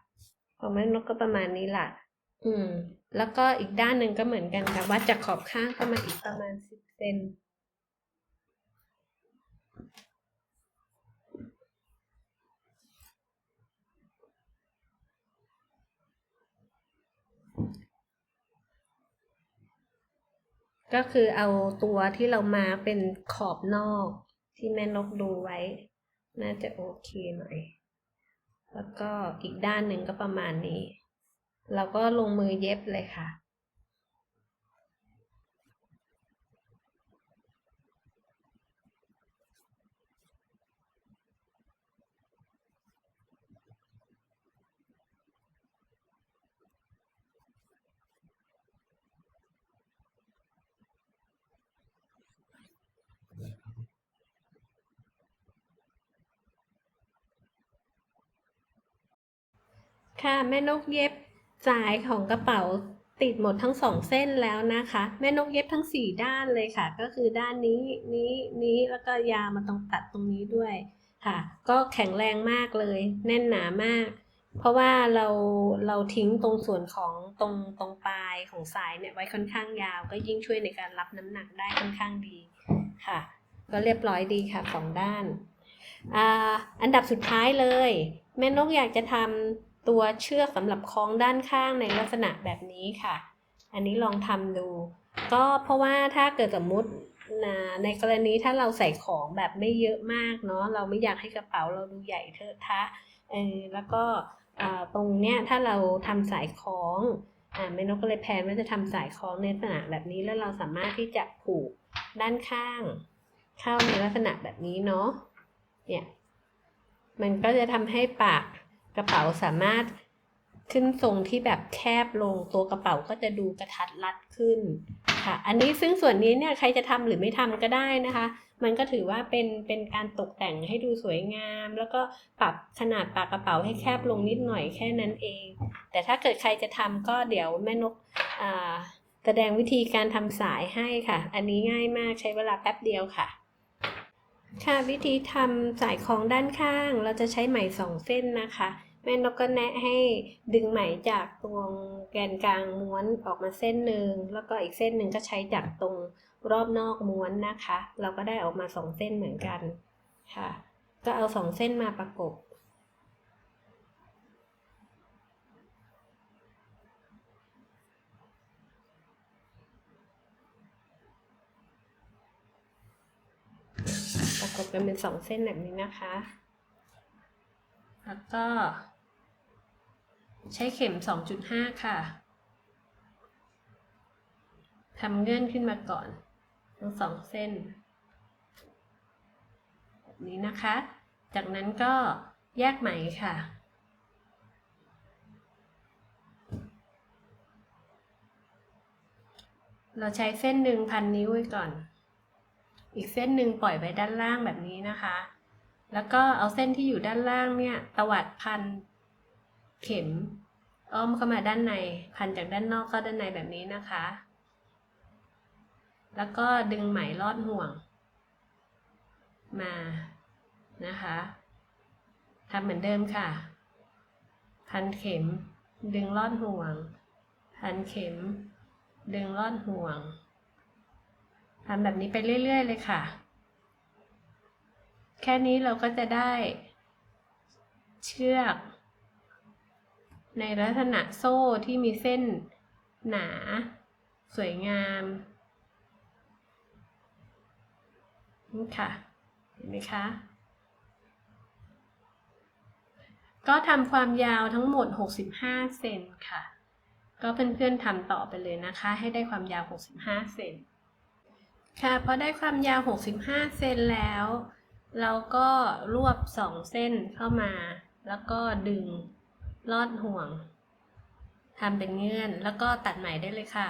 ของแม่นกก็ประมาณนี้แหละแล้วก็อีกด้านหนึ่งก็เหมือนกันค่ะวัดจากขอบข้างเข้ามาอีกประมาณ10เซนก็คือเอาตัวที่เรามาเป็นขอบนอกที่แม่นกดูไว้น่าจะโอเคหน่อยแล้วก็อีกด้านหนึ่งก็ประมาณนี้เราก็ลงมือเย็บเลยค่ะ ค่ะแม่นกเย็บสายของกระเป๋าติดหมดทั้ง2เส้นแล้วนะคะแม่นกเย็บทั้ง4ด้านเลยค่ะก็คือด้านนี้แล้วก็ยาวมาตรงตัดตรงนี้ด้วยค่ะก็แข็งแรงมากเลยแน่นหนามากเพราะว่าเราทิ้งตรงส่วนของตรงปลายของสายเนี่ยไว้ค่อนข้างยาวก็ยิ่งช่วยในการรับน้ำหนักได้ค่อนข้างดีค่ะก็เรียบร้อยดีค่ะ2ด้านอันดับสุดท้ายเลยแม่นกอยากจะทำตัวเชือกสำหรับคล้องด้านข้างในลักษณะแบบนี้ค่ะอันนี้ลองทำดูก็เพราะว่าถ้าเกิดสมมุติในกรณีถ้าเราใส่ของแบบไม่เยอะมากเนาะเราไม่อยากให้กระเป๋าเราดูใหญ่เทอะทะแล้วก็ตรงเนี้ยถ้าเราทำสายคล้องแม่นกก็เลยแพลนว่าจะทำสายคล้องในลักษณะแบบนี้แล้วเราสามารถที่จะผูกด้านข้างเข้าในลักษณะแบบนี้เนาะเนี่ยมันก็จะทำให้ปากกระเป๋าสามารถขึ้นทรงที่แบบแคบลงตัวกระเป๋าก็จะดูกระทัดรัดขึ้นค่ะอันนี้ซึ่งส่วนนี้เนี่ยใครจะทำหรือไม่ทำก็ได้นะคะมันก็ถือว่าเป็นการตกแต่งให้ดูสวยงามแล้วก็ปรับขนาดปากกระเป๋าให้แคบลงนิดหน่อยแค่นั้นเองแต่ถ้าเกิดใครจะทำก็เดี๋ยวแม่นกแสดงวิธีการทำสายให้ค่ะอันนี้ง่ายมากใช้เวลาแป๊บเดียวค่ะค่ะวิธีทำสายคล้องด้านข้างเราจะใช้ไหม2เส้นนะคะแม่นกก็แนะให้ดึงไหมจากตรงแกนกลางม้วนออกมาเส้นหนึ่งแล้วก็อีกเส้นหนึ่งก็ใช้จากตรงรอบนอกม้วนนะคะเราก็ได้ออกมา2เส้นเหมือนกันค่ะก็เอา2เส้นมาประกบกันเป็น2เส้นแบบนี้นะคะแล้วก็ใช้เข็ม 2.5 ค่ะทำเงื่อนขึ้นมาก่อนทั้ง2เส้นแบบนี้นะคะจากนั้นก็แยกไหมค่ะเราใช้เส้นหนึ่งพันนิ้วไว้ก่อนอีกเส้นหนึ่งปล่อยไว้ด้านล่างแบบนี้นะคะแล้วก็เอาเส้นที่อยู่ด้านล่างเนี่ยตวัดพันเข็มอ้อมเข้ามาด้านในพันจากด้านนอกเข้าด้านในแบบนี้นะคะแล้วก็ดึงไหมลอดห่วงมานะคะทำเหมือนเดิมค่ะพันเข็มดึงลอดห่วงพันเข็มดึงลอดห่วงทำแบบนี้ไปเรื่อยๆเลยค่ะแค่นี้เราก็จะได้เชือกในลักษณะโซ่ที่มีเส้นหนาสวยงามนี่ค่ะเห็นไหมคะก็ทำความยาวทั้งหมด65เซนค่ะก็เพื่อนๆทำต่อไปเลยนะคะให้ได้ความยาว65เซนค่ะพอได้ความยาว65เซนแล้วเราก็รวบ2เส้นเข้ามาแล้วก็ดึงลอดห่วงทำเป็นเงื่อนแล้วก็ตัดไหมได้เลยค่ะ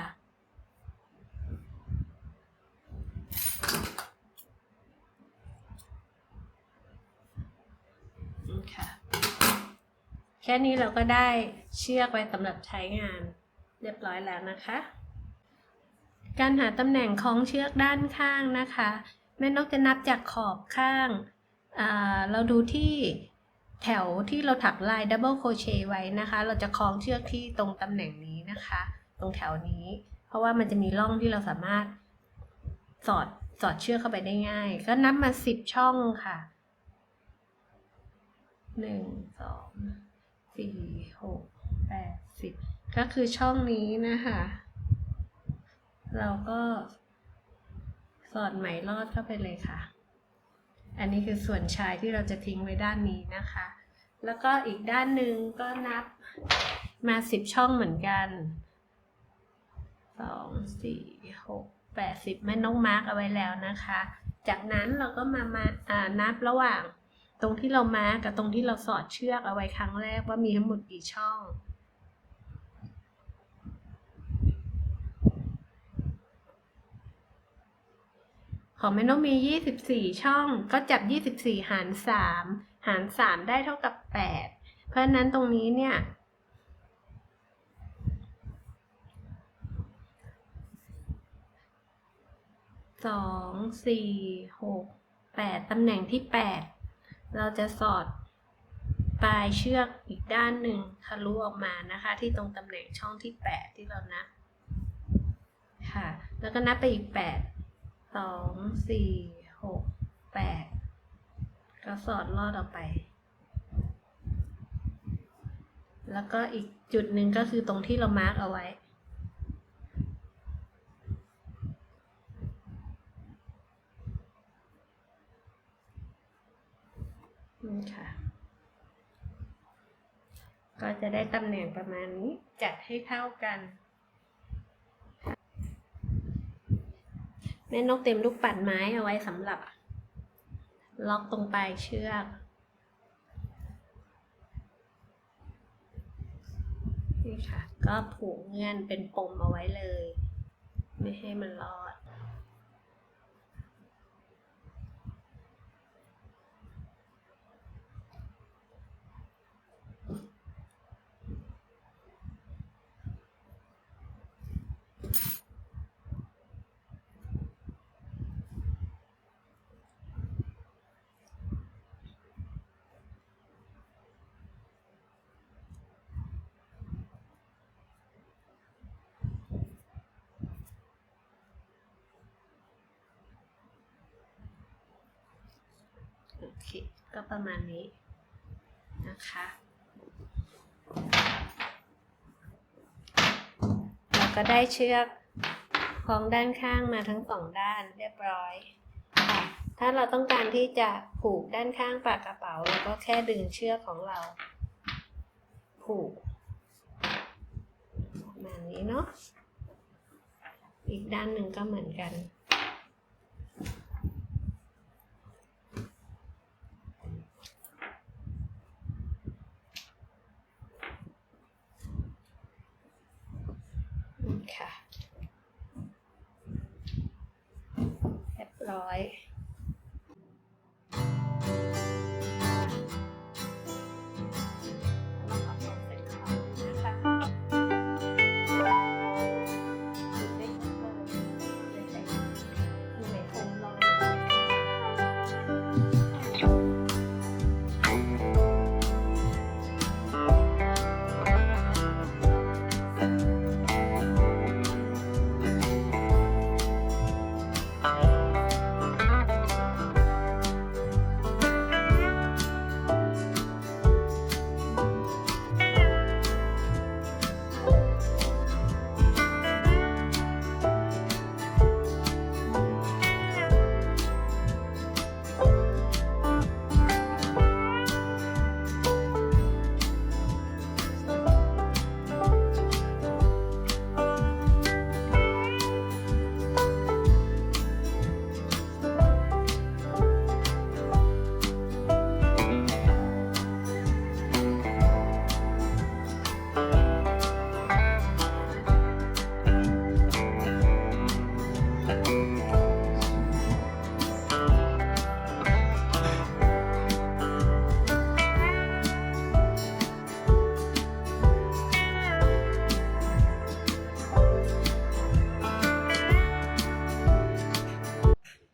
ค่ะแค่นี้เราก็ได้เชือกไว้สำหรับใช้งานเรียบร้อยแล้วนะคะการหาตำแหน่งคล้องเชือกด้านข้างนะคะแม่นกจะนับจากขอบข้างเราดูที่แถวที่เราถักลายดับเบิลโครเชต์ไว้นะคะเราจะคล้องเชือกที่ตรงตำแหน่งนี้นะคะตรงแถวนี้เพราะว่ามันจะมีร่องที่เราสามารถสอดเชือกเข้าไปได้ง่ายก็นับมา10ช่องค่ะ1 2 4 6 8 10ก็คือช่องนี้นะคะเราก็สอดไหมลอดเข้าไปเลยค่ะอันนี้คือส่วนชายที่เราจะทิ้งไว้ด้านนี้นะคะแล้วก็อีกด้านหนึ่งก็นับมา10ช่องเหมือนกัน2 4 6 8 10แม่นกมาร์กเอาไว้แล้วนะคะจากนั้นเราก็มานับระหว่างตรงที่เรามาร์กกับตรงที่เราสอดเชือกเอาไว้ครั้งแรกว่ามีทั้งหมดกี่ช่องของแม่นกมี24ช่องก็จับ24หาร3ได้เท่ากับ8เพราะฉะนั้นตรงนี้เนี่ย 2 4 6 8ตำแหน่งที่8เราจะสอดปลายเชือกอีกด้านหนึ่งทะลุออกมานะคะที่ตรงตำแหน่งช่องที่8ที่เรานับค่ะแล้วก็นับไปอีก8 2 4 6 8ก็สอดลอดออกไปแล้วก็อีกจุดหนึ่งก็คือตรงที่เรามาร์กเอาไว้นี่ค่ะก็จะได้ตำแหน่งประมาณนี้จัดให้เท่ากันแม่นกเต็มลูกปัดไม้เอาไว้สำหรับล็อกตรงปลายเชือกนี่ค่ะก็ผูกเงื่อนเป็นปมเอาไว้เลยไม่ให้มันรอดโอเคก็ประมาณนี้นะคะเราก็ได้เชือกคล้องด้านข้างมาทั้ง2ด้านเรียบร้อยค่ะถ้าเราต้องการที่จะผูกด้านข้างปากกระเป๋าเราก็แค่ดึงเชือกของเราผูกประมาณนี้เนาะอีกด้านหนึ่งก็เหมือนกันค่ะเรียบร้อย